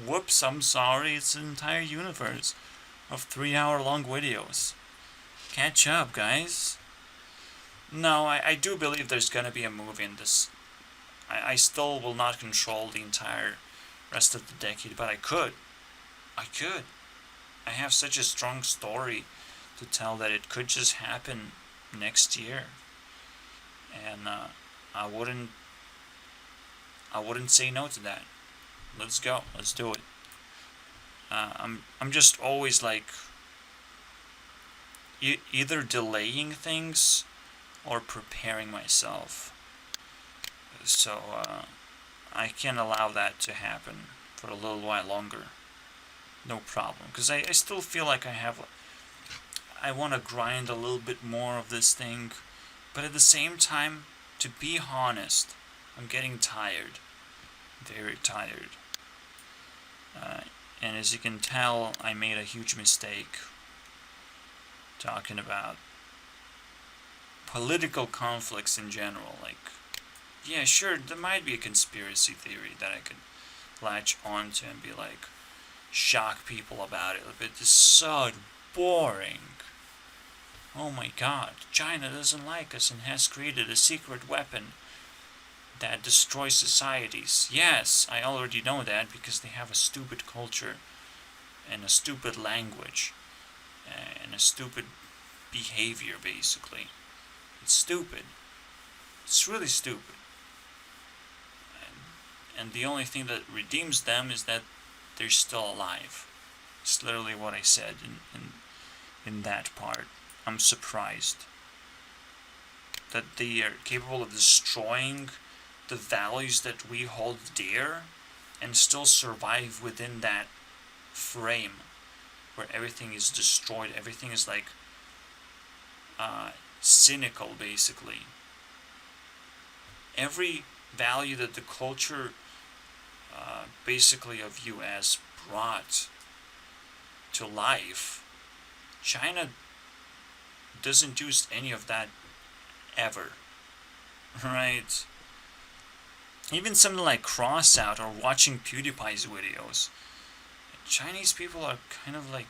Whoops, I'm sorry, it's an entire universe of 3-hour-long videos. Catch up, guys. No, I do believe there's gonna be a movie in this. I still will not control the entire rest of the decade, but I could. I have such a strong story to tell that it could just happen next year. And I wouldn't say no to that. Let's go. Let's do it. I'm just always like either delaying things or preparing myself. So I can allow that to happen for a little while longer. No problem. Because I still feel like I want to grind a little bit more of this thing. But at the same time, to be honest, I'm getting tired. Very tired. And as you can tell, I made a huge mistake talking about political conflicts in general. Like, yeah, sure, there might be a conspiracy theory that I could latch onto and be like, shock people about it. But it's so boring. Oh my God, China doesn't like us and has created a secret weapon that destroys societies. Yes, I already know that because they have a stupid culture and a stupid language and a stupid behavior, basically. It's stupid. It's really stupid. And the only thing that redeems them is that they're still alive. It's literally what I said in that part. I'm surprised that they are capable of destroying the values that we hold dear and still survive within that frame where everything is destroyed. Everything is like cynical, basically. Every value that the culture basically of US brought to life, China doesn't use any of that ever, right? Even something like Crossout or watching PewDiePie's videos, Chinese people are kind of like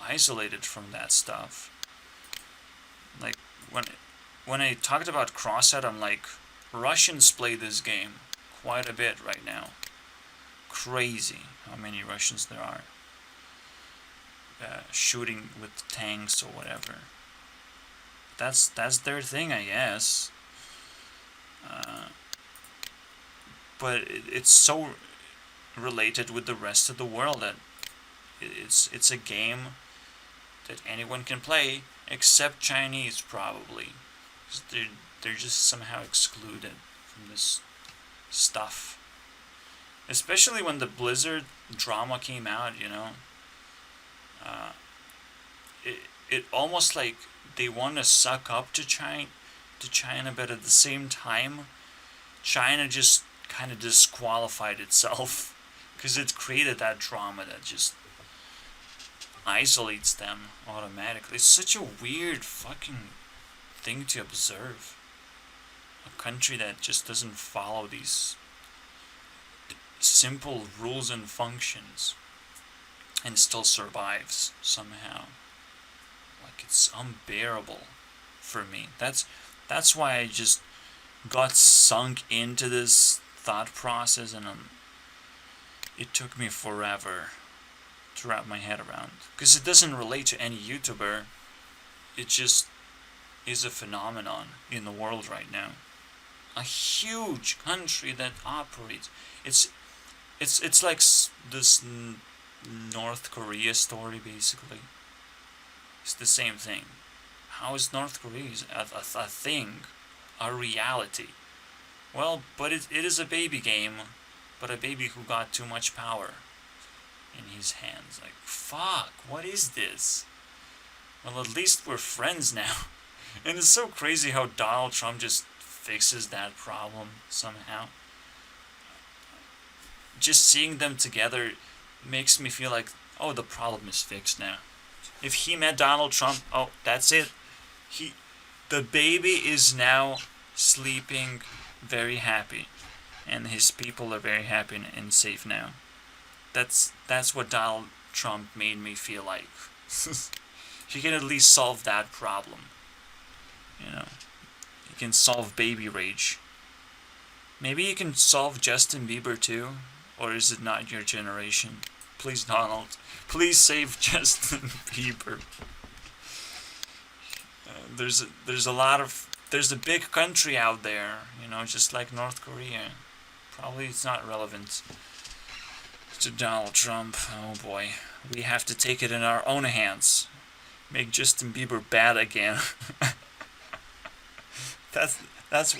isolated from that stuff. Like when I talked about Crossout, I'm like, Russians play this game quite a bit right now. Crazy how many Russians there are shooting with tanks or whatever. That's their thing, I guess. but it's so related with the rest of the world that it's a game that anyone can play except Chinese, probably. 'Cause they're just somehow excluded from this stuff. Especially when the Blizzard drama came out, you know. It almost like they want to suck up to China, but at the same time, China just kind of disqualified itself because it created that drama that just isolates them automatically. It's such a weird fucking thing to observe. A country that just doesn't follow these simple rules and functions and still survives somehow. Like, it's unbearable for me. That's why I just got sunk into this thought process, and it took me forever to wrap my head around, because it doesn't relate to any YouTuber. It just is a phenomenon in the world right now. A huge country that operates. It's like this North Korea story, basically. It's the same thing. How is North Korea a thing, a reality? Well, but it is a baby game, but a baby who got too much power in his hands. Like, fuck, what is this? Well, at least we're friends now. And it's so crazy how Donald Trump just fixes that problem somehow. Just seeing them together makes me feel like, oh, the problem is fixed now. If he met Donald Trump, oh, that's it. The baby is now sleeping very happy, and his people are very happy and safe now. That's what Donald Trump made me feel like. He can at least solve that problem. You know, he can solve baby rage. Maybe he can solve Justin Bieber too, or is it not your generation? Please, Donald, please save Justin Bieber. There's a big country out there, you know, just like North Korea. Probably it's not relevant to Donald Trump. Oh boy, we have to take it in our own hands. Make Justin Bieber bad again. that's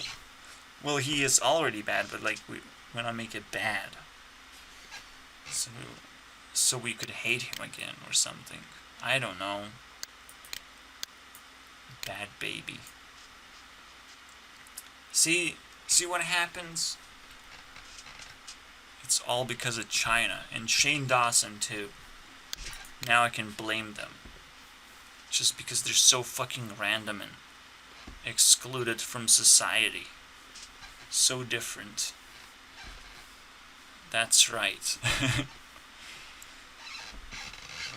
well, he is already bad, but like we want to make it bad. So we could hate him again or something. I don't know. Bad baby. See what happens? It's all because of China and Shane Dawson too. Now I can blame them. Just because they're so fucking random and excluded from society. So different. That's right.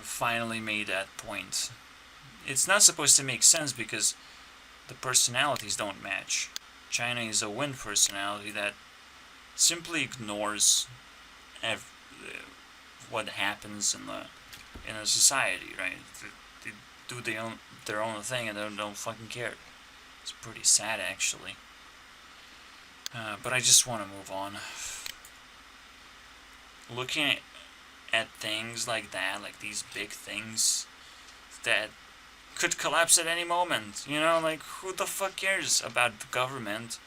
Finally made that point. It's not supposed to make sense because the personalities don't match. China is a wind personality that simply ignores what happens in a society, right? They do their own thing and they don't fucking care. It's pretty sad, actually. But I just want to move on. Looking at things like that, like these big things that could collapse at any moment, you know, like who the fuck cares about the government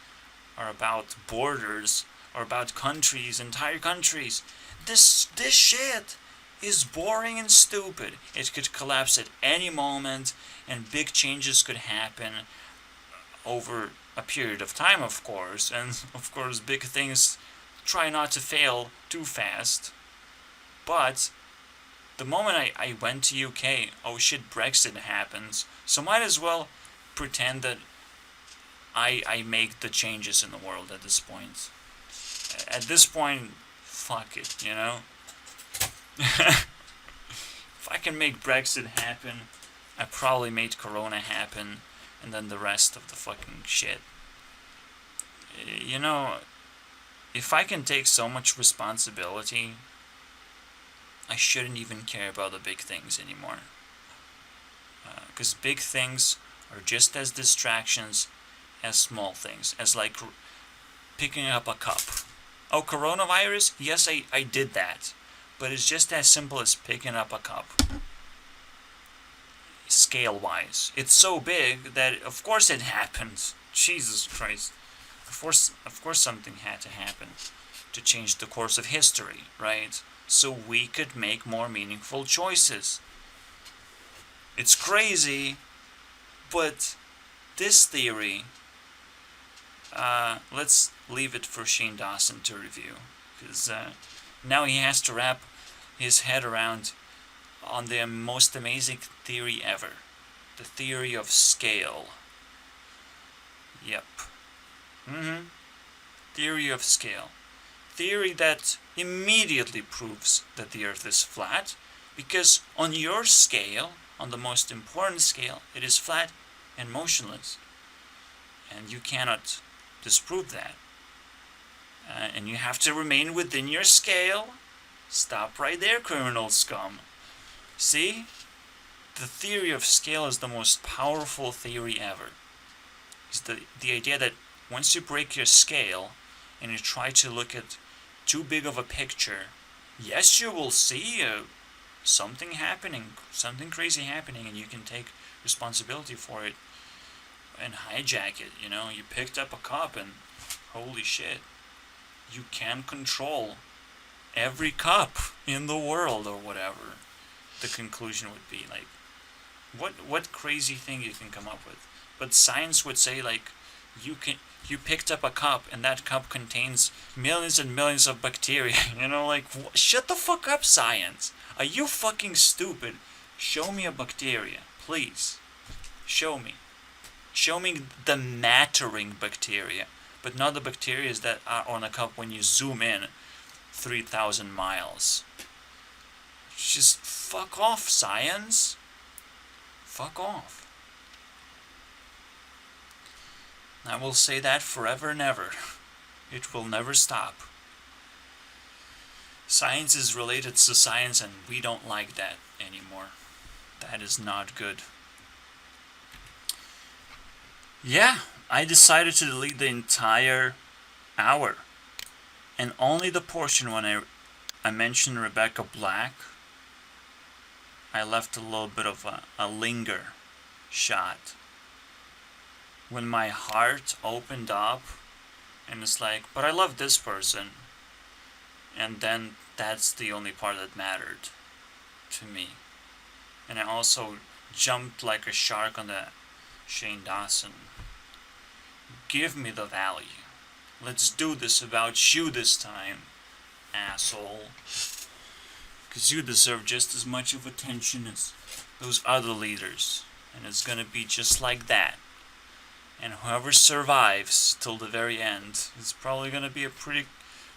or about borders or about countries, entire countries? This shit is boring and stupid. It could collapse at any moment and big changes could happen over a period of time, of course, and of course big things try not to fail too fast. But the moment I went to UK, oh shit, Brexit happens, so might as well pretend that I make the changes in the world at this point. At this point, fuck it, you know? If I can make Brexit happen, I probably made Corona happen, and then the rest of the fucking shit. You know, if I can take so much responsibility, I shouldn't even care about the big things anymore. Because big things are just as distractions as small things. As like picking up a cup. Oh, coronavirus? Yes, I did that. But it's just as simple as picking up a cup. Scale-wise. It's so big that of course it happens. Jesus Christ. Of course something had to happen to change the course of history, right? So we could make more meaningful choices. It's crazy, but this theory, let's leave it for Shane Dawson to review, because now he has to wrap his head around on the most amazing theory ever, the theory of scale. Yep. Theory of scale. Theory that immediately proves that the Earth is flat, because on your scale, on the most important scale, it is flat and motionless. And you cannot disprove that. And you have to remain within your scale. Stop right there, criminal scum. See? The theory of scale is the most powerful theory ever. It's the idea that once you break your scale and you try to look at too big of a picture, yes, you will see something happening, something crazy happening, and you can take responsibility for it and hijack it. You know, you picked up a cup and holy shit, you can control every cup in the world or whatever. The conclusion would be like, what crazy thing you can come up with? But science would say like, you picked up a cup and that cup contains millions and millions of bacteria. You know, like, shut the fuck up, science. Are you fucking stupid? Show me a bacteria, please. Show me. Show me the mattering bacteria, but not the bacteria that are on a cup when you zoom in 3,000 miles. Just fuck off, science. Fuck off. I will say that forever and ever. It will never stop. Science is related to science, and we don't like that anymore. That is not good. Yeah, I decided to delete the entire hour. And only the portion when I mentioned Rebecca Black, I left a little bit of a linger shot. When my heart opened up, and it's like, but I love this person. And then that's the only part that mattered to me. And I also jumped like a shark on the Shane Dawson. Give me the value. Let's do this about you this time, asshole. Because you deserve just as much of attention as those other leaders. And it's gonna be just like that. And whoever survives till the very end is probably gonna be a pretty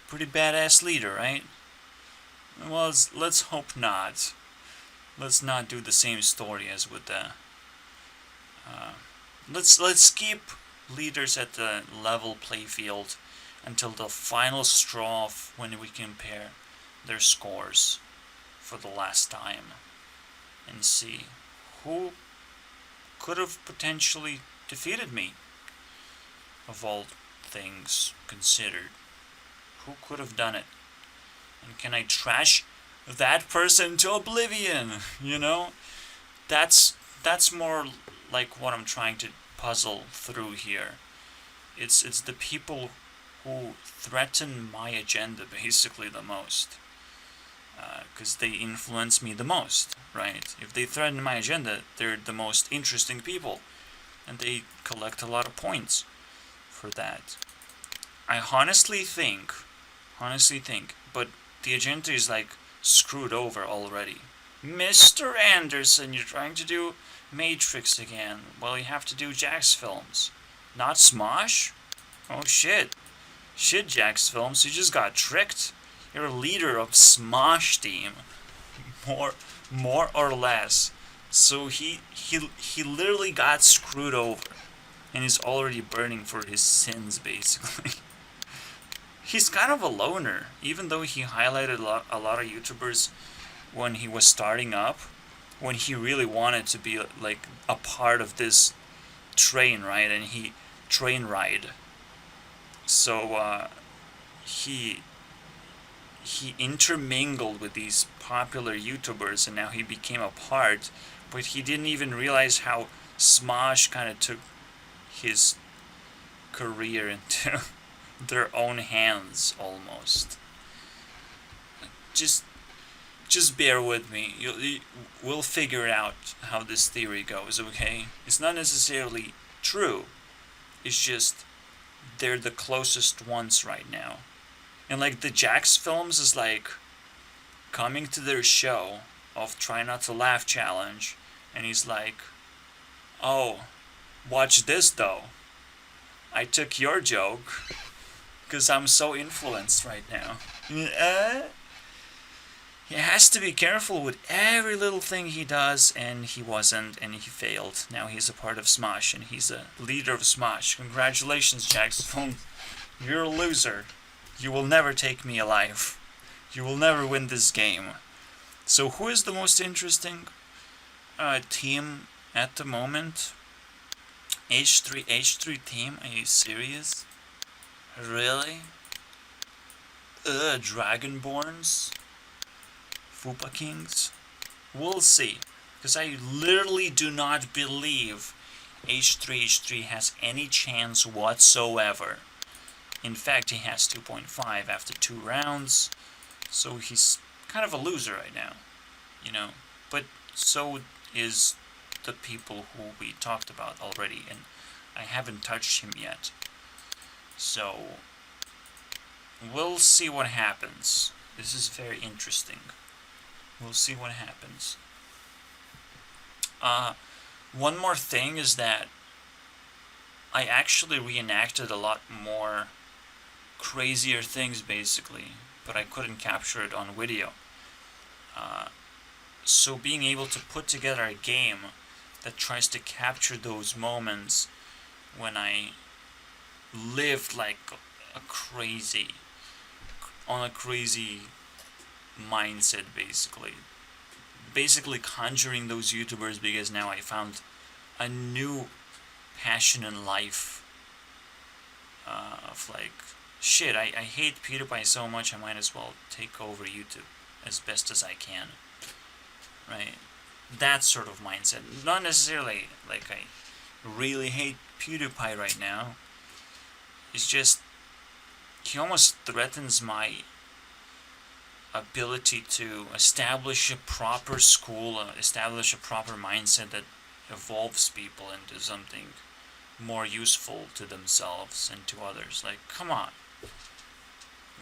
badass leader, right? Well, let's hope not. Let's not do the same story as with the. Let's keep leaders at the level playfield until the final straw of when we compare their scores for the last time, and see who could have potentially defeated me, of all things considered. Who could have done it? And can I trash that person to oblivion? You know? That's more like what I'm trying to puzzle through here. It's the people who threaten my agenda basically the most. Because they influence me the most, right? If they threaten my agenda, they're the most interesting people. And they collect a lot of points for that. I honestly think, but the agenda is like screwed over already. Mr. Anderson, you're trying to do Matrix again. Well, you have to do Jax films. Not Smosh? Oh shit. Shit, Jax films, you just got tricked. You're a leader of Smosh team. More or less. So he literally got screwed over. And he's already burning for his sins, basically. He's kind of a loner, even though he highlighted a lot of YouTubers when he was starting up, when he really wanted to be like a part of this train, right? And he train ride. So he intermingled with these popular YouTubers, and now he became a part, but he didn't even realize how Smosh kind of took his career into their own hands almost. Just bear with me. We'll figure out how this theory goes, okay? It's not necessarily true. It's just they're the closest ones right now. And like the Jax films is like coming to their show of Try Not to Laugh challenge, and he's like, "Oh, watch this though. I took your joke because I'm so influenced right now." He has to be careful with every little thing he does, and he wasn't, and he failed. Now he's a part of Smosh, and he's a leader of Smosh. Congratulations, Jax. You're a loser. You will never take me alive. You will never win this game. So who is the most interesting team at the moment? H3 team? Are you serious? Really? Dragonborns? Fupa Kings? We'll see. Because I literally do not believe H3 has any chance whatsoever. In fact, he has 2.5 after 2 rounds, so he's kind of a loser right now, you know. But so is the people who we talked about already, and I haven't touched him yet. So we'll see what happens. This is very interesting. We'll see what happens. One more thing is that I actually reenacted a lot more crazier things basically, but I couldn't capture it on video. So being able to put together a game that tries to capture those moments when I lived like a crazy mindset basically conjuring those YouTubers, because now I found a new passion in life of like, shit, I hate PewDiePie so much, I might as well take over YouTube as best as I can, right? That sort of mindset. Not necessarily like I really hate PewDiePie right now. It's just he almost threatens my ability to establish a proper school, establish a proper mindset that evolves people into something more useful to themselves and to others. Like, come on.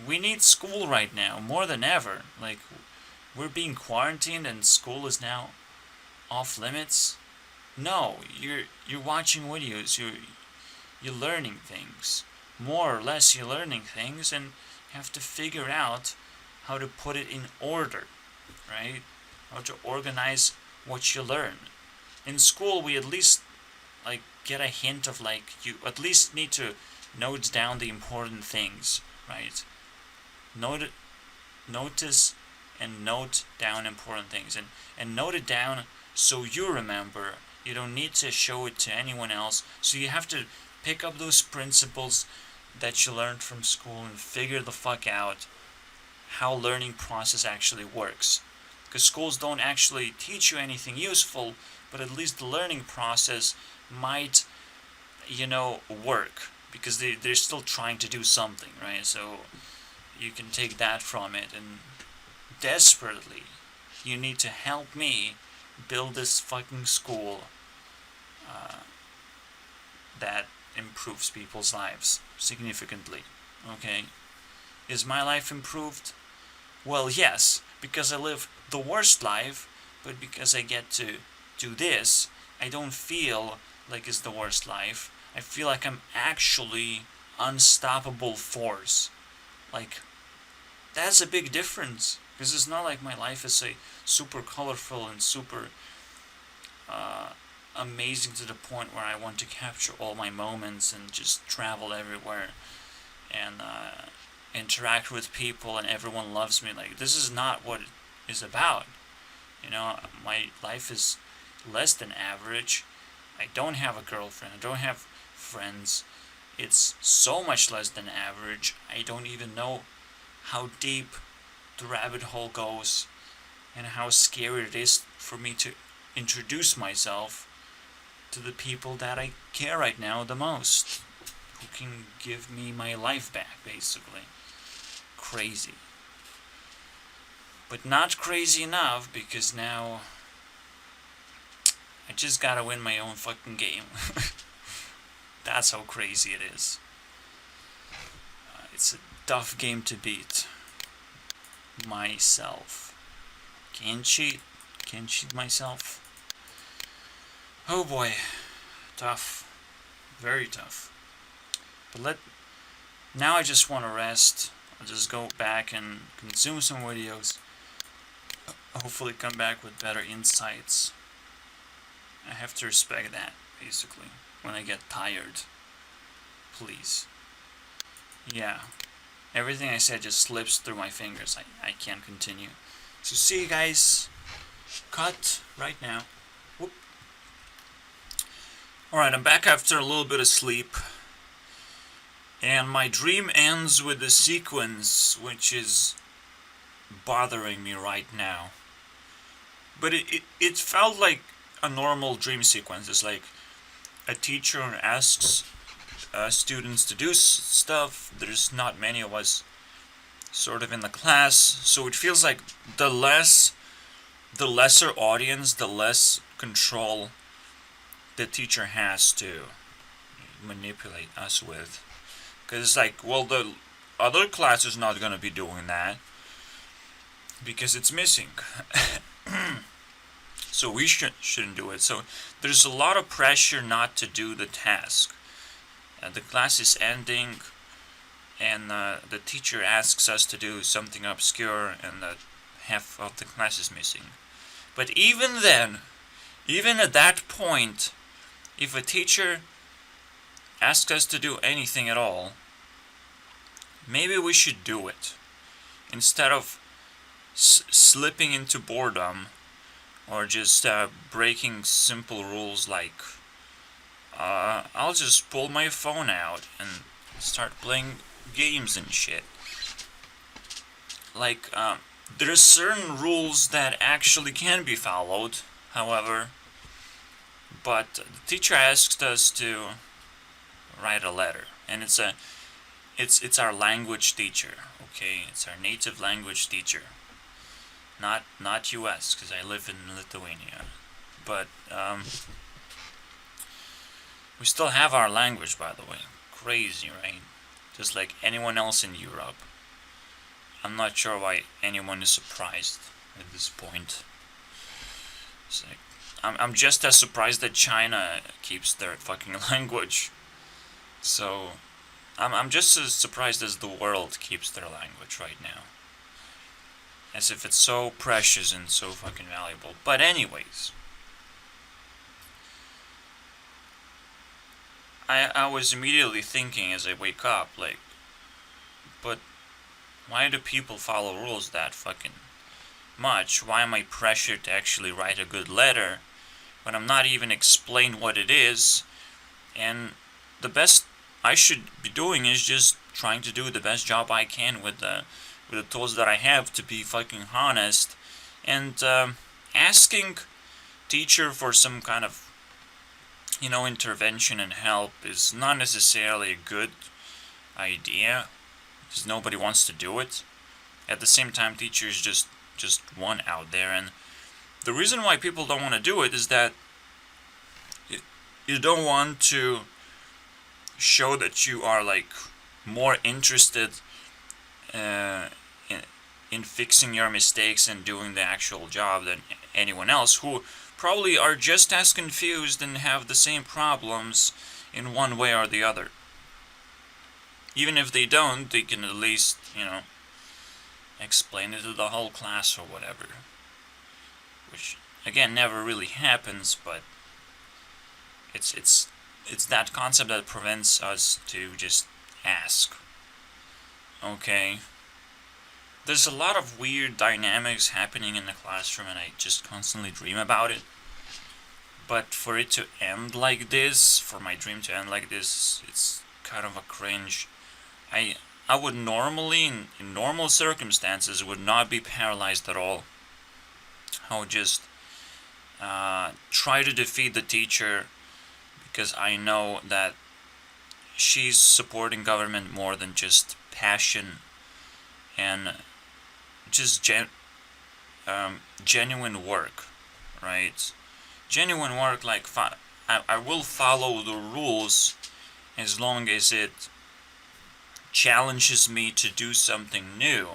We need school right now, more than ever. Like, we're being quarantined and school is now off limits. No, you're watching videos, you're learning things. More or less you're learning things, and you have to figure out how to put it in order, right? How to organize what you learn. In school, we at least like get a hint of like, you at least need to note down the important things, right? Notice and note down important things, and note it down so you remember. You don't need to show it to anyone else. So you have to pick up those principles that you learned from school and figure the fuck out how learning process actually works. Because schools don't actually teach you anything useful, but at least the learning process might, work, because they're still trying to do something, right? So you can take that from it, and desperately you need to help me build this fucking school that improves people's lives significantly. Okay? Is my life improved? Well, yes, because I live the worst life, but because I get to do this, I don't feel like it's the worst life. I feel like I'm actually unstoppable force. Like, that's a big difference, because it's not like my life is super colorful and super amazing to the point where I want to capture all my moments and just travel everywhere and interact with people and everyone loves me. Like, this is not what it is about. My life is less than average. I don't have a girlfriend. I don't have friends. it's so much less than average. I don't even know how deep the rabbit hole goes and how scary it is for me to introduce myself to the people that I care right now the most, who can give me my life back, basically. Crazy. But not crazy enough, because now I just gotta win my own fucking game. That's how crazy it is. It's a tough game to beat. Myself. Can't cheat. Can't cheat myself. Oh boy. Tough. Very tough. But now I just want to rest. I'll just go back and consume some videos. Hopefully come back with better insights. I have to respect that, basically. When I get tired. Please. Yeah. Everything I said just slips through my fingers. I can't continue. So see you guys. Cut right now. Whoop. Alright, I'm back after a little bit of sleep. And my dream ends with a sequence which is bothering me right now. But it felt like a normal dream sequence. It's like a teacher asks students to do stuff. There's not many of us sort of in the class, so it feels like the lesser audience, the less control the teacher has to manipulate us with. Because it's like, well, the other class is not going to be doing that because it's missing. So we shouldn't do it. So there's a lot of pressure not to do the task. The class is ending, and the teacher asks us to do something obscure, and half of the class is missing. But even then, even at that point, if a teacher asks us to do anything at all, maybe we should do it. Instead of slipping into boredom, or just breaking simple rules like, I'll just pull my phone out and start playing games and shit. Like, there are certain rules that actually can be followed, however, but the teacher asked us to write a letter, and it's our language teacher, okay? It's our native language teacher. Not US, because I live in Lithuania. But, we still have our language, by the way. Crazy, right? Just like anyone else in Europe. I'm not sure why anyone is surprised at this point. It's like, I'm just as surprised that China keeps their fucking language. So, I'm just as surprised as the world keeps their language right now. As if it's so precious and so fucking valuable. But anyways, I was immediately thinking as I wake up, like, but why do people follow rules that fucking much? Why am I pressured to actually write a good letter when I'm not even explained what it is? And the best I should be doing is just trying to do the best job I can with the tools that I have, to be fucking honest, and asking teacher for some kind of, intervention and help is not necessarily a good idea, because nobody wants to do it. At the same time, teacher is just one out there, and the reason why people don't want to do it is that you don't want to show that you are like more interested in fixing your mistakes and doing the actual job than anyone else, who probably are just as confused and have the same problems in one way or the other. Even if they don't, they can at least, explain it to the whole class or whatever. Which, again, never really happens, but it's that concept that prevents us to just ask. Okay? There's a lot of weird dynamics happening in the classroom, and I just constantly dream about it. But for it to end like this, for my dream to end like this, it's kind of a cringe. I would normally, in normal circumstances, would not be paralyzed at all. I would just try to defeat the teacher, because I know that she's supporting government more than just passion and just genuine work, right? Genuine work, like I will follow the rules as long as it challenges me to do something new.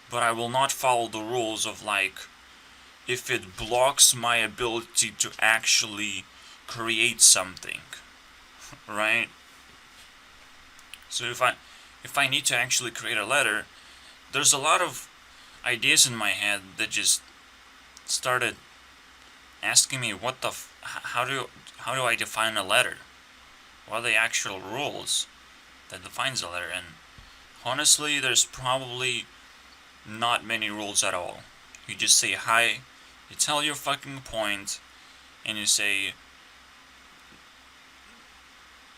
But I will not follow the rules of, like, if it blocks my ability to actually create something, right? So if I need to actually create a letter, there's a lot of ideas in my head that just started asking me, what the how do I define a letter? What are the actual rules that defines a letter? And honestly, there's probably not many rules at all. You just say hi, you tell your fucking point, and you say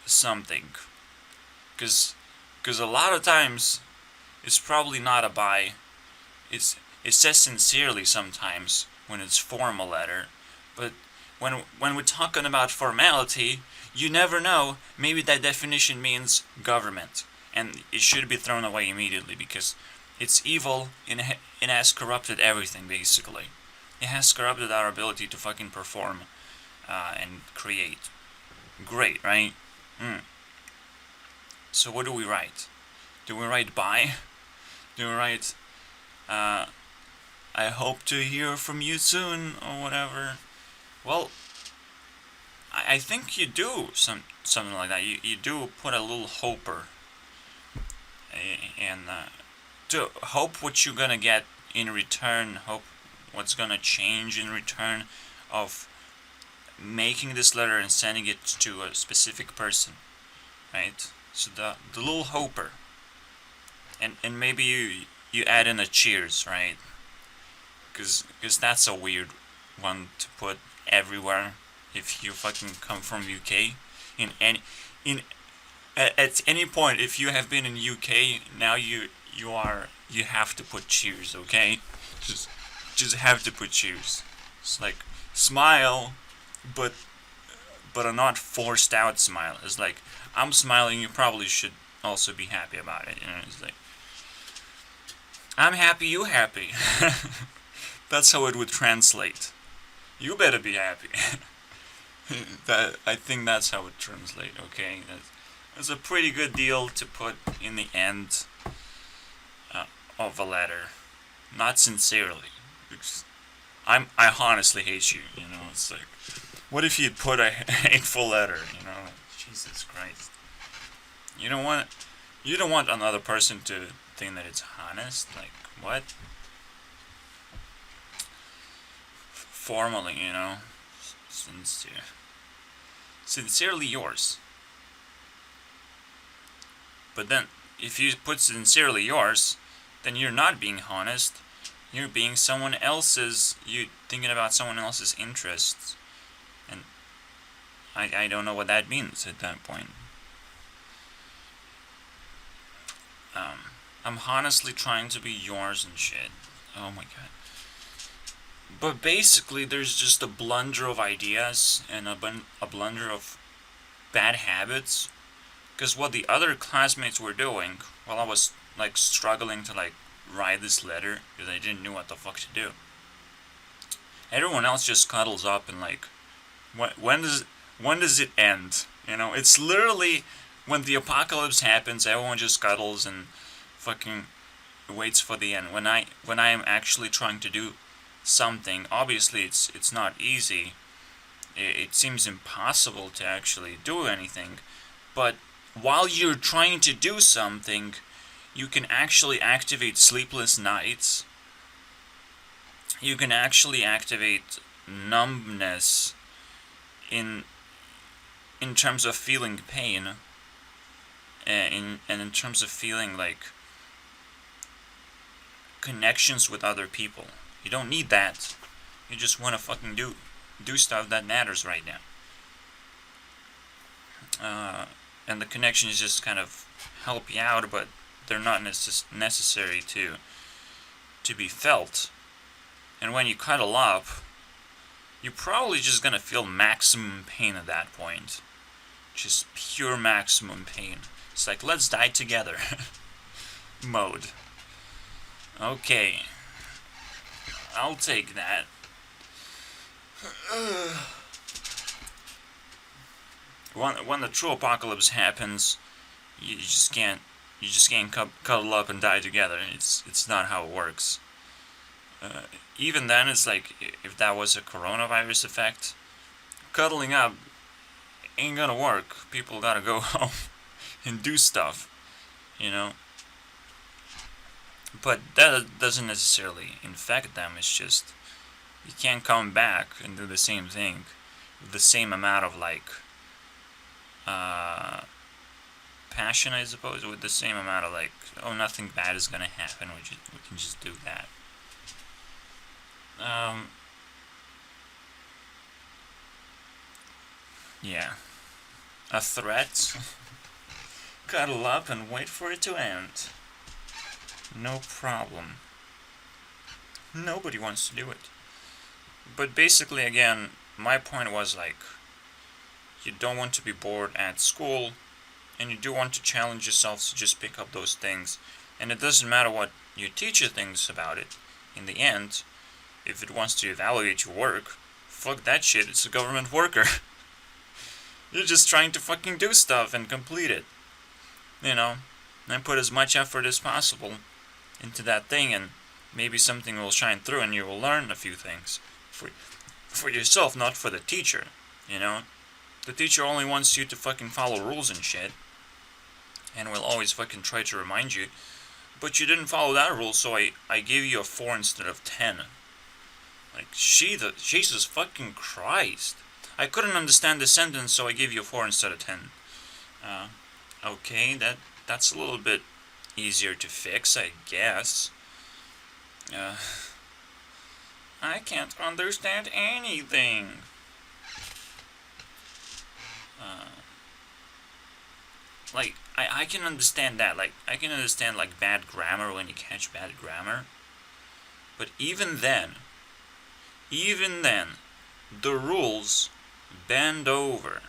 something. Because a lot of times it's probably not a bye. It says sincerely sometimes when it's formal letter, but when we're talking about formality, you never know. Maybe that definition means government, and it should be thrown away immediately because it's evil and it has corrupted everything, basically. It has corrupted our ability to fucking perform and create. Great, right? So what do we write? Do we write bye? Do we write I hope to hear from you soon, or whatever? Well, I think you do something like that. You do put a little hoper, and to hope what you're gonna get in return. Hope what's gonna change in return of making this letter and sending it to a specific person, right? So the little hoper, and maybe you add in a cheers, right? Because that's a weird one to put everywhere. If you fucking come from UK, at any point, if you have been in UK, now you have to put cheers, okay? Just have to put cheers. It's like smile, but a not forced out smile. It's like, I'm smiling, you probably should also be happy about it. You know, it's like, I'm happy, you happy. That's how it would translate. You better be happy. I think that's how it translates. Okay, that's a pretty good deal to put in the end of a letter. Not sincerely, because I honestly hate you. You know, it's like, what if you'd put a hateful letter? You know, Jesus Christ. You don't want another person to think that it's honest. Like, what? Formally, you know, sincerely yours. But then, if you put sincerely yours, then you're not being honest. You're being someone else's. You thinking about someone else's interests, and I don't know what that means at that point. I'm honestly trying to be yours and shit. Oh my god. But basically, there's just a blunder of ideas and a blunder of bad habits. Because what the other classmates were doing, while I was like struggling to like write this letter, because I didn't know what the fuck to do, everyone else just cuddles up and like, when does it end? You know, it's literally when the apocalypse happens, everyone just cuddles and fucking waits for the end. When I am actually trying to do something, obviously it's not easy. It seems impossible to actually do anything, but while you're trying to do something, you can actually activate sleepless nights. You can actually activate numbness in terms of feeling pain, and in terms of feeling like connections with other people. You don't need that. You just want to fucking do stuff that matters right now. and the connections just kind of help you out, but they're not necessary to be felt. And when you cuddle up, you're probably just gonna feel maximum pain at that point. Just pure maximum pain. It's like, let's die together mode. Okay. I'll take that. When the true apocalypse happens, you just can't cuddle up and die together. It's not how it works. Even then, it's like, if that was a coronavirus effect, cuddling up ain't gonna work. People gotta go home and do stuff, you know. But that doesn't necessarily infect them. It's just you can't come back and do the same thing with the same amount of passion, I suppose, with the same amount of oh, nothing bad is gonna happen. We can just do that. Yeah. A threat? Cuddle up and wait for it to end. No problem. Nobody wants to do it. But basically, again, my point was you don't want to be bored at school, and you do want to challenge yourself to just pick up those things. And it doesn't matter what your teacher thinks about it. In the end, if it wants to evaluate your work, fuck that shit, it's a government worker. You're just trying to fucking do stuff and complete it. You know, and put as much effort as possible into that thing, and maybe something will shine through and you will learn a few things. For yourself, not for the teacher, you know? The teacher only wants you to fucking follow rules and shit, and will always fucking try to remind you, but you didn't follow that rule, so I gave you a 4 instead of 10. Jesus fucking Christ. I couldn't understand the sentence, so I gave you a 4 instead of 10. Okay, that's a little bit easier to fix, I guess. I can't understand anything. I can understand that. I can understand bad grammar when you catch bad grammar. But even then, the rules bend over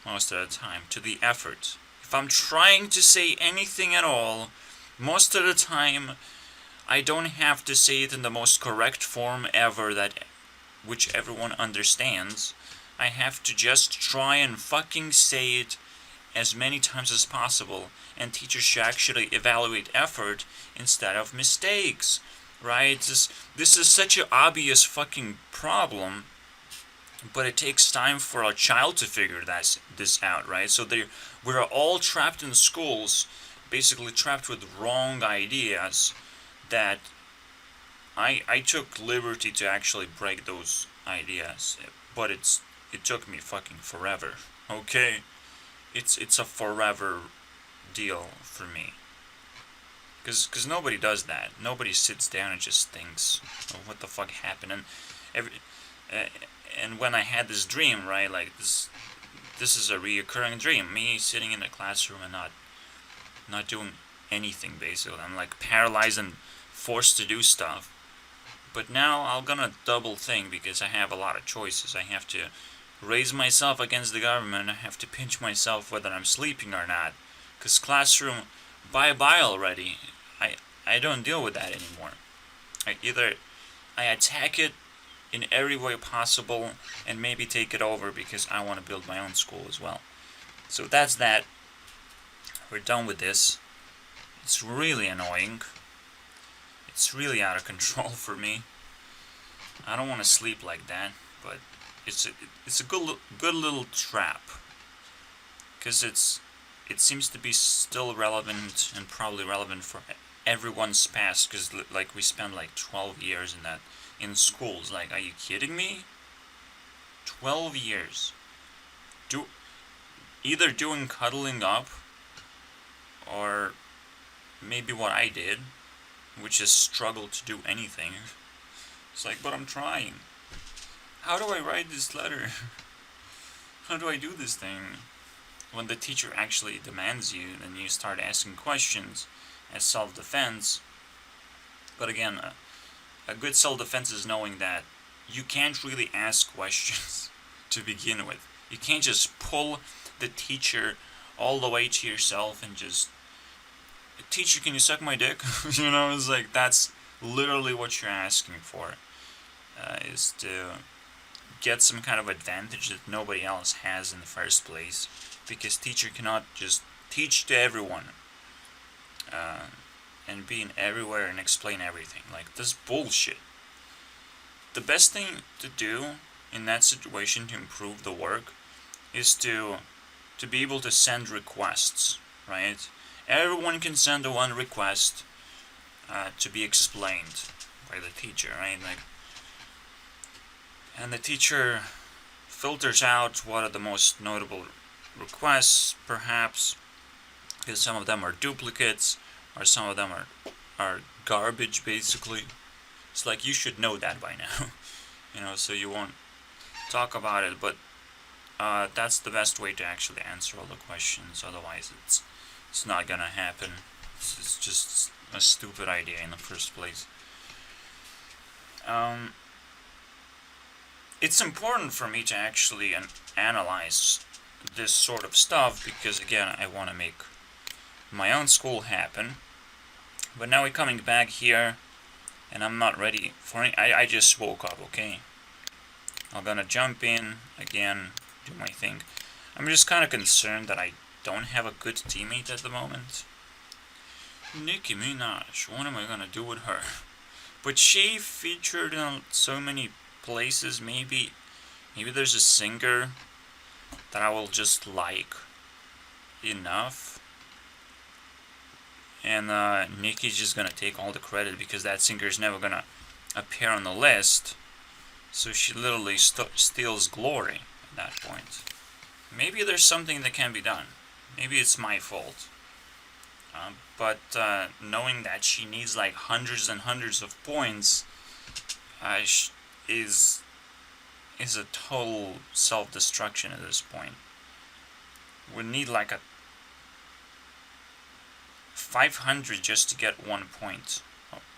most of the time to the effort. If I'm trying to say anything at all, most of the time I don't have to say it in the most correct form ever which everyone understands. I have to just try and fucking say it as many times as possible, and teachers should actually evaluate effort instead of mistakes, right? This is such an obvious fucking problem, but it takes time for a child to figure this out, right? So we're all trapped in schools, basically trapped with wrong ideas that I took liberty to actually break those ideas, but it took me fucking forever, okay? It's a forever deal for me. Because nobody does that. Nobody sits down and just thinks, oh, what the fuck happened? And when I had this dream, right, this is a reoccurring dream. Me sitting in the classroom and not doing anything, basically. I'm paralyzed and forced to do stuff. But now I'm gonna double think, because I have a lot of choices. I have to raise myself against the government. I have to pinch myself whether I'm sleeping or not. Because classroom, bye-bye already. I don't deal with that anymore. I attack it in every way possible and maybe take it over because I want to build my own school as well. So that's that. We're done with this. It's really annoying. It's really out of control for me. I don't want to sleep like that, but it's a good little trap, because it seems to be still relevant, and probably relevant for everyone's past, because we spent 12 years in schools. Are you kidding me? 12 years. Either doing cuddling up, or maybe what I did, which is struggle to do anything. It's but I'm trying. How do I write this letter? How do I do this thing? when the teacher actually demands you, then you start asking questions as self-defense. But again, a good self-defense is knowing that you can't really ask questions to begin with. You can't just pull the teacher all the way to yourself and just, teacher, can you suck my dick? You know, it's like, that's literally what you're asking for, is to get some kind of advantage that nobody else has in the first place, because teacher cannot just teach to everyone, and be in everywhere and explain everything. Like, this bullshit. The best thing to do in that situation to improve the work is to be able to send requests, right? Everyone can send the one request to be explained by the teacher, right? Like, and the teacher filters out what are the most notable requests, perhaps, because some of them are duplicates, or some of them are garbage, basically. It's like, you should know that by now, you know, so you won't talk about it, but that's the best way to actually answer all the questions. Otherwise, it's not gonna happen. It's just a stupid idea in the first place. It's important for me to actually analyze this sort of stuff, because again, I want to make my own school happen. But now we're coming back here, and I'm not ready for it. I just woke up, okay? I'm gonna jump in again, do my thing. I'm just kind of concerned that I don't have a good teammate at the moment. Nicki Minaj, what am I gonna do with her? But she featured in so many places. Maybe there's a singer that I will just like enough, and Nicki's just gonna take all the credit, because that singer is never gonna appear on the list. So she literally steals glory at that point. Maybe there's something that can be done. Maybe it's my fault. But knowing that she needs like hundreds and hundreds of points is a total self-destruction at this point. We need like a 500 just to get 1 point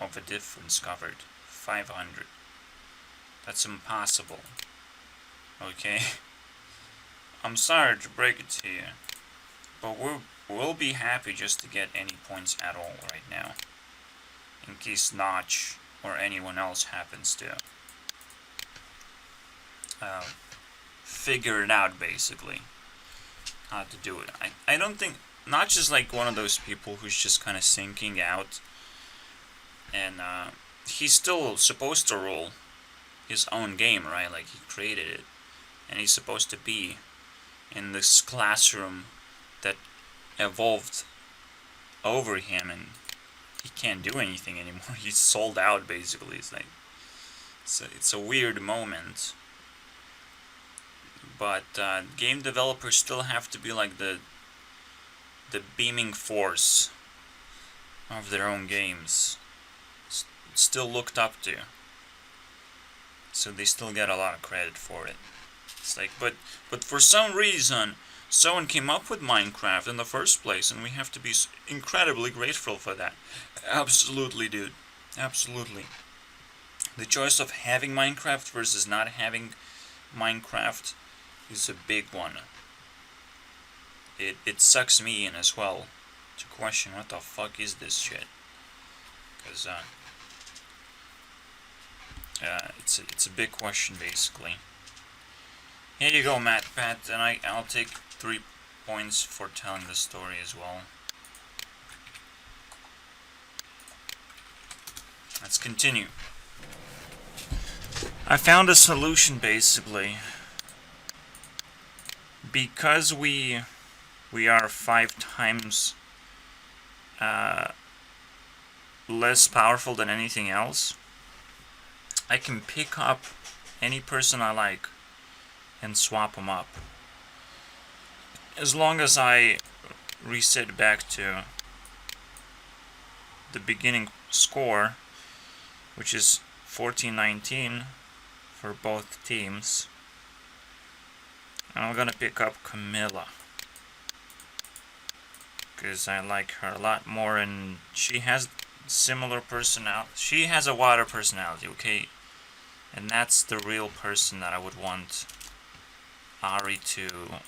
of a difference covered. 500. That's impossible. Okay? I'm sorry to break it to you, but we'll be happy just to get any points at all right now, in case Notch or anyone else happens to figure it out, basically, how to do it. I don't think Notch is like one of those people who's just kind of sinking out, and he's still supposed to rule his own game, right? Like, he created it, and he's supposed to be in this classroom that evolved over him, and he can't do anything anymore. He's sold out, basically. It's like, it's a weird moment, but game developers still have to be like the beaming force of their own games. Still looked up to, so they still get a lot of credit for it. It's like, but for some reason, someone came up with Minecraft in the first place, and we have to be incredibly grateful for that. Absolutely, dude. Absolutely. The choice of having Minecraft versus not having Minecraft is a big one. It sucks me in as well to question what the fuck is this shit. Because it's a big question, basically. Here you go, Matt Pat, and I'll take 3 points for telling the story as well. Let's continue. I found a solution, basically. Because we are 5 times less powerful than anything else, I can pick up any person I like and swap them up. As long as I reset back to the beginning score, which is 14-19 for both teams. And I'm gonna pick up Comila. because I like her a lot more, and she has similar personality. She has a water personality, okay? And that's the real person that I would want Ari to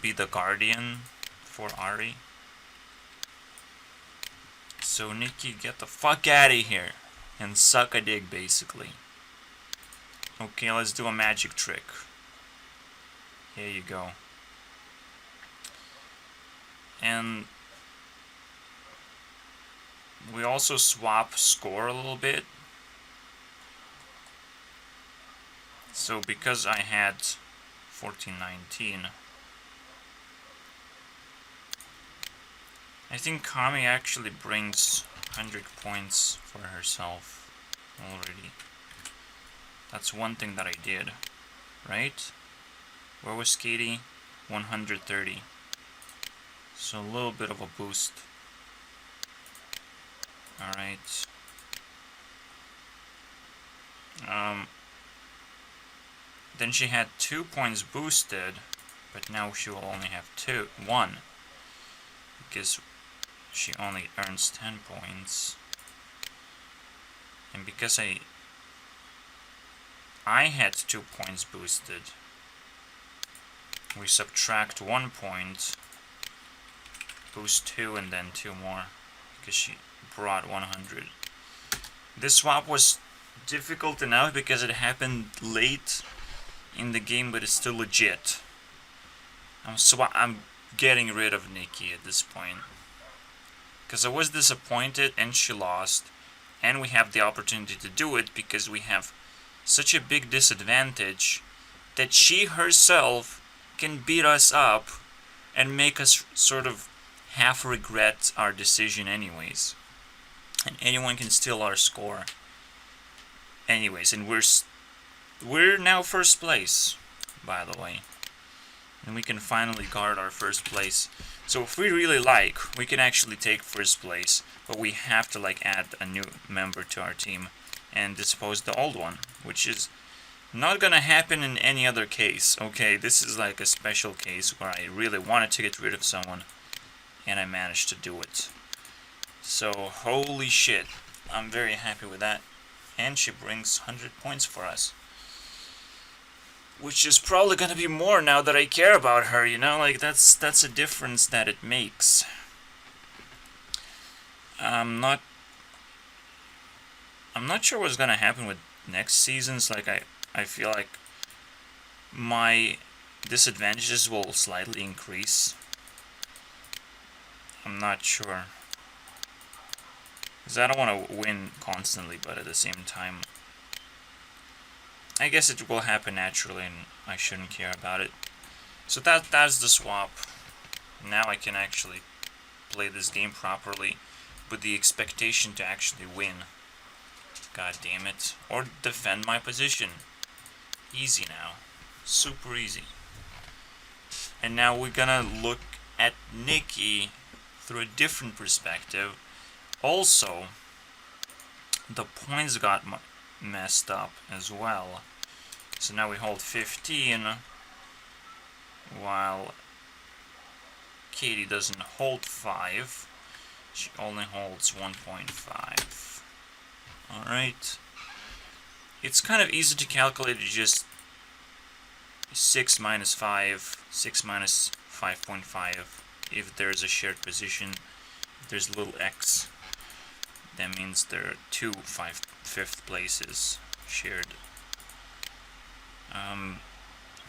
be the guardian for Ari. So Nikki, get the fuck out of here and suck a dick, basically. Okay, let's do a magic trick. Here you go. And we also swap score a little bit. So because I had 1419, I think Kami actually brings 100 points for herself already. That's one thing that I did, right? Where was Katie? 130. So a little bit of a boost. Alright. Then she had 2 points boosted, but now she will only have 1. Because she only earns 10 points. And because I had 2 points boosted, we subtract 1 point, boost 2, and then 2 more, because she brought 100. This swap was difficult enough because it happened late in the game, but it's still legit. I'm getting rid of Nikki at this point, because I was disappointed and she lost, and we have the opportunity to do it because we have such a big disadvantage that she herself can beat us up and make us sort of half regret our decision anyways, and anyone can steal our score anyways. And we're now first place, by the way, and we can finally guard our first place. So if we really like, we can actually take first place, but we have to like add a new member to our team and dispose the old one, which is not gonna happen in any other case. Okay, this is like a special case where I really wanted to get rid of someone and I managed to do it. So holy shit, I'm very happy with that. And she brings 100 points for us, which is probably gonna be more now that I care about her, you know, like that's a difference that it makes. I'm not sure what's gonna happen with next seasons. Like I feel like my disadvantages will slightly increase. I'm not sure, because I don't want to win constantly, but at the same time, I guess it will happen naturally and I shouldn't care about it. So that's the swap. Now I can actually play this game properly with the expectation to actually win. God damn it. Or defend my position. Easy now. Super easy. And now we're gonna look at Nikki through a different perspective. Also, the points got messed up as well. So now we hold 15, while Katie doesn't hold 5. She only holds 1.5. Alright. It's kind of easy to calculate. It's just 6 minus 5, 6 minus 5.5. If there's a shared position, if there's a little x, that means there are 2 fifth places shared.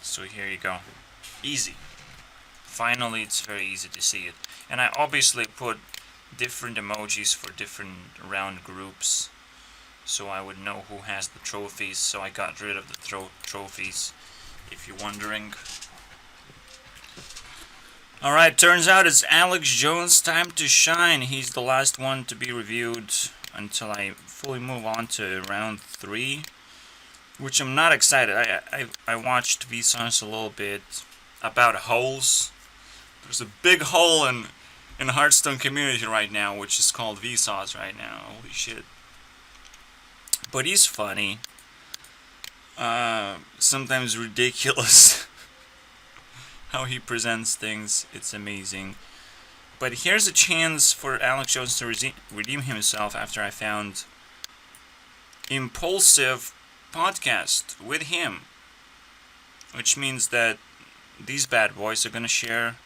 So here you go. Easy. Finally, it's very easy to see it. And I obviously put different emojis for different round groups, so I would know who has the trophies. So I got rid of the trophies, if you're wondering. Alright, turns out it's Alex Jones' time to shine. He's the last one to be reviewed until I fully move on to round 3, which I'm not excited. I watched Vsauce a little bit about holes. There's a big hole in the Hearthstone community right now, which is called Vsauce right now. Holy shit. But he's funny. Sometimes ridiculous. how he presents things. It's amazing. But here's a chance for Alex Jones to redeem himself after I found Impulsive podcast with him, which means that these bad boys are gonna share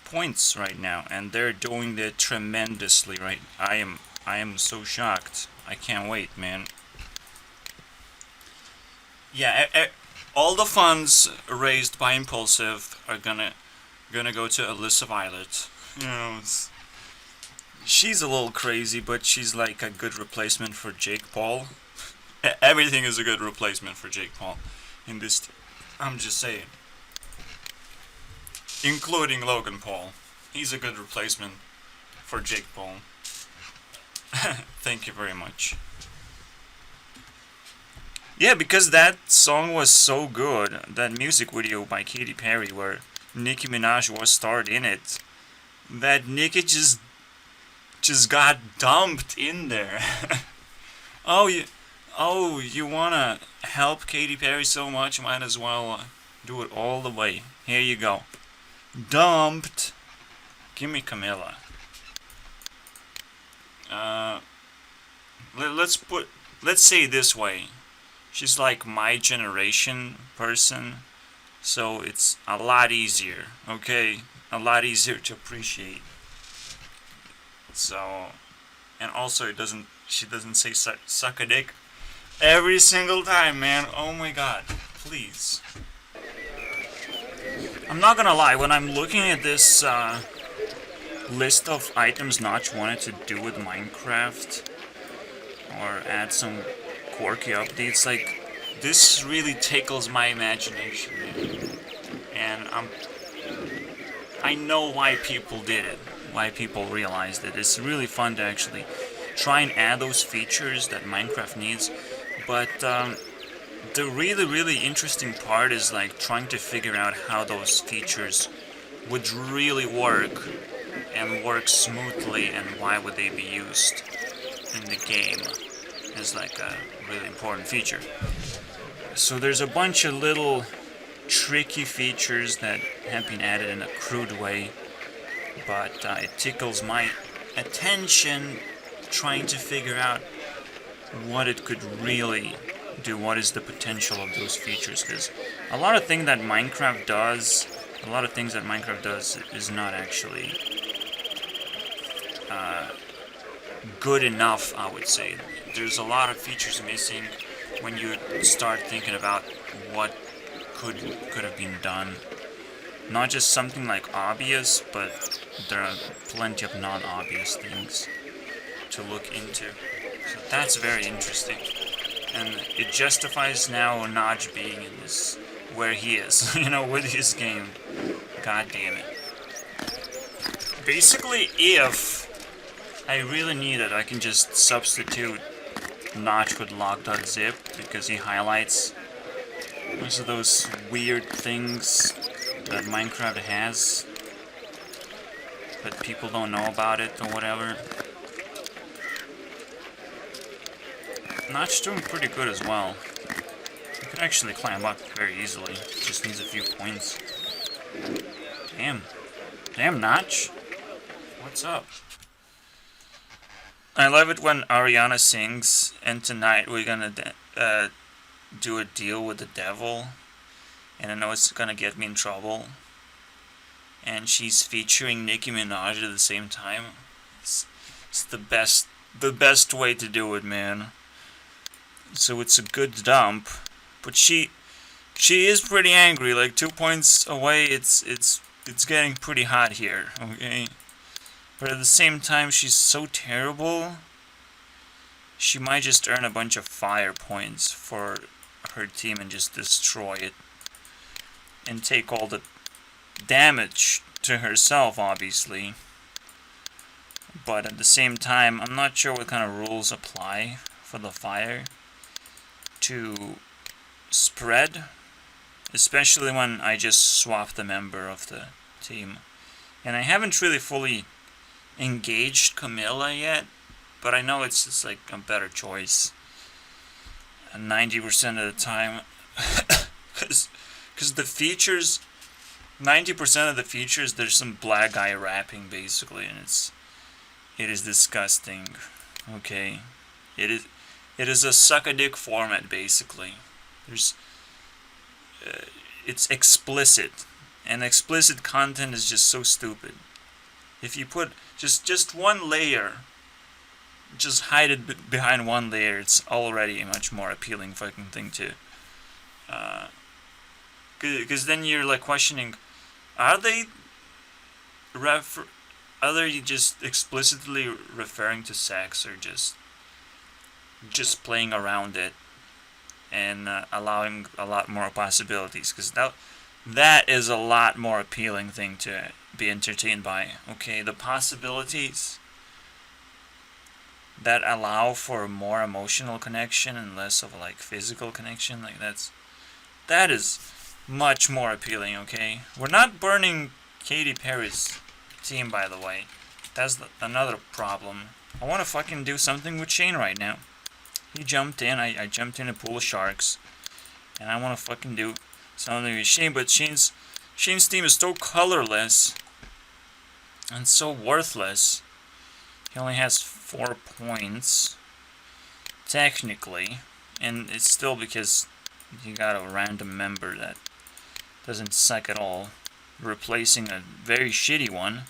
points right now, and they're doing it tremendously. Right, I am so shocked. I can't wait, man. Yeah, all the funds raised by Impulsive are gonna go to Alyssa Violet. You know, she's a little crazy, but she's like a good replacement for Jake Paul. Everything is a good replacement for Jake Paul in this. I'm just saying. Including Logan Paul. He's a good replacement for Jake Paul. Thank you very much. Yeah, because that song was so good. That music video by Katy Perry where Nicki Minaj was starred in it. That Nicki just got dumped in there. Oh, you wanna help Katy Perry so much? Might as well do it all the way. Here you go. Dumped. Give me Comila. Let's say it this way. She's like my generation person, so it's a lot easier. Okay, a lot easier to appreciate. So, and also she doesn't say suck a dick every single time, man. Oh my god, please. I'm not gonna lie, when I'm looking at this list of items Notch wanted to do with Minecraft or add some quirky updates, like, this really tickles my imagination, man. And I know why people did it, why people realized it. It's really fun to actually try and add those features that Minecraft needs, but the really interesting part is like trying to figure out how those features would really work and work smoothly, and why would they be used in the game is like a really important feature. So there's a bunch of little tricky features that have been added in a crude way, but it tickles my attention trying to figure out what it could really do, what is the potential of those features, because a lot of things that Minecraft does is not actually good enough, I would say. There's a lot of features missing when you start thinking about what could have been done. Not just something like obvious, but there are plenty of non-obvious things to look into. So that's very interesting. And it justifies now Notch being in this, where he is, you know, with his game. God damn it. Basically, if I really need it, I can just substitute Notch with log.zip, because he highlights most of those weird things that Minecraft has, but people don't know about it or whatever. Notch doing pretty good as well. He could actually climb up very easily. Just needs a few points. Damn, Notch. What's up? I love it when Ariana sings, and tonight we're gonna do a deal with the devil, and I know it's gonna get me in trouble. And she's featuring Nicki Minaj at the same time. It's the best way to do it, man. So it's a good dump, but she is pretty angry. Like 2 points away, it's getting pretty hot here. Okay, but at the same time, she's so terrible. She might just earn a bunch of fire points for her team and just destroy it, and take all the damage to herself, obviously. But at the same time, I'm not sure what kind of rules apply for the fire to spread, especially when I just swapped the member of the team. And I haven't really fully engaged Comila yet, but I know it's like a better choice 90% of the time, because the features 90% of the features, there's some black guy rapping basically, and it is disgusting. Okay, it is a suck a dick format basically. There's it's explicit, and explicit content is just so stupid. If you put just one layer, just hide it behind one layer, it's already a much more appealing fucking thing to. Because then you're like questioning, are they are they just explicitly referring to sex, or just playing around it and allowing a lot more possibilities? Because that is a lot more appealing thing to be entertained by. Okay, the possibilities that allow for more emotional connection and less of like physical connection, like that is much more appealing. Okay, we're not burning Katy Perry's team, by the way. That's another problem. I want to fucking do something with Shane right now. He jumped in, I jumped in a pool of sharks, and I want to fucking do something with Shane, but Shane's team is so colorless and so worthless. He only has 4 points, technically, and it's still because you got a random member that doesn't suck at all, replacing a very shitty one.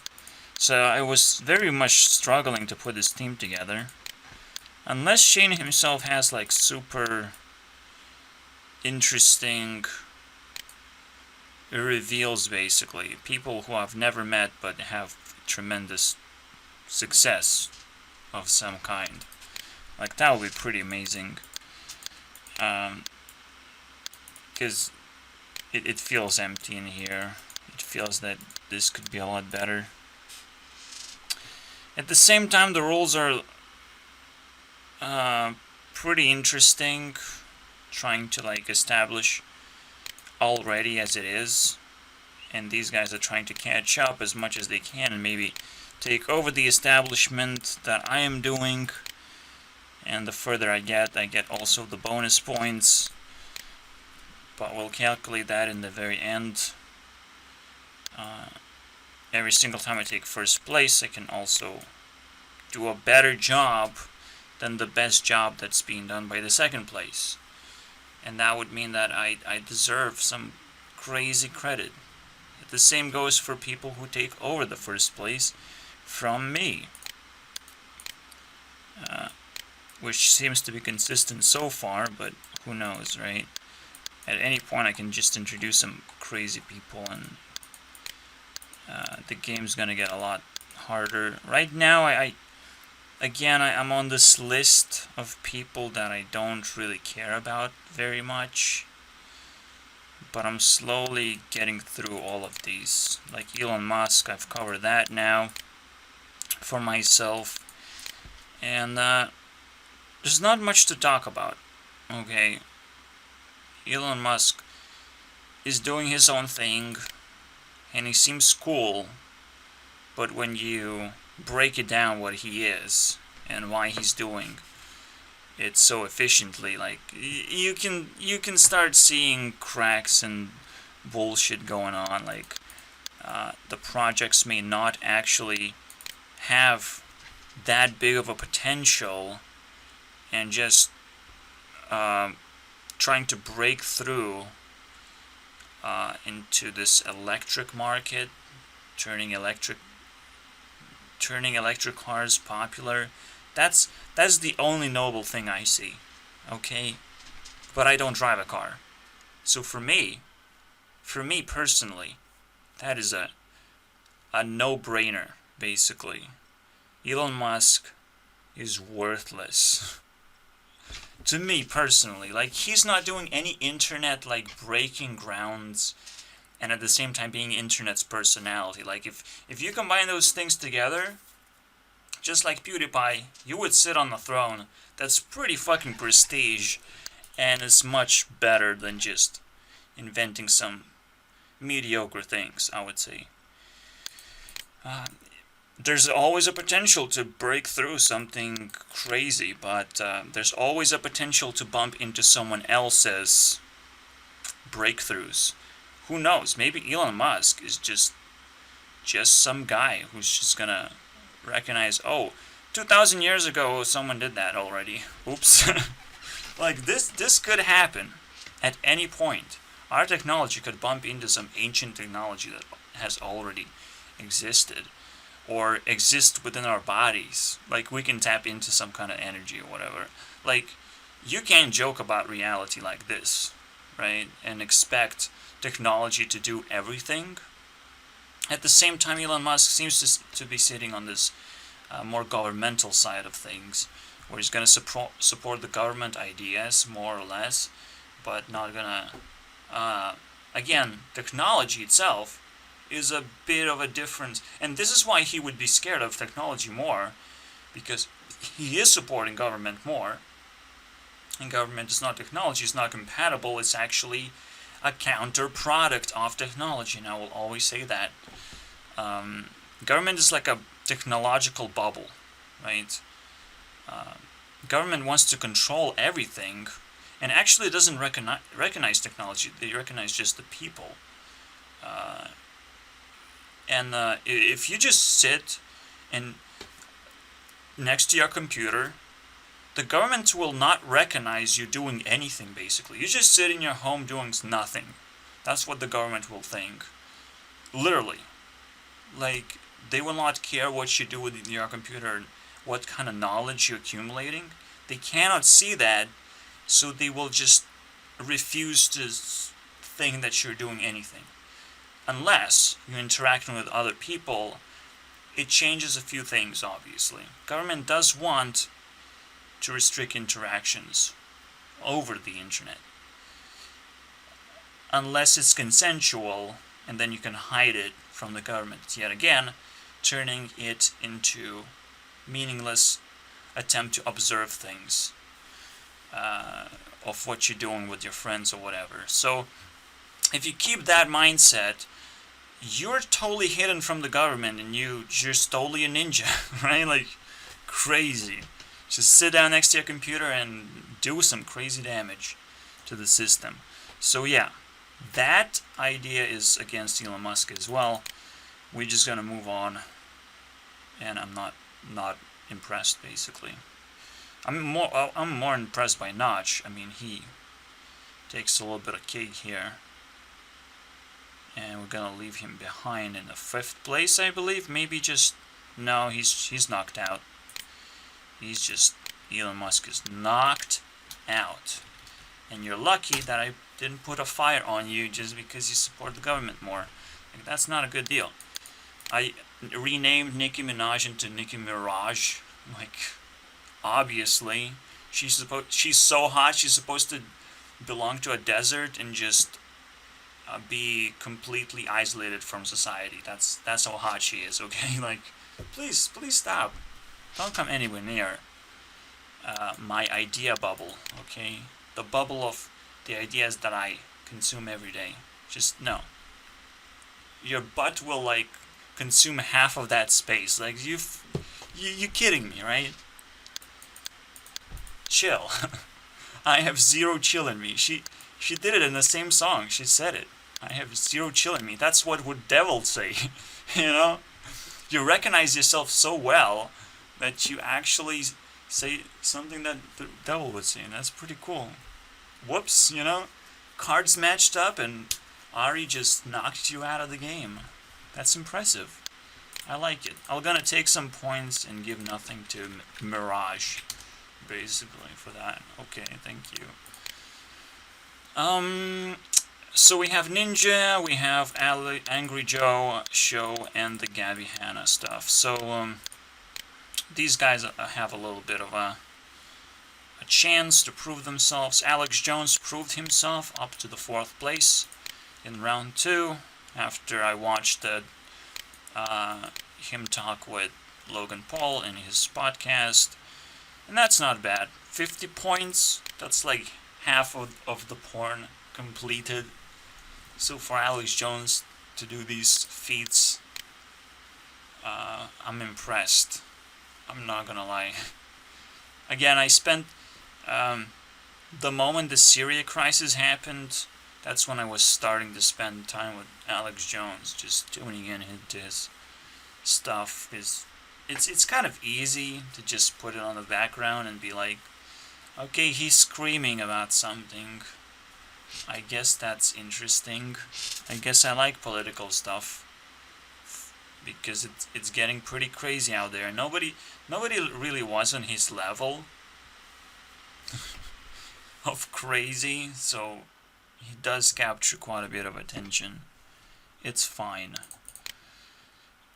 So I was very much struggling to put this team together. Unless Shane himself has like super interesting reveals, basically. People who I've never met but have tremendous success of some kind. Like, that would be pretty amazing. Because it feels empty in here. It feels that this could be a lot better. At the same time, the rules are pretty interesting, trying to like establish already as it is, and these guys are trying to catch up as much as they can and maybe take over the establishment that I am doing. And the further I get also the bonus points, but we'll calculate that in the very end. Every single time I take first place, I can also do a better job than the best job that's being done by the second place. And that would mean that I deserve some crazy credit. The same goes for people who take over the first place from me. Which seems to be consistent so far, but who knows, right? At any point I can just introduce some crazy people and the game's gonna get a lot harder. Right now, I'm on this list of people that I don't really care about very much, but I'm slowly getting through all of these. Like Elon Musk, I've covered that now for myself, and there's not much to talk about. Okay, Elon Musk is doing his own thing, and he seems cool, but when you break it down what he is and why he's doing it so efficiently, like you can start seeing cracks and bullshit going on. Like the projects may not actually have that big of a potential, and just trying to break through into this electric market, turning electric cars popular. That's the only noble thing I see. Okay, but I don't drive a car, so for me personally, that is a no-brainer. Basically, Elon Musk is worthless to me personally. Like, he's not doing any internet like breaking grounds, and at the same time being internet's personality. Like, if you combine those things together, just like PewDiePie, you would sit on the throne. That's pretty fucking prestige, and it's much better than just inventing some mediocre things, I would say. There's always a potential to break through something crazy, but there's always a potential to bump into someone else's breakthroughs, who knows? Maybe Elon Musk is just some guy who's just gonna recognize, oh, 2,000 years ago someone did that already. Oops. Like this could happen at any point. Our technology could bump into some ancient technology that has already existed or exist within our bodies. Like we can tap into some kind of energy or whatever. Like you can't joke about reality like this, right? And expect technology to do everything. At the same time, Elon Musk seems to be sitting on this more governmental side of things, where he's going to support the government ideas more or less, but not going to... again, technology itself is a bit of a difference, and this is why he would be scared of technology more, because he is supporting government more, and government is not technology, it's not compatible, it's actually a counter product of technology, and I will always say that. Government is like a technological bubble, right? Government wants to control everything, and actually doesn't recognize technology, they recognize just the people. If you just sit and next to your computer, the government will not recognize you doing anything, basically. You just sit in your home doing nothing. That's what the government will think. Literally. Like, they will not care what you do with your computer and what kind of knowledge you're accumulating. They cannot see that, so they will just refuse to think that you're doing anything. Unless you're interacting with other people, it changes a few things, obviously. Government does want to restrict interactions over the internet. Unless it's consensual, and then you can hide it from the government. Yet again, turning it into meaningless attempt to observe things of what you're doing with your friends or whatever. So if you keep that mindset, you're totally hidden from the government and you're totally a ninja, right? Like crazy. Just sit down next to your computer and do some crazy damage to the system. So yeah, that idea is against Elon Musk as well. We're just gonna move on, and I'm not impressed, basically. I'm more impressed by Notch. I mean, he takes a little bit of cake here, and we're gonna leave him behind in the 5th place, I believe. Maybe just no, he's knocked out. He's just Elon Musk is knocked out, and you're lucky that I didn't put a fire on you just because you support the government more. Like, that's not a good deal. I renamed Nicki Minaj into Nicki Miraj. Like, obviously, she's so hot. She's supposed to belong to a desert and just be completely isolated from society. That's how hot she is. Okay, like, please stop. Don't come anywhere near my idea bubble. Okay, the bubble of the ideas that I consume every day. Just no. Your butt will like consume half of that space. Like you kidding me, right? Chill. I have zero chill in me. She did it in the same song. She said it. I have zero chill in me. That's what would devil say. You know? You recognize yourself so well that you actually say something that the devil would say, and that's pretty cool. Whoops, you know? Cards matched up and Ari just knocked you out of the game. That's impressive. I like it. I'm gonna take some points and give nothing to Miraj, basically, for that. Okay, thank you. So we have Ninja, we have Angry Joe show, and the Gabby Hanna stuff. So these guys have a little bit of a chance to prove themselves. Alex Jones proved himself up to the 4th place in round 2 after I watched him talk with Logan Paul in his podcast, and that's not bad. 50 points, that's like half of the porn completed. So for Alex Jones to do these feats, I'm impressed. I'm not gonna lie. Again, I spent the moment the Syria crisis happened, That's when I was starting to spend time with Alex Jones, just tuning in into his stuff. It's kind of easy to just put it on the background and be like, okay, he's screaming about something. I guess that's interesting. I guess I like political stuff because it's getting pretty crazy out there. Nobody really was on his level of crazy, so he does capture quite a bit of attention. It's fine.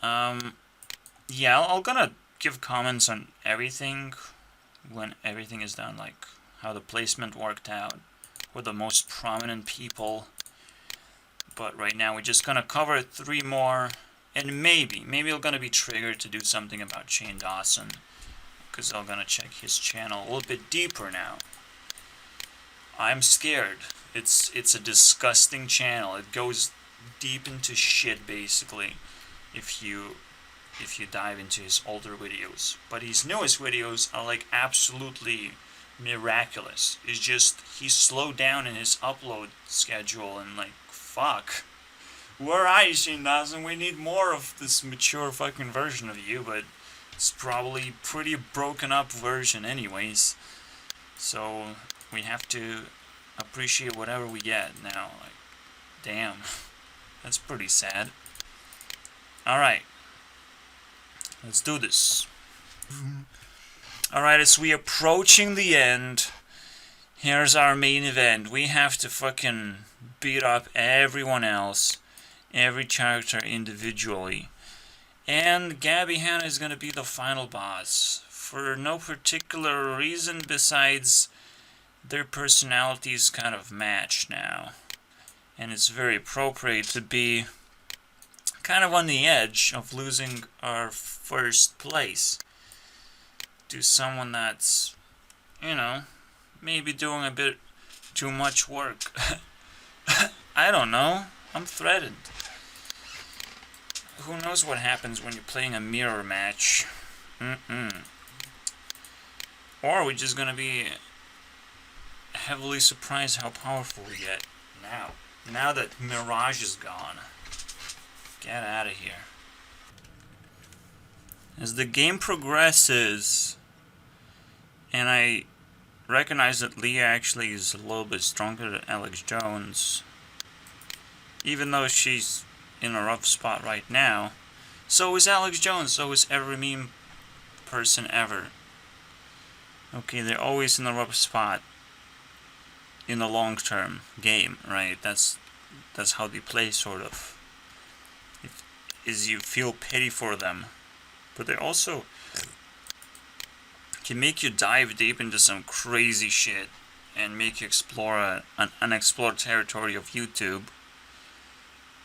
Yeah, I'm gonna give comments on everything when everything is done, like how the placement worked out with the most prominent people. But right now we're just gonna cover 3 more, and maybe I'm gonna be triggered to do something about Shane Dawson, because I'm gonna check his channel a little bit deeper now. I'm scared. It's a disgusting channel. It goes deep into shit basically if you dive into his older videos. But his newest videos are like absolutely miraculous. It's just he's slowed down in his upload schedule, and like, fuck. Where are you, Shane Dawson? We need more of this mature fucking version of you, but it's probably pretty broken up version anyways. So we have to appreciate whatever we get now. Like, damn. That's pretty sad. Alright. Let's do this. Alright, as we approaching the end, here's our main event. We have to fucking beat up everyone else, every character individually. And Gabby Hanna is gonna be the final boss. For no particular reason besides their personalities kind of match now. And it's very appropriate to be kind of on the edge of losing our first place to someone that's, you know, maybe doing a bit too much work. I don't know. I'm threatened. Who knows what happens when you're playing a mirror match? Or we're just gonna be heavily surprised how powerful we get now. Now that Miraj is gone. Get out of here. As the game progresses, and I recognize that Leah actually is a little bit stronger than Alex Jones, even though she's in a rough spot right now, so is Alex Jones, so is every meme person ever. Okay, they're always in a rough spot in the long-term game, right? That's how they play, sort of. Is you feel pity for them, but they also can make you dive deep into some crazy shit and make you explore an unexplored territory of YouTube.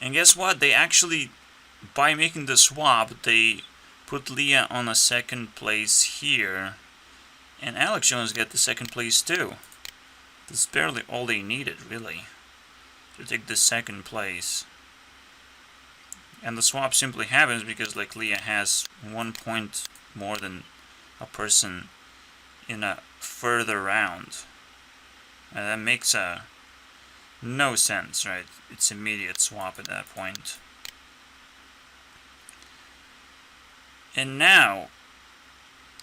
And guess what? They actually, by making the swap, they put Leah on a second place here, and Alex Jones get the second place too. That's barely all they needed, really, to take the second place. And the swap simply happens because, like, Leah has 1 point more than a person in a further round. And that makes no sense, right? It's immediate swap at that point. And now,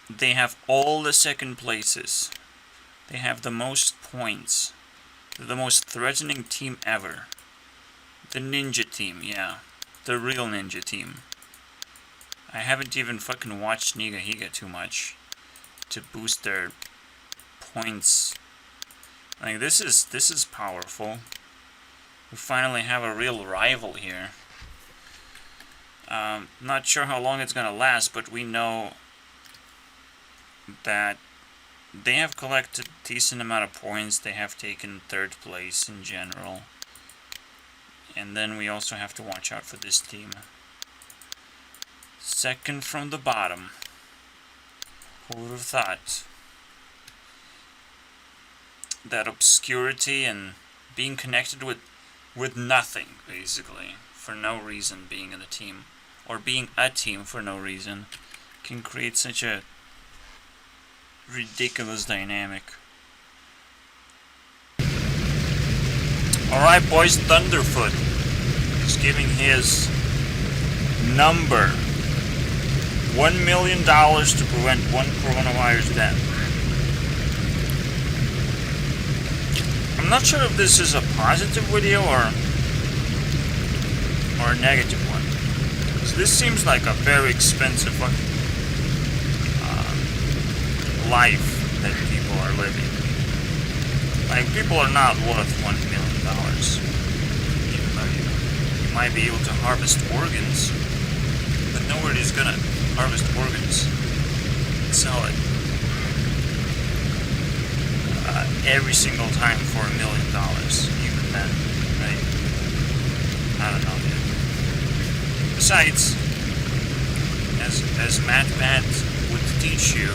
they have all the second places. They have the most points. They're the most threatening team ever. The ninja team, yeah. The real ninja team. I haven't even fucking watched Niga Higa too much to boost their points. Like, this is powerful. We finally have a real rival here. Not sure how long it's gonna last, but we know that they have collected a decent amount of points. They have taken 3rd place in general. And then we also have to watch out for this team. 2nd from the bottom. Who would have thought? That obscurity and being connected with nothing, basically, for no reason, being in the team, or being a team for no reason, can create such a ridiculous dynamic. Alright, boys, Thunderfoot is giving his number. $1 million to prevent one coronavirus death. I'm not sure if this is a positive video or a negative one. So this seems like a very expensive life that people are living. Like, people are not worth $1 million. Even though you might be able to harvest organs, but nobody's gonna harvest organs and sell it every single time for $1 million. Even then, right? I don't know, dude. Besides, as Matt would teach you,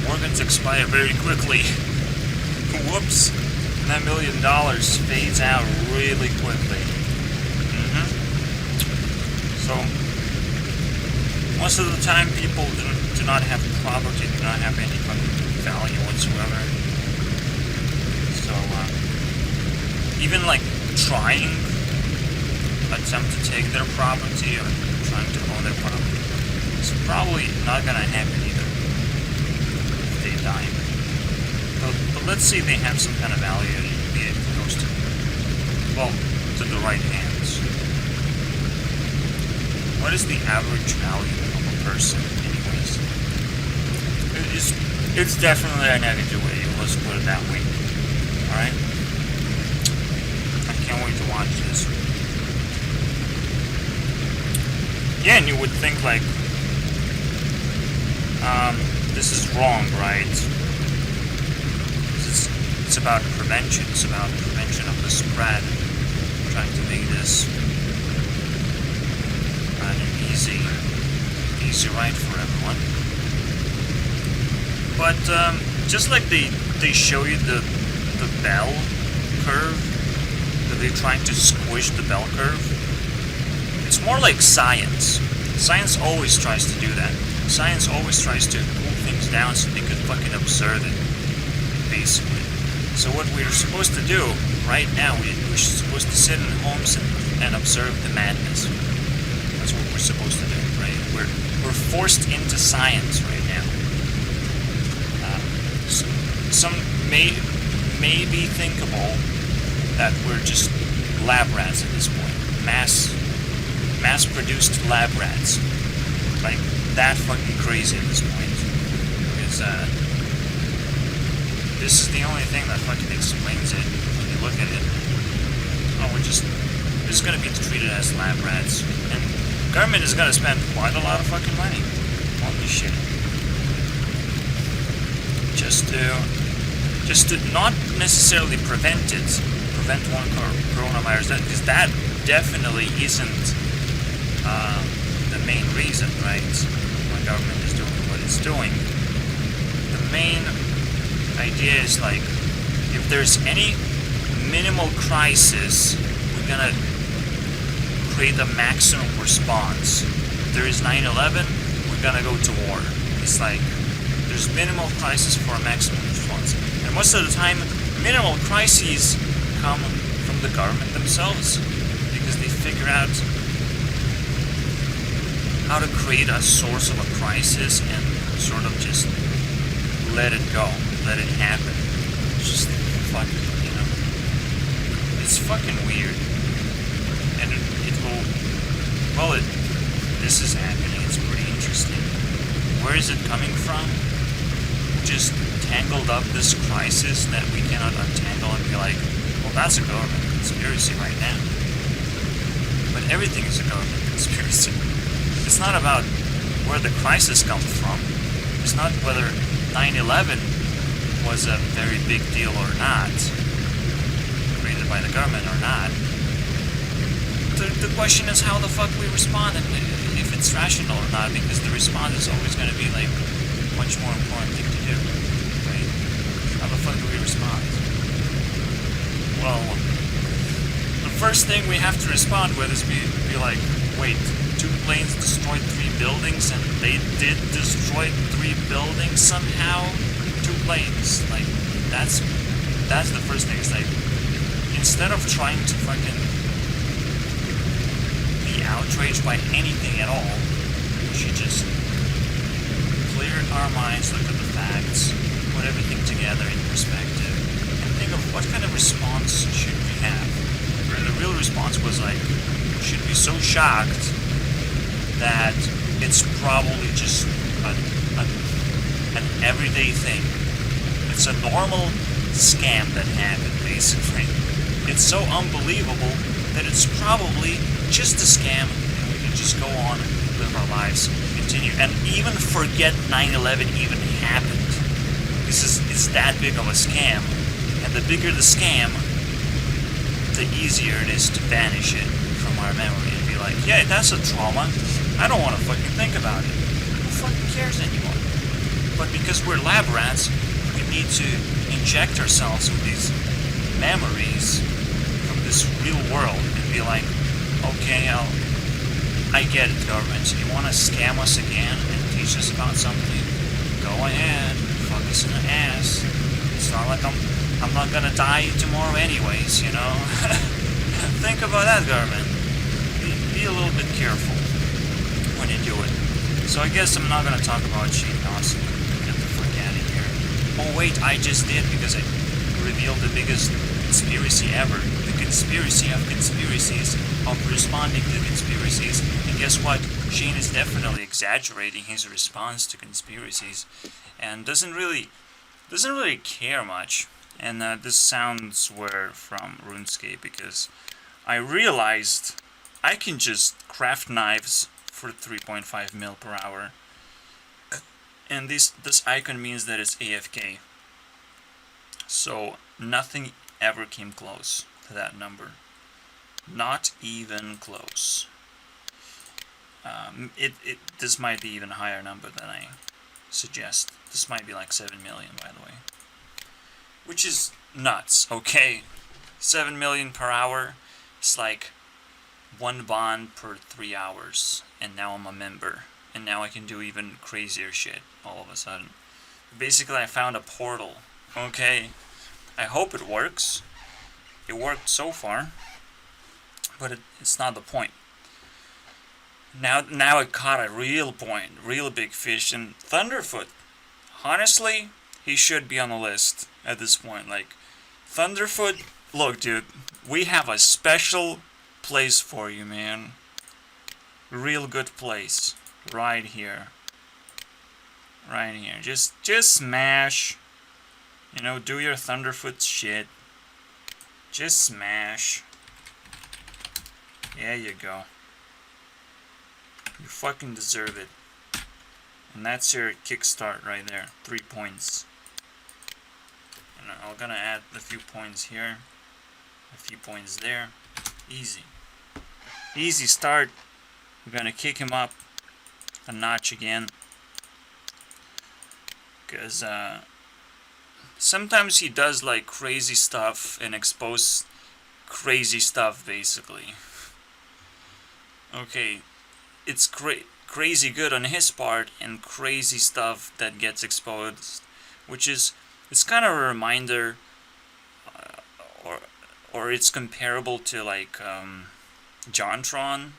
organs expire very quickly. Whoops. And that $1 million fades out really quickly. So, most of the time people do not have property, do not have any fucking value whatsoever. So, even like trying, attempt to take their property or trying to own their property, it's probably not gonna happen either if they die. But let's say they have some kind of value and it goes to, well, to the right hands. What is the average value of a person, anyways? It's definitely a negative way, let's put it that way. Alright? I can't wait to watch this. Yeah, and you would think, like, this is wrong, right? It's about prevention. It's about prevention of the spread. Trying to make this an easy ride for everyone. But just like they show you the bell curve, that they're trying to squish the bell curve. It's more like science. Science always tries to do that. Science always tries to cool things down so they could fucking observe it, basically. So what we're supposed to do right now, we're supposed to sit in homes and observe the madness. That's what we're supposed to do, right? We're forced into science right now. Some may be thinkable that we're just lab rats at this point. Mass-produced lab rats. Like, that fucking crazy at this point. Because, this is the only thing that fucking explains it when you look at it. Oh, we're just gonna be treated as lab rats. And the government is gonna spend quite a lot of fucking money on this shit. Just to not necessarily prevent one coronavirus, because that definitely isn't the main reason, right? Why government is doing what it's doing. The main idea is, like, if there's any minimal crisis, we're gonna create a maximum response. If there is 9/11, we're gonna go to war. It's like, there's minimal crisis for a maximum response. And most of the time, minimal crises come from the government themselves, because they figure out how to create a source of a crisis and sort of just let it go, let it happen. It's just fucking, you know, it's fucking weird. And it will, well, this is happening, it's pretty interesting. Where is it coming from? We just tangled up this crisis that we cannot untangle and be like, well, that's a government conspiracy right now. But everything is a government conspiracy. It's not about where the crisis comes from. It's not whether 9/11 was a very big deal or not, created by the government or not. The question is how the fuck we respond, and if it's rational or not, because the response is always going to be like much more important thing to do, right? How the fuck do we respond? Well, the first thing we have to respond with is be like, wait, 2 planes destroyed 3 buildings, and they did destroy 3 buildings somehow? 2 planes. Like, that's the first thing. It's like, instead of trying to fucking be outraged by anything at all, she just cleared our minds, looked at the facts, put everything together in perspective, and think of what kind of response should we have. And the real response was like, we should be so shocked that it's probably just an everyday thing. It's a normal scam that happened, basically. It's so unbelievable that it's probably just a scam, and we can just go on, live our lives, continue, and even forget 9/11 even happened. It's that big of a scam, and the bigger the scam, the easier it is to banish it from our memory and be like, yeah, that's a trauma. I don't want to fucking think about it. Who fucking cares anymore? But because we're lab rats, we need to inject ourselves with these memories from this real world and be like, okay, I get it, government. You want to scam us again and teach us about something? Go ahead, fuck us in the ass. It's not like I'm not gonna die tomorrow anyways, you know? Think about that, government. Be a little bit careful when you do it. So I guess I'm not gonna talk about Shane Dawson. Get the fuck out of here. Oh wait, I just did, because I revealed the biggest conspiracy ever. The conspiracy of conspiracies, of responding to conspiracies. And guess what? Shane is definitely exaggerating his response to conspiracies, and doesn't really care much. And this sounds were from RuneScape, because I realized I can just craft knives for 3.5 mil per hour, and this icon means that it's AFK. So nothing ever came close to that number. Not even close. This might be even higher number than I suggest. This might be like 7 million, by the way. Which is nuts, okay? 7 million per hour. It's like 1 bond per 3 hours. And now I'm a member. And now I can do even crazier shit all of a sudden. Basically, I found a portal. Okay? I hope it works. It worked so far. But it's not the point. Now I caught a real point. Real big fish. And Thunderfoot. Honestly, he should be on the list at this point. Like, Thunderfoot, look, dude, we have a special place for you, man. Real good place. Right here. Right here. Just smash. You know, do your Thunderfoot shit. Just smash. There you go. You fucking deserve it. And that's your kickstart right there. 3 points. And I'm gonna add a few points here. A few points there. Easy. Easy start. We're gonna kick him up a notch again. Because sometimes he does like crazy stuff and expose crazy stuff, basically. Okay, it's crazy good on his part and crazy stuff that gets exposed, which is, it's kind of a reminder, or it's comparable to like Jontron.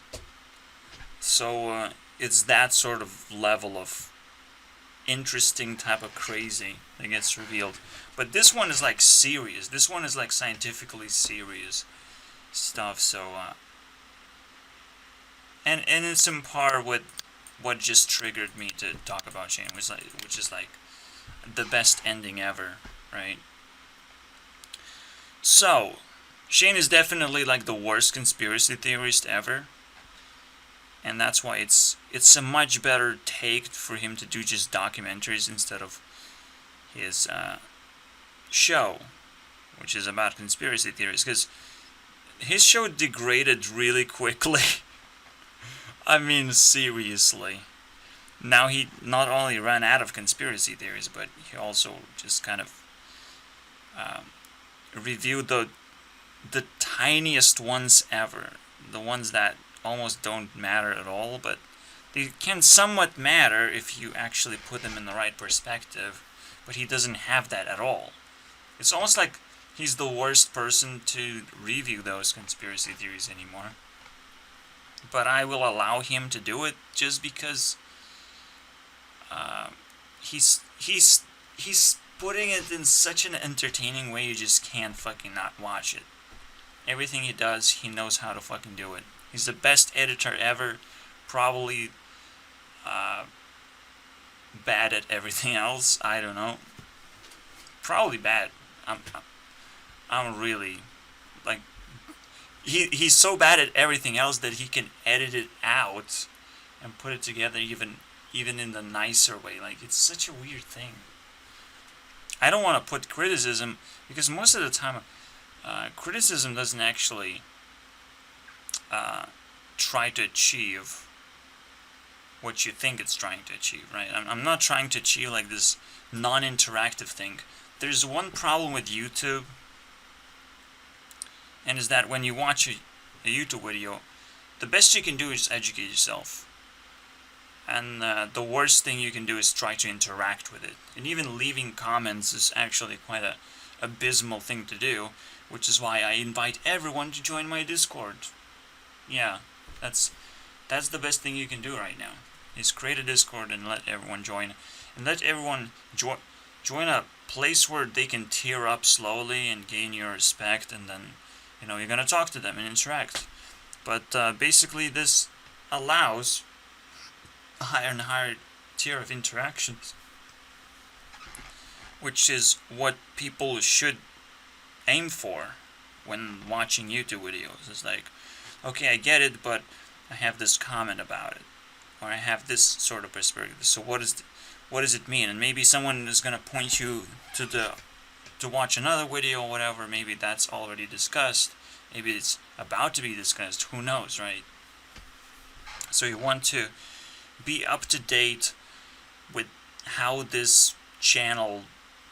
So it's that sort of level of interesting type of crazy that gets revealed. But this one is like serious. This one is like scientifically serious stuff. So and it's in par with what just triggered me to talk about Shane, which is like the best ending ever, right? So Shane is definitely like the worst conspiracy theorist ever, and that's why it's a much better take for him to do just documentaries instead of his show, which is about conspiracy theories, because his show degraded really quickly. I mean, seriously. Now he not only ran out of conspiracy theories, but he also just kind of reviewed the tiniest ones ever. The ones that almost don't matter at all, but they can somewhat matter if you actually put them in the right perspective. But he doesn't have that at all. It's almost like he's the worst person to review those conspiracy theories anymore. But I will allow him to do it just because he's putting it in such an entertaining way you just can't fucking not watch it. Everything he does, he knows how to fucking do it. He's the best editor ever, probably bad at everything else. I don't know. Probably bad. I'm really like he's so bad at everything else that he can edit it out and put it together even in the nicer way. Like, it's such a weird thing. I don't want to put criticism, because most of the time criticism doesn't actually try to achieve what you think it's trying to achieve, right? I'm not trying to achieve like this non-interactive thing. There's one problem with YouTube, and is that when you watch a YouTube video, the best you can do is educate yourself. And the worst thing you can do is try to interact with it. And even leaving comments is actually quite a abysmal thing to do, which is why I invite everyone to join my Discord. Yeah, that's the best thing you can do right now, is create a Discord and let everyone join. And let everyone join a place where they can tear up slowly and gain your respect, and then, you know, you're going to talk to them and interact. But basically this allows a higher and higher tier of interactions, which is what people should aim for when watching YouTube videos. It's like, okay, I get it, but I have this comment about it, or I have this sort of perspective. So what does it mean? And maybe someone is going to point you to watch another video or whatever. Maybe that's already discussed. Maybe it's about to be discussed. Who knows, right? So you want to be up to date with how this channel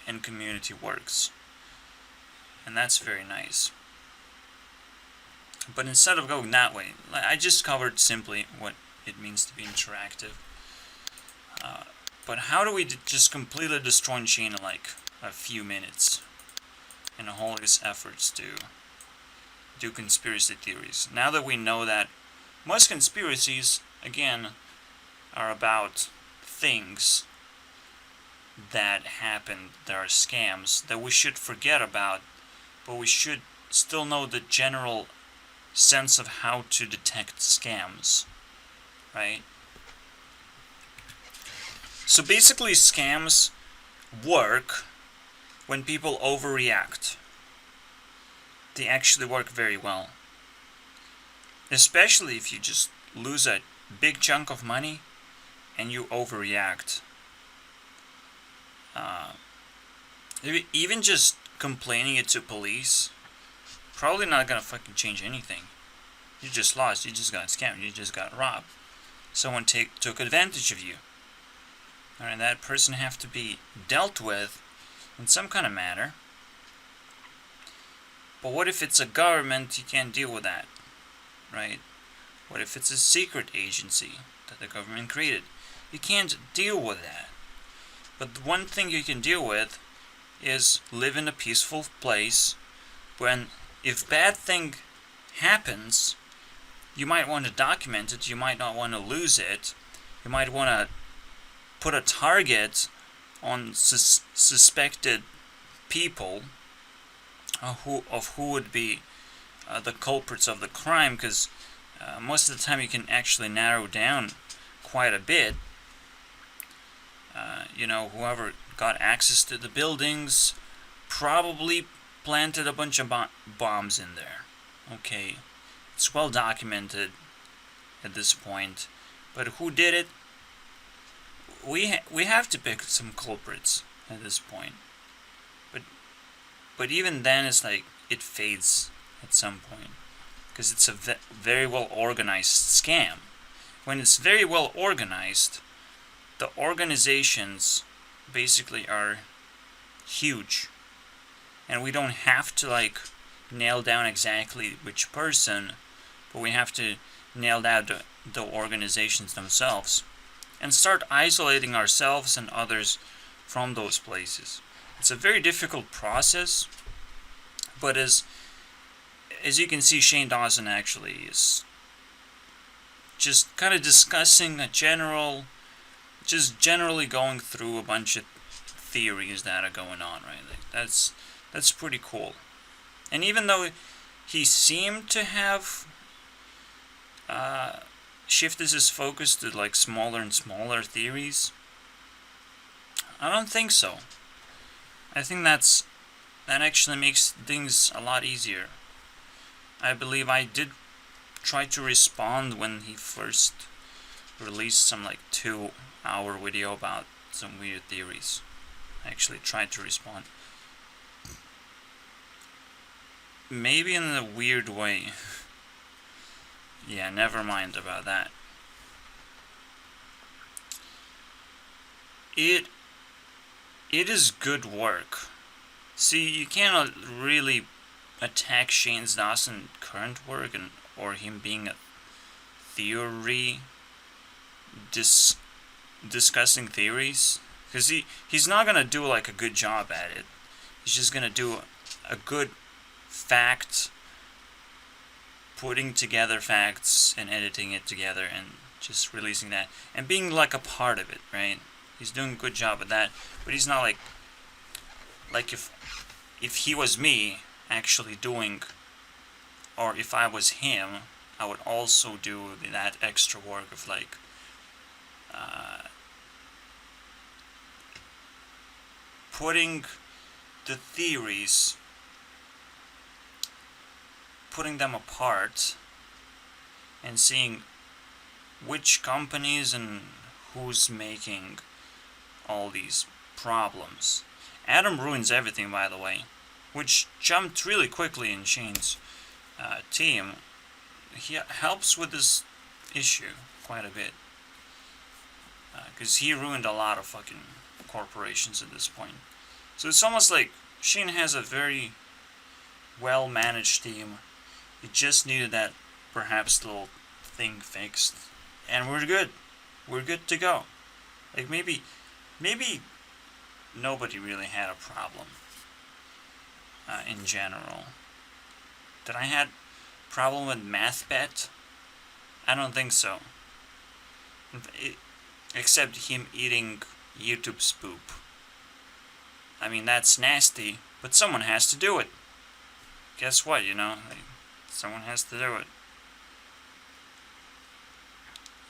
and community works. And that's very nice. But instead of going that way, I just covered simply what it means to be interactive. But how do we just completely destroy chain in like a few minutes in all these efforts to do conspiracy theories? Now that we know that most conspiracies, again, are about things that happen, that are scams, that we should forget about, but we should still know the general sense of how to detect scams, right? So basically scams work when people overreact. They actually work very well. Especially if you just lose a big chunk of money and you overreact. Even just complaining it to police, probably not gonna fucking change anything. You just lost, you just got scammed, you just got robbed. Someone took advantage of you. Alright, that person have to be dealt with in some kind of manner. But what if it's a government? You can't deal with that, right? What if it's a secret agency that the government created? You can't deal with that. But the one thing you can deal with is live in a peaceful place when, if bad thing happens, you might want to document it, you might not want to lose it, you might want to put a target on suspected people who would be the culprits of the crime, because most of the time you can actually narrow down quite a bit. You know, whoever got access to the buildings probably planted a bunch of bombs in there. Okay, it's well documented at this point, but who did it? We have to pick some culprits at this point. But even then, it's like it fades at some point, because it's a very well organized scam. When it's very well organized, the organizations basically are huge, and we don't have to like nail down exactly which person, but we have to nail down the organizations themselves and start isolating ourselves and others from those places. It's a very difficult process, But as you can see, Shane Dawson actually is just kind of discussing just generally going through a bunch of theories that are going on, right? Like that's pretty cool. And even though he seemed to have shifted his focus to like smaller and smaller theories, I don't think so. I think that actually makes things a lot easier. I believe I did try to respond when he first released some like 2-hour video about some weird theories. I actually tried to respond. Maybe in a weird way. Yeah, never mind about that. It is good work. See, you cannot really attack Shane Dawson's current work or him being a theory discussing theories, because he's not gonna do like a good job at it. He's just gonna do a good fact, putting together facts and editing it together and just releasing that and being like a part of it, right? He's doing a good job at that, but he's not like if he was me actually doing, or if I was him, I would also do that extra work of like putting the theories, putting them apart and seeing which companies and who's making all these problems. Adam ruins everything, by the way, which jumped really quickly in Shane's team. He helps with this issue quite a bit, because he ruined a lot of fucking corporations at this point. So it's almost like Shane has a very well managed team. It just needed that perhaps little thing fixed, and we're good. We're good to go. Like maybe nobody really had a problem in general. Did I had problem with MathBet? I don't think so. Except him eating YouTube's poop. I mean, that's nasty, but someone has to do it. Guess what, someone has to do it.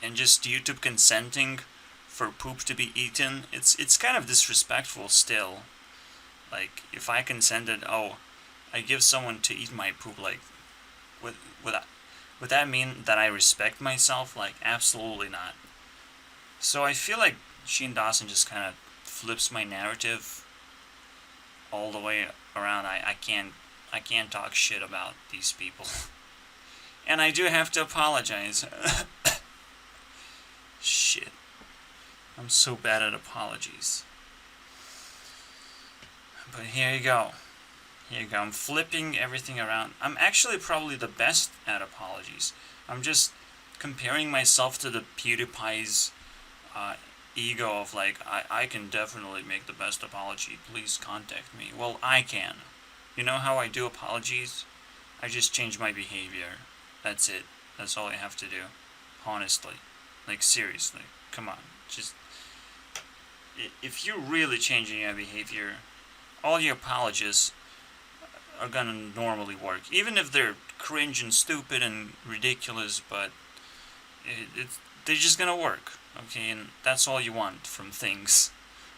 And just YouTube consenting for poop to be eaten, it's kind of disrespectful still. Like, if I consented, I give someone to eat my poop, like, would that mean that I respect myself? Like, absolutely not. So I feel like Shane Dawson just kind of flips my narrative all the way around. I can't talk shit about these people. And I do have to apologize. Shit. I'm so bad at apologies. But here you go. I'm flipping everything around. I'm actually probably the best at apologies. I'm just comparing myself to the PewDiePie's ego of like, I can definitely make the best apology. Please contact me. Well, I can. You know how I do apologies? I just change my behavior. That's it. That's all I have to do. Honestly. Like, seriously. Come on. Just... If you're really changing your behavior, all your apologies are gonna normally work. Even if they're cringe and stupid and ridiculous, but they're just gonna work. Okay, and that's all you want from things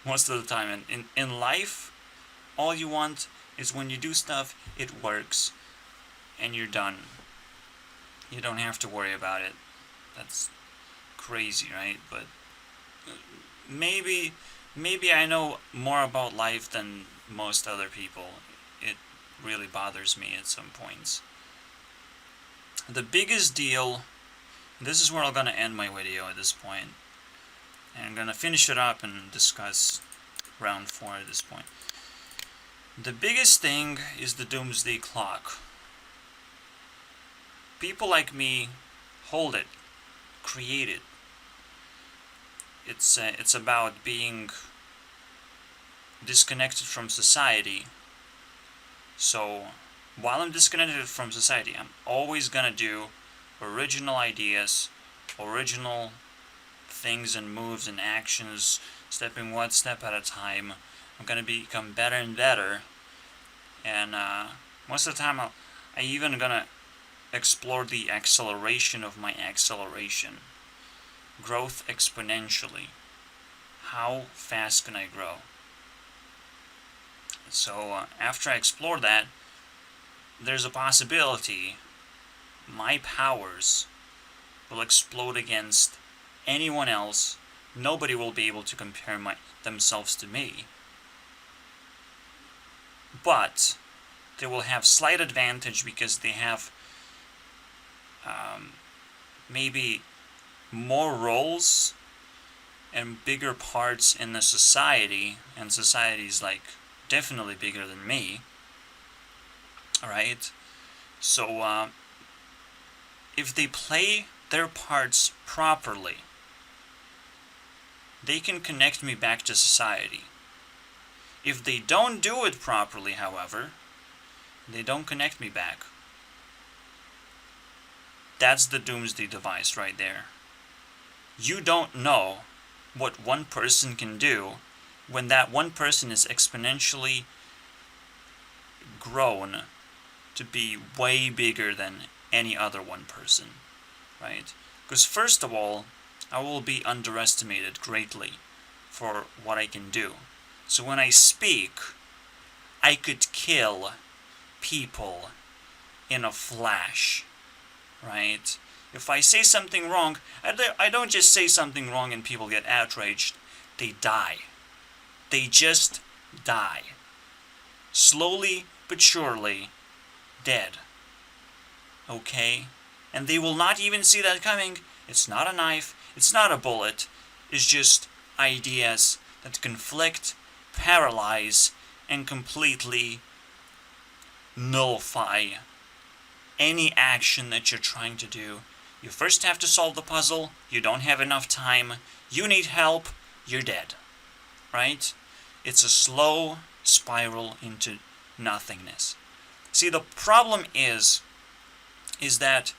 most of the time. And in life, all you want is when you do stuff, it works, and you're done. You don't have to worry about it. That's crazy, right? But maybe I know more about life than most other people. It really bothers me at some points. The biggest deal, this is where I'm gonna end my video at this point, and I'm gonna finish it up and discuss round 4 at this point. The biggest thing is the doomsday clock. People like me hold it, create it. It's about being disconnected from society, so while I'm disconnected from society, I'm always gonna do original ideas, original things and moves and actions, stepping one step at a time. I'm gonna become better and better, and most of the time I even gonna explore the acceleration of my acceleration. Growth exponentially. How fast can I grow? So after I explore that, there's a possibility my powers will explode against anyone else. Nobody will be able to compare themselves to me. But they will have slight advantage because they have maybe more roles and bigger parts in the society, and society is like definitely bigger than me. Alright? So if they play their parts properly, they can connect me back to society. If they don't do it properly, however, they don't connect me back. That's the doomsday device right there. You don't know what one person can do when that one person is exponentially grown to be way bigger than any other one person, right? Because first of all, I will be underestimated greatly for what I can do. So when I speak, I could kill people in a flash, right? If I say something wrong, I don't just say something wrong and people get outraged. They die. They just die. Slowly but surely, dead. Okay? And they will not even see that coming. It's not a knife. It's not a bullet. It's just ideas that conflict, paralyze, and completely nullify any action that you're trying to do. You first have to solve the puzzle. You don't have enough time. You need help. You're dead. Right? It's a slow spiral into nothingness. See, the problem is that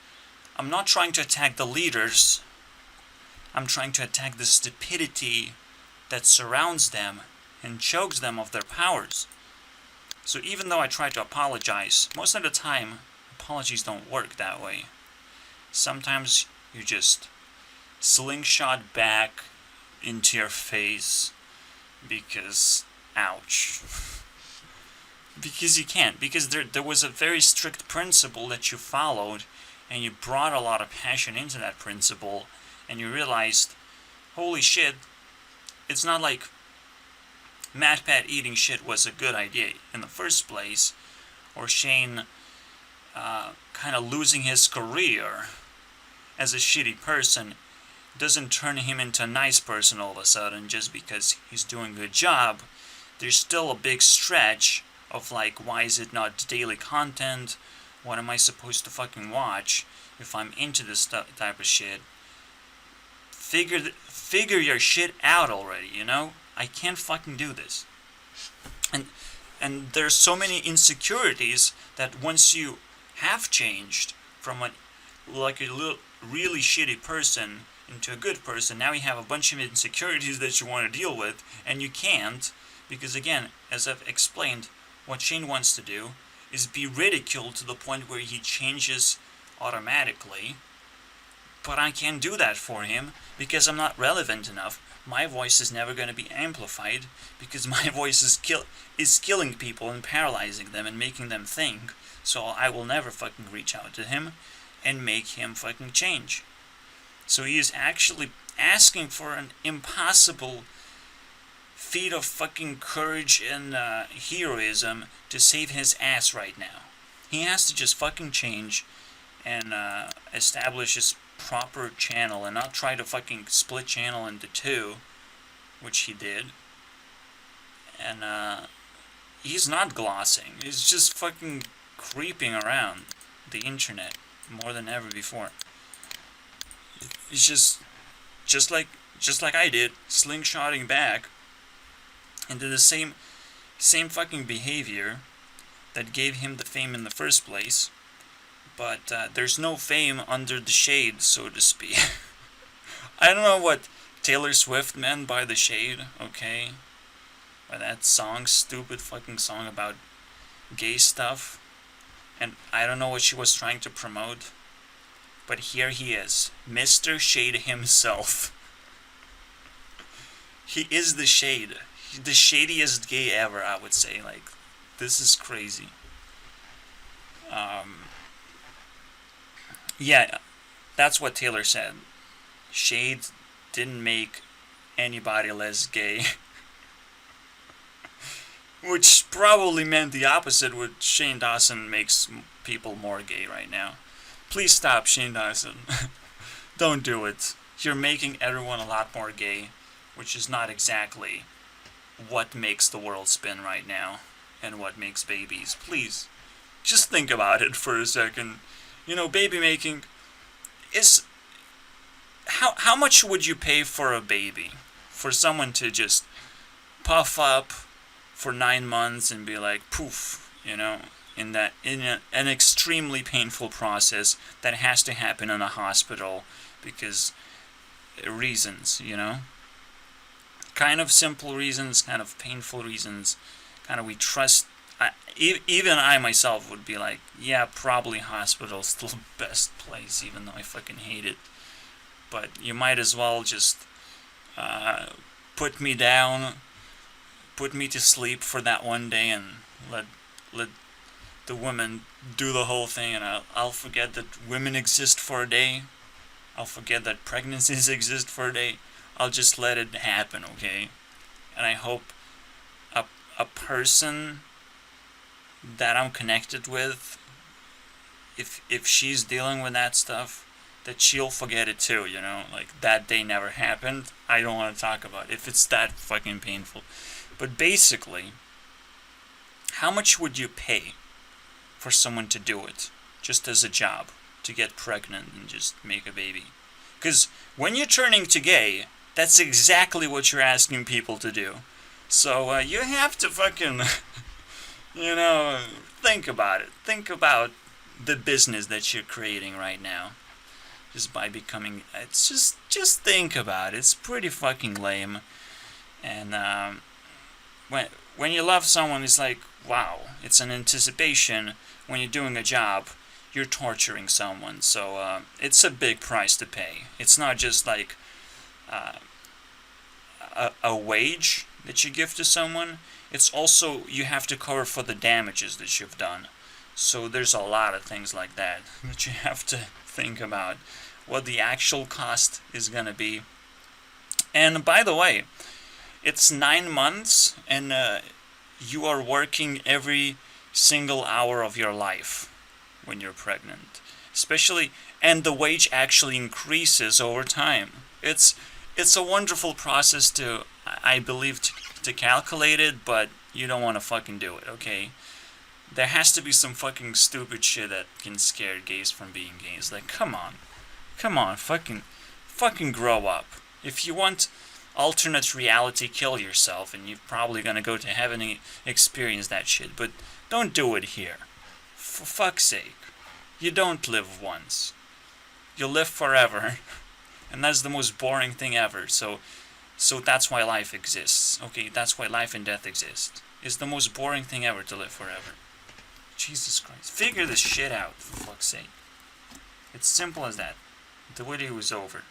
I'm not trying to attack the leaders. I'm trying to attack the stupidity that surrounds them and chokes them of their powers. So even though I try to apologize, most of the time, apologies don't work that way. Sometimes you just slingshot back into your face because, ouch. Because you can't. Because there was a very strict principle that you followed, and you brought a lot of passion into that principle, and you realized, holy shit, it's not like MatPat eating shit was a good idea in the first place, or Shane kind of losing his career as a shitty person doesn't turn him into a nice person all of a sudden just because he's doing a good job. There's still a big stretch of like, why is it not daily content? What am I supposed to fucking watch if I'm into this type of shit? Figure your shit out already, you know? I can't fucking do this. And there's so many insecurities that once you have changed from a really shitty person into a good person, now you have a bunch of insecurities that you want to deal with, and you can't, because again, as I've explained, what Shane wants to do is be ridiculed to the point where he changes automatically, but I can't do that for him because I'm not relevant enough. My voice is never going to be amplified because my voice is killing people and paralyzing them and making them think, so I will never fucking reach out to him and make him fucking change. So he is actually asking for an impossible feat of fucking courage and heroism to save his ass right now. He has to just fucking change and establish his proper channel and not try to fucking split channel into two, which he did. And he's not glossing. He's just fucking creeping around the internet more than ever before. He's just like I did, slingshotting back into the same fucking behavior that gave him the fame in the first place. But there's no fame under the shade, so to speak. I don't know what Taylor Swift meant by the shade, okay? By that song, stupid fucking song about gay stuff. And I don't know what she was trying to promote. But here he is, Mr. Shade himself. He is the shade. The shadiest gay ever, I would say. Like, this is crazy. Yeah, that's what Taylor said. Shade didn't make anybody less gay. Which probably meant the opposite, which Shane Dawson makes people more gay right now. Please stop, Shane Dawson. Don't do it. You're making everyone a lot more gay, which is not exactly what makes the world spin right now and what makes babies. Please, just think about it for a second. You know, baby making is... How much would you pay for a baby? For someone to just puff up for 9 months and be like, poof, you know, in an extremely painful process that has to happen in a hospital because reasons, you know? Kind of simple reasons, kind of painful reasons, kind of we trust... even I myself would be like, yeah, probably hospital's still the best place, even though I fucking hate it. But you might as well just put me down, put me to sleep for that one day, and let the women do the whole thing, and I'll forget that women exist for a day. I'll forget that pregnancies exist for a day. I'll just let it happen, okay? And I hope a person that I'm connected with, if she's dealing with that stuff, that she'll forget it too, you know? Like, that day never happened. I don't want to talk about it if it's that fucking painful. But basically, how much would you pay for someone to do it, just as a job, to get pregnant and just make a baby? Because when you're turning to gay, that's exactly what you're asking people to do. So you have to fucking, you know, think about it. Think about the business that you're creating right now. Just by becoming, it's just think about it. It's pretty fucking lame. And when you love someone, it's like, wow, it's an anticipation. When you're doing a job, you're torturing someone. So it's a big price to pay. It's not just like a wage that you give to someone. It's also, you have to cover for the damages that you've done. So there's a lot of things like that that you have to think about. What the actual cost is going to be. And by the way, it's 9 months, and you are working every single hour of your life when you're pregnant. Especially, and the wage actually increases over time. It's a wonderful process to, I believe, to calculate it, but you don't want to fucking do it, okay? There has to be some fucking stupid shit that can scare gays from being gays. Like, come on, fucking grow up. If you want alternate reality, kill yourself, and you're probably gonna go to heaven and experience that shit. But don't do it here. For fuck's sake. You don't live once. You live forever. And that's the most boring thing ever. So that's why life exists. Okay, that's why life and death exist. It's the most boring thing ever to live forever. Jesus Christ. Figure this shit out, for fuck's sake. It's simple as that. The video is over.